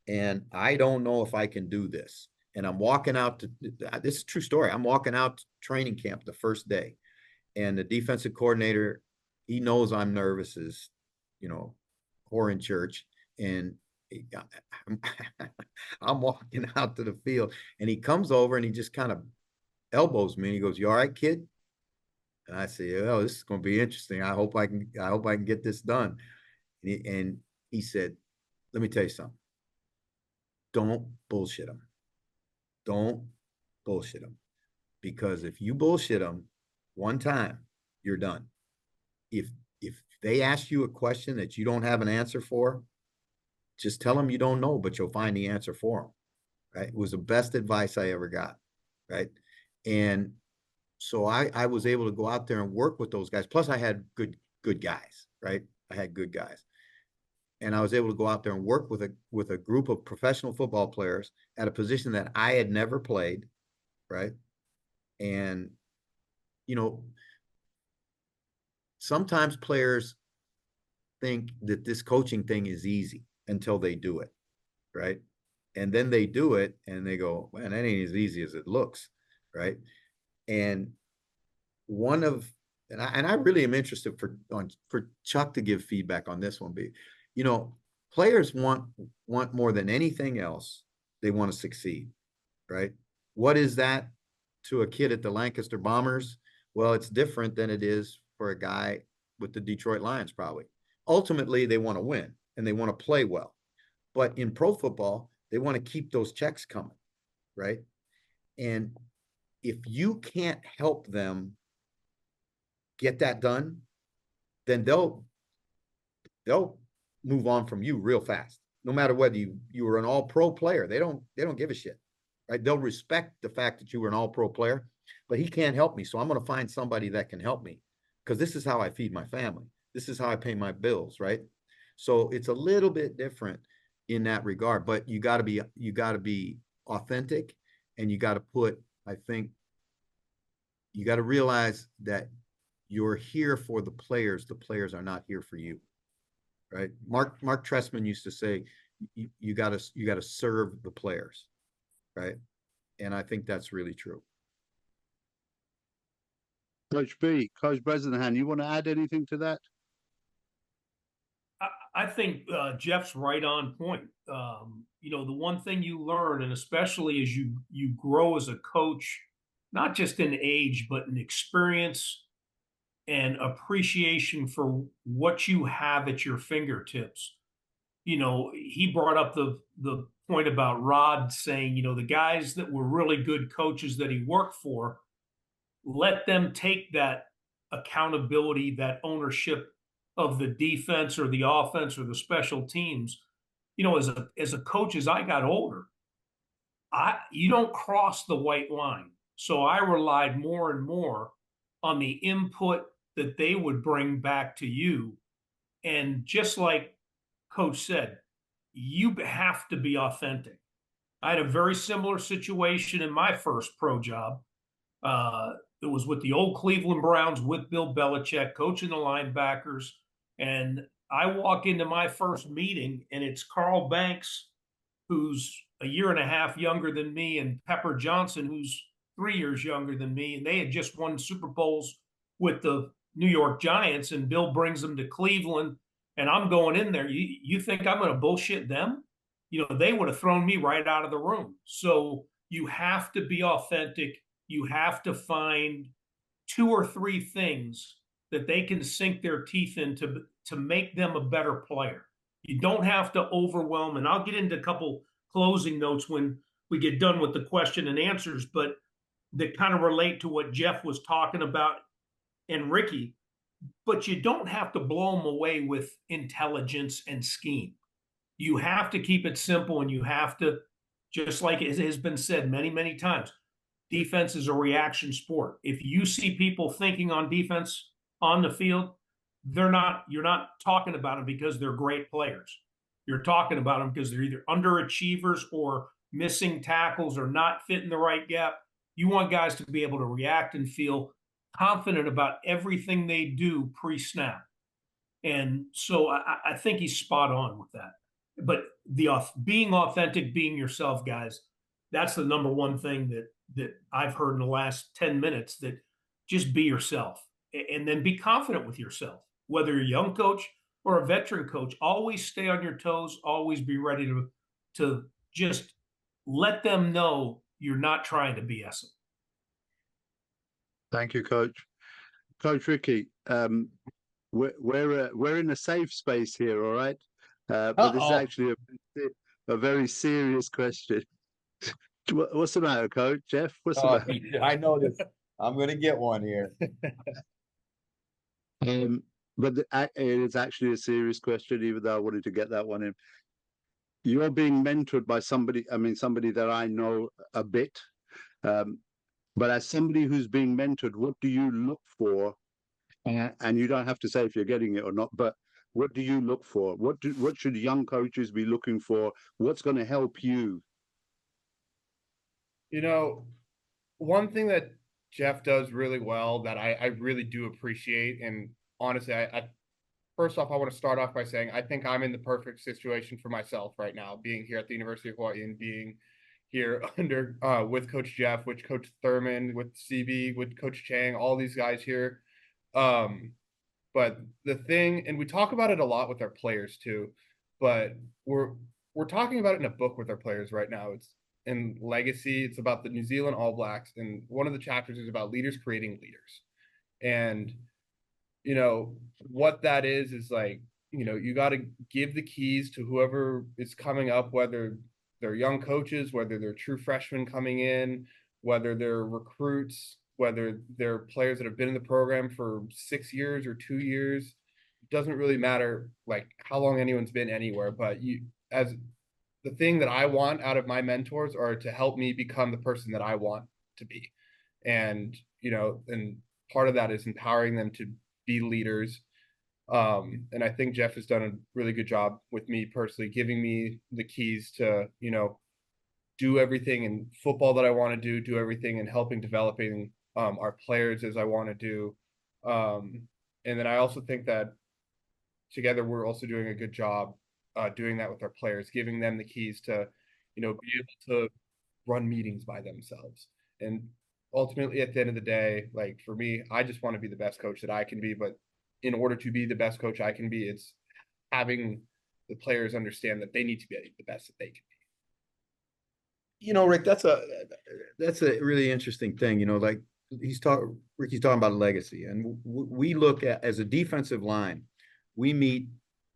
and I don't know if I can do this. And I'm walking out this is a true story. I'm walking out to training camp the first day, and the defensive coordinator, he knows I'm nervous as, whore in church. And I'm walking out to the field, and he comes over and he just kind of elbows me and he goes, "You all right, kid?" And I say, "Oh, this is going to be interesting. I hope I can get this done." And he said, "Let me tell you something. Don't bullshit him. Don't bullshit them, because if you bullshit them one time, you're done. If they ask you a question that you don't have an answer for, just tell them you don't know, but you'll find the answer for them." Right? It was the best advice I ever got. Right? And so I was able to go out there and work with those guys. Plus, I had good guys. Right? I had good guys. And I was able to go out there and work with a group of professional football players at a position that I had never played, right? And, sometimes players think that this coaching thing is easy until they do it, right? And then they do it and they go, "Man, that ain't as easy as it looks," right? And I really am interested for Chuck to give feedback on this one. Players want more than anything else. They want to succeed, right? What is that to a kid at the Lancaster Bombers? Well, it's different than it is for a guy with the Detroit Lions, probably. Ultimately, they want to win and they want to play well. But in pro football, they want to keep those checks coming, right? And if you can't help them get that done, then they'll move on from you real fast. No matter whether you were an all-pro player, they don't give a shit, right? They'll respect the fact that you were an all-pro player, but he can't help me, so I'm going to find somebody that can help me, because this is how I feed my family. This is how I pay my bills, right? So it's a little bit different in that regard, but you got to be authentic, and you got to you got to realize that you're here for the players. The players are not here for you. Right? Mark Trestman used to say, you got to serve the players, right? And I think that's really true. Coach Bresnahan, you want to add anything to that? I think Jeff's right on point. The one thing you learn, and especially as you grow as a coach, not just in age but in experience, and appreciation for what you have at your fingertips. You know, he brought up the point about Rod saying, you know, the guys that were really good coaches that he worked for, let them take that accountability, that ownership of the defense or the offense or the special teams. You know, as a coach, as I got older, you don't cross the white line. So I relied more and more on the input that they would bring back to you. And just like Coach said, you have to be authentic. I had a very similar situation in my first pro job. It was with the old Cleveland Browns with Bill Belichick, coaching the linebackers. And I walk into my first meeting, and it's Carl Banks, who's a year and a half younger than me, and Pepper Johnson, who's 3 years younger than me. And they had just won Super Bowls with the New York Giants, and Bill brings them to Cleveland. And I'm going in there. You think I'm going to bullshit them? You know, they would have thrown me right out of the room. So you have to be authentic. You have to find 2 or 3 things that they can sink their teeth into to make them a better player. You don't have to overwhelm. And I'll get into a couple closing notes when we get done with the question and answers, but that kind of relate to what Jeff was talking about and Ricky. But you don't have to blow them away with intelligence and scheme. You have to keep it simple, and you have to, just like it has been said many, many times, defense is a reaction sport. If you see people thinking on defense on the field, you're not talking about them because they're great players. You're talking about them because they're either underachievers or missing tackles or not fitting the right gap. You want guys to be able to react and feel confident about everything they do pre-snap. And so I think he's spot on with that. But being authentic, being yourself, guys, that's the number one thing that I've heard in the last 10 minutes, that just be yourself and then be confident with yourself. Whether you're a young coach or a veteran coach, always stay on your toes, always be ready to just let them know you're not trying to BS them. Thank you, Coach. Coach Ricky, we're in a safe space here, all right? But this is actually a very serious question. What's the matter, Coach? Jeff, what's the matter? I know this. I'm going to get one here. But it is actually a serious question, even though I wanted to get that one in. You're being mentored by somebody that I know a bit. But as somebody who's being mentored, what do you look for? And you don't have to say if you're getting it or not, but what do you look for? What should young coaches be looking for? What's going to help you? You know, one thing that Jeff does really well that I really do appreciate, and honestly, I first off, I want to start off by saying I think I'm in the perfect situation for myself right now, being here at the University of Hawaii and being here under with Coach Jeff, with Coach Thurman, with CB, with Coach Chang, all these guys here. But the thing, and we talk about it a lot with our players too, but we're talking about it in a book with our players right now. It's in Legacy. It's about the New Zealand All Blacks, and one of the chapters is about leaders creating leaders. And you know what that is like, you know, you got to give the keys to whoever is coming up, whether they're young coaches, whether they're true freshmen coming in, whether they're recruits, whether they're players that have been in the program for 6 years or 2 years. It doesn't really matter like how long anyone's been anywhere, but as the thing that I want out of my mentors are to help me become the person that I want to be. And, you know, and part of that is empowering them to be leaders. And I think Jeff has done a really good job with me personally, giving me the keys to, you know, do everything in football that I want to do everything and helping developing our players as I want to do. And then I also think that together we're also doing a good job doing that with our players, giving them the keys to, you know, be able to run meetings by themselves. And ultimately, at the end of the day, like for me, I just want to be the best coach that I can be. But in order to be the best coach I can be, it's having the players understand that they need to be the best that they can be. You know, Rick, that's a really interesting thing. You know, like Ricky's talking about legacy, and we look at, as a defensive line, we meet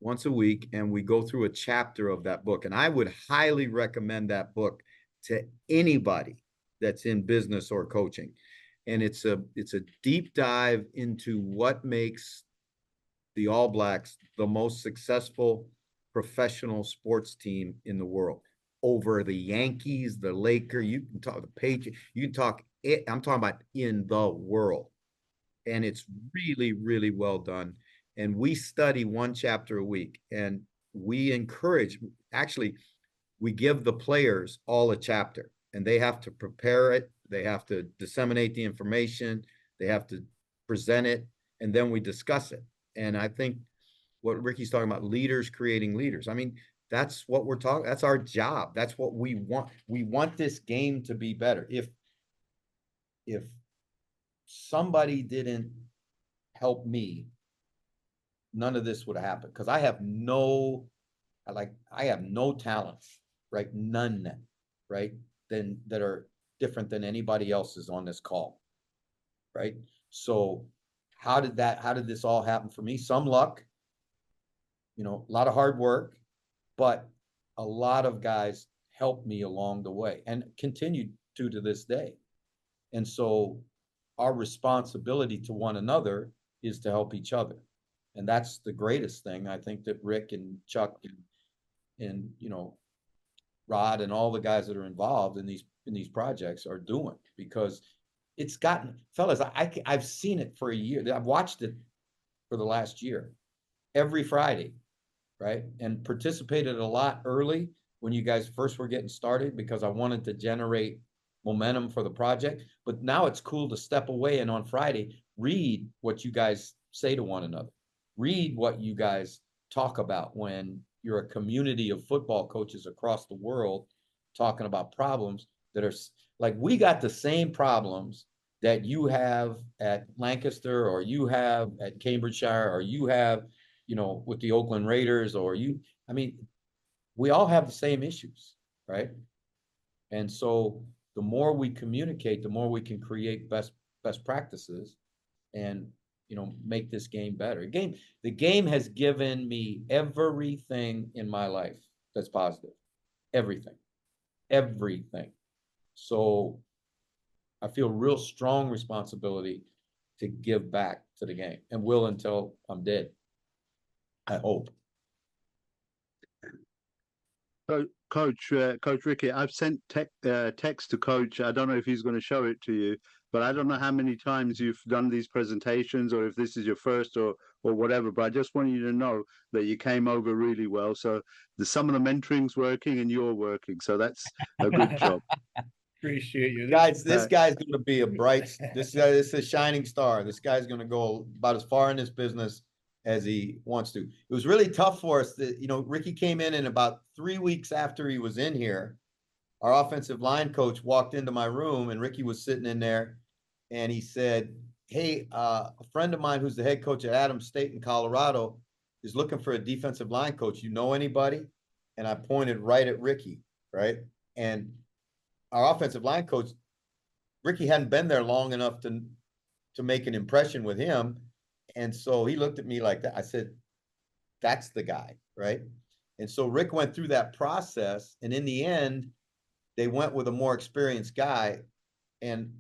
once a week and we go through a chapter of that book. And I would highly recommend that book to anybody that's in business or coaching. And it's a deep dive into what makes the All Blacks the most successful professional sports team in the world, over the Yankees, the Lakers. You can talk the Patriots. You can talk it. I'm talking about in the world, and it's really, really well done. And we study one chapter a week, and we encourage. Actually, we give the players all a chapter, and they have to prepare it. They have to disseminate the information. They have to present it, and then we discuss it. And I think what Ricky's talking about, leaders creating leaders. I mean, that's what we're talking. That's our job. That's what we want. We want this game to be better. If somebody didn't help me, none of this would have happened, because I have no talents, right? None, right? That are different than anybody else's on this call, right? So how did this all happen for me? Some luck, a lot of hard work, but a lot of guys helped me along the way and continue to this day. And so our responsibility to one another is to help each other. And that's the greatest thing I think that Rick and Chuck and Rod and all the guys that are involved in these projects are doing, because it's gotten, fellas, I've seen it for a year. I've watched it for the last year, every Friday, right? And participated a lot early when you guys first were getting started, because I wanted to generate momentum for the project. But now it's cool to step away and on Friday, read what you guys say to one another. Read what you guys talk about when you're a community of football coaches across the world talking about problems that are like, we got the same problems that you have at Lancaster, or you have at Cambridgeshire, or you have, with the Oakland Raiders, we all have the same issues, right? And so the more we communicate, the more we can create best practices and, make this game better. The game has given me everything in my life that's positive. Everything. So I feel real strong responsibility to give back to the game, and will until I'm dead, I hope. Coach Ricky, I've sent text to Coach. I don't know if he's going to show it to you, but I don't know how many times you've done these presentations, or if this is your first or whatever. But I just want you to know that you came over really well. So some of the mentoring's working and you're working. So that's a good job. Appreciate you, guys. This guy's going to be a bright. This is a shining star. This guy's going to go about as far in this business as he wants to. It was really tough for us that, Ricky came in, and about 3 weeks after he was in here, our offensive line coach walked into my room, and Ricky was sitting in there, and he said, "Hey, a friend of mine who's the head coach at Adams State in Colorado is looking for a defensive line coach. You know anybody?" And I pointed right at Ricky, right? And our offensive line coach, Ricky hadn't been there long enough to make an impression with him. And so he looked at me like that. I said, "That's the guy," right? And so Rick went through that process, and in the end, they went with a more experienced guy. And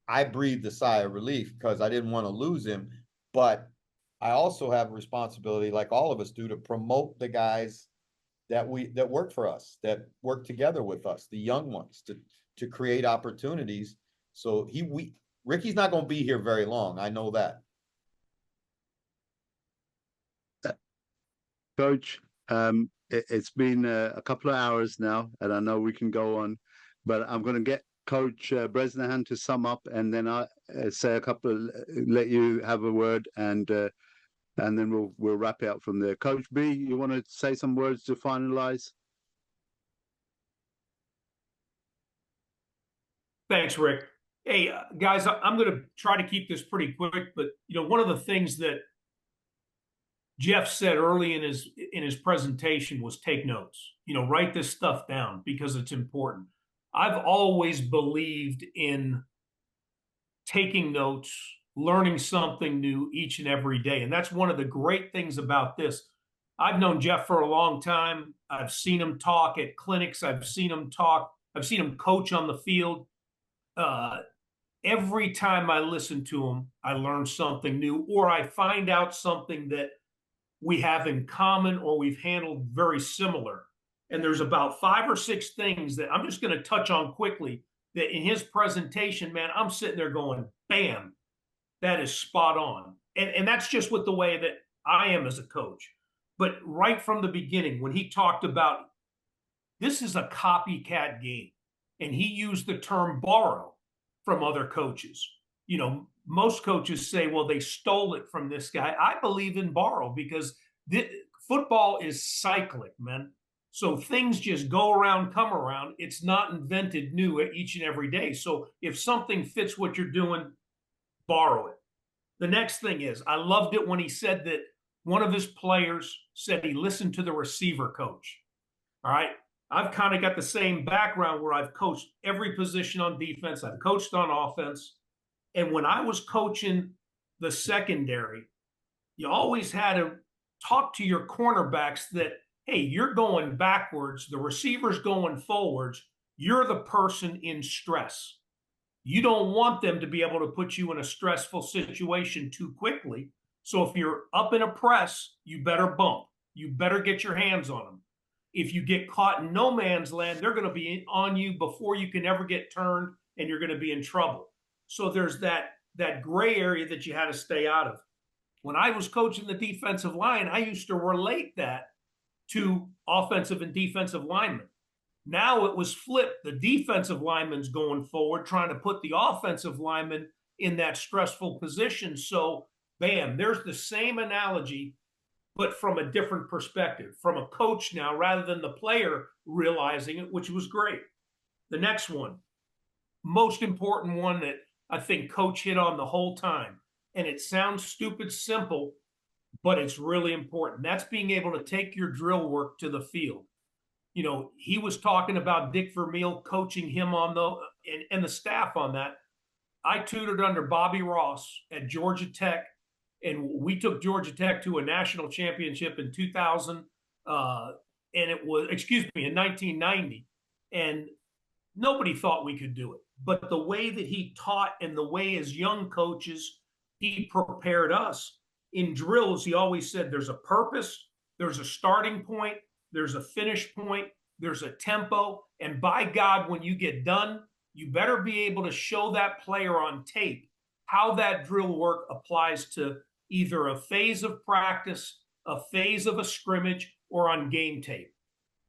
I breathed a sigh of relief, because I didn't want to lose him. But I also have a responsibility, like all of us do, to promote the guys that work for us, that work together with us, the young ones, to create opportunities. So Ricky's not going to be here very long. I know that. Coach, it's been a couple of hours now, and I know we can go on, but I'm going to get Coach Bresnahan to sum up, and then I say let you have a word, and then we'll wrap it up from there. Coach B, you want to say some words to finalize? Thanks, Rick. Hey, guys, I'm going to try to keep this pretty quick, but one of the things that Jeff said early in his presentation was take notes. Write this stuff down, because it's important. I've always believed in taking notes, learning something new each and every day. And that's one of the great things about this. I've known Jeff for a long time. I've seen him talk at clinics. I've seen him talk. I've seen him coach on the field. Every time I listen to him, I learn something new, or I find out something that we have in common or we've handled very similar. And there's about 5 or 6 things that I'm just going to touch on quickly that in his presentation, man, I'm sitting there going, bam, that is spot on. And that's just with the way that I am as a coach. But right from the beginning, when he talked about this is a copycat game, and he used the term borrow from other coaches. You know, most coaches say, well, they stole it from this guy. I believe in borrow because football is cyclic, man. So things just go around, come around. It's not invented new each and every day. So if something fits what you're doing, borrow it. The next thing is, I loved it when he said that one of his players said he listened to the receiver coach. All right. I've kind of got the same background where I've coached every position on defense. I've coached on offense. And when I was coaching the secondary, you always had to talk to your cornerbacks that, hey, you're going backwards. The receiver's going forwards. You're the person in stress. You don't want them to be able to put you in a stressful situation too quickly. So if you're up in a press, you better bump. You better get your hands on them. If you get caught in no man's land, they're going to be on you before you can ever get turned, and you're going to be in trouble. So there's that gray area that you had to stay out of. When I was coaching the defensive line, I used to relate that to offensive and defensive linemen. Now it was flipped. The defensive lineman's going forward, trying to put the offensive lineman in that stressful position. So, bam, there's the same analogy, but from a different perspective, from a coach now, rather than the player realizing it, which was great. The next one, most important one that I think Coach hit on the whole time, and it sounds stupid simple, but it's really important. That's being able to take your drill work to the field. You know, he was talking about Dick Vermeil coaching him on and the staff on that. I tutored under Bobby Ross at Georgia Tech, and we took Georgia Tech to a national championship in 2000, and it was, in 1990. And nobody thought we could do it. But the way that he taught and the way as young coaches, he prepared us. In drills, he always said there's a purpose, there's a starting point, there's a finish point, there's a tempo. And by God, when you get done, you better be able to show that player on tape how that drill work applies to either a phase of practice, a phase of a scrimmage, or on game tape.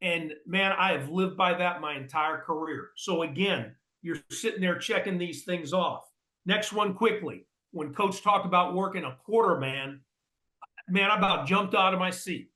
And man, I have lived by that my entire career. So again, you're sitting there checking these things off. Next one quickly. When Coach talked about working a quarter man, I about jumped out of my seat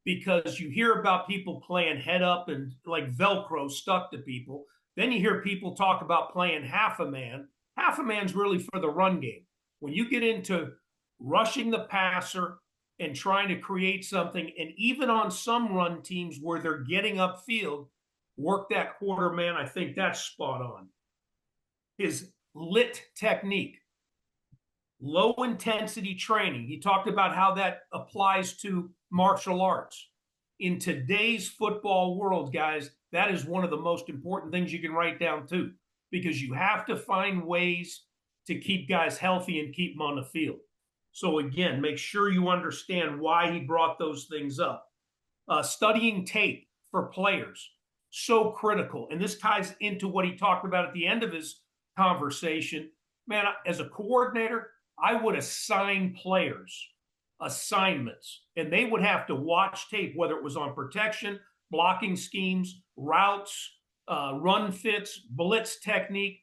because you hear about people playing head up and like Velcro stuck to people. Then you hear people talk about playing half a man. Half a man's really for the run game. When you get into rushing the passer and trying to create something, and even on some run teams where they're getting upfield, work that quarter man, I think that's spot on. His lit technique, low intensity training. He talked about how that applies to martial arts. In today's football world, guys, that is one of the most important things you can write down too, because you have to find ways to keep guys healthy and keep them on the field. So again, make sure you understand why he brought those things up. Studying tape for players, so critical. And this ties into what he talked about at the end of his conversation. Man, as a coordinator, I would assign players assignments, and they would have to watch tape, whether it was on protection, blocking schemes, routes, run fits, blitz technique.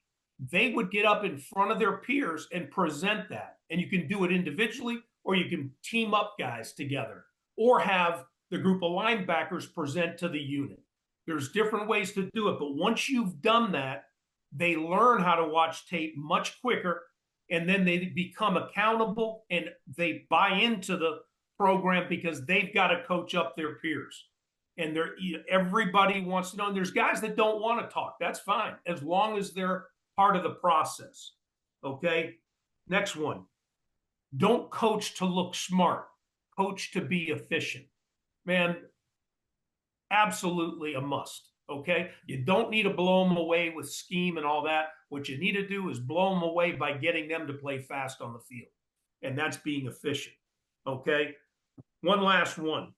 They would get up in front of their peers and present that. And you can do it individually, or you can team up guys together, or have the group of linebackers present to the unit. There's different ways to do it. But once you've done that, they learn how to watch tape much quicker, and then they become accountable and they buy into the program because they've got to coach up their peers. And everybody wants to know. And there's guys that don't want to talk. That's fine, as long as they're part of the process. Okay. Next one. Don't coach to look smart. Coach to be efficient. Man, absolutely a must. Okay. You don't need to blow them away with scheme and all that. What you need to do is blow them away by getting them to play fast on the field. And that's being efficient. Okay. One last one.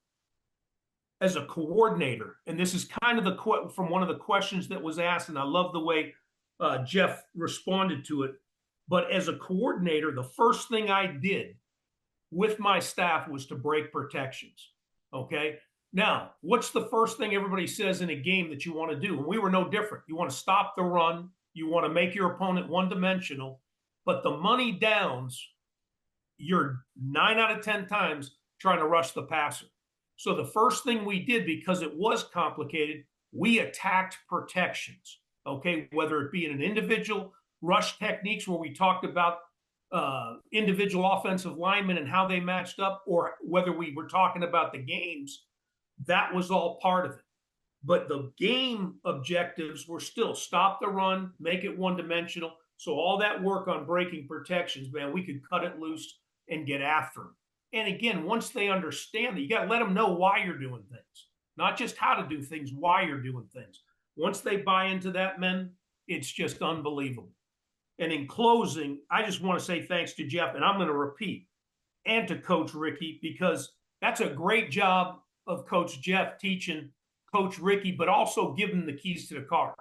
As a coordinator, and this is kind of from one of the questions that was asked, and I love the way Jeff responded to it. But as a coordinator, the first thing I did with my staff was to break protections. Okay. Now, what's the first thing everybody says in a game that you want to do? And we were no different. You want to stop the run. You want to make your opponent one-dimensional. But the money downs, you're 9 out of 10 times trying to rush the passer. So the first thing we did, because it was complicated, we attacked protections. Okay, whether it be in an individual rush techniques where we talked about individual offensive linemen and how they matched up, or whether we were talking about the games, that was all part of it. But the game objectives were still stop the run, make it one-dimensional. So all that work on breaking protections, man, we could cut it loose and get after them. And again, once they understand that, you got to let them know why you're doing things, not just how to do things, why you're doing things. Once they buy into that, men, it's just unbelievable. And in closing, I just want to say thanks to Jeff, and I'm going to repeat, and to Coach Ricky, because that's a great job of Coach Jeff teaching Coach Ricky, but also giving the keys to the car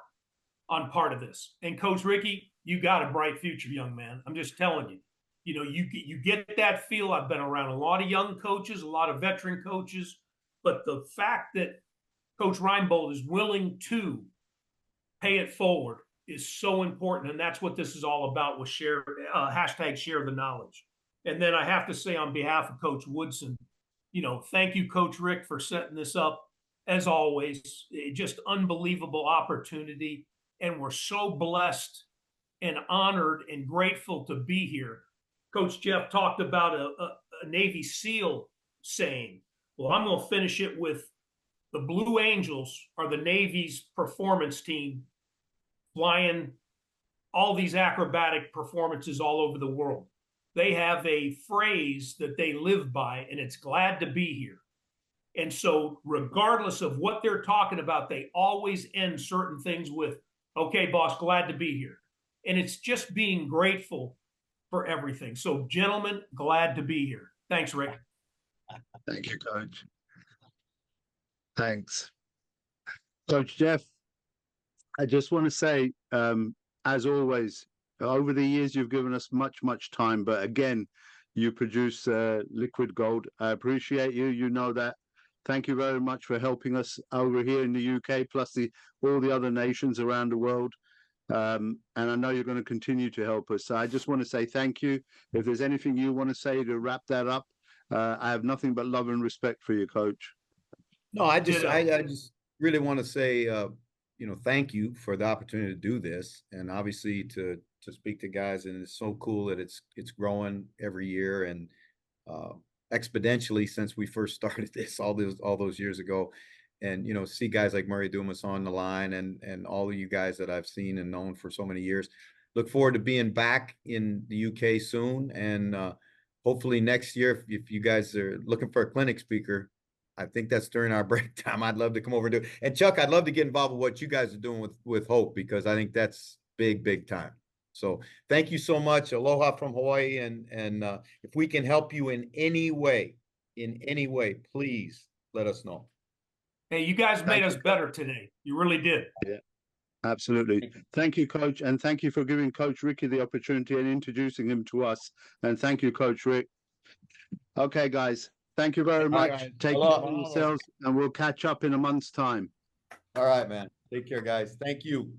on part of this. And Coach Ricky, you got a bright future, young man. I'm just telling you. You know, you get that feel. I've been around a lot of young coaches, a lot of veteran coaches, but the fact that Coach Reinebold is willing to pay it forward is so important, and that's what this is all about with hashtag share the knowledge. And then I have to say on behalf of Coach Woodson, you know, thank you, Coach Rick, for setting this up. As always, just unbelievable opportunity, and we're so blessed and honored and grateful to be here. Coach Jeff talked about a Navy SEAL saying. Well, I'm going to finish it with the Blue Angels are the Navy's performance team, flying all these acrobatic performances all over the world. They have a phrase that they live by, and it's glad to be here. And so regardless of what they're talking about, they always end certain things with, okay, boss, glad to be here. And it's just being grateful for everything. So, gentlemen, glad to be here. Thanks, Rick. Thank you, Coach. Thanks. Coach Jeff, I just want to say, as always, over the years, you've given us much, much time. But again, you produce liquid gold. I appreciate you. You know that. Thank you very much for helping us over here in the UK, plus all the other nations around the world. And I know you're going to continue to help us. So I just want to say thank you. If there's anything you want to say to wrap that up, I have nothing but love and respect for you, Coach. No, I just really want to say, you know, thank you for the opportunity to do this, and obviously to speak to guys. And it's so cool that it's growing every year and exponentially since we first started this all those years ago. And, you know, see guys like Murray Dumas on the line and all of you guys that I've seen and known for so many years. Look forward to being back in the UK soon. And hopefully next year, if you guys are looking for a clinic speaker, I think that's during our break time. I'd love to come over and do it. And Chuck, I'd love to get involved with what you guys are doing with Hope, because I think that's big, big time. So thank you so much. Aloha from Hawaii. And if we can help you in any way, please let us know. Hey, you guys made us better today. You really did. Yeah, absolutely. Thank you, Coach. And thank you for giving Coach Ricky the opportunity and introducing him to us. And thank you, Coach Rick. Okay, guys. Thank you very much. Right. Take care of yourselves, and we'll catch up in a month's time. All right, man. Take care, guys. Thank you.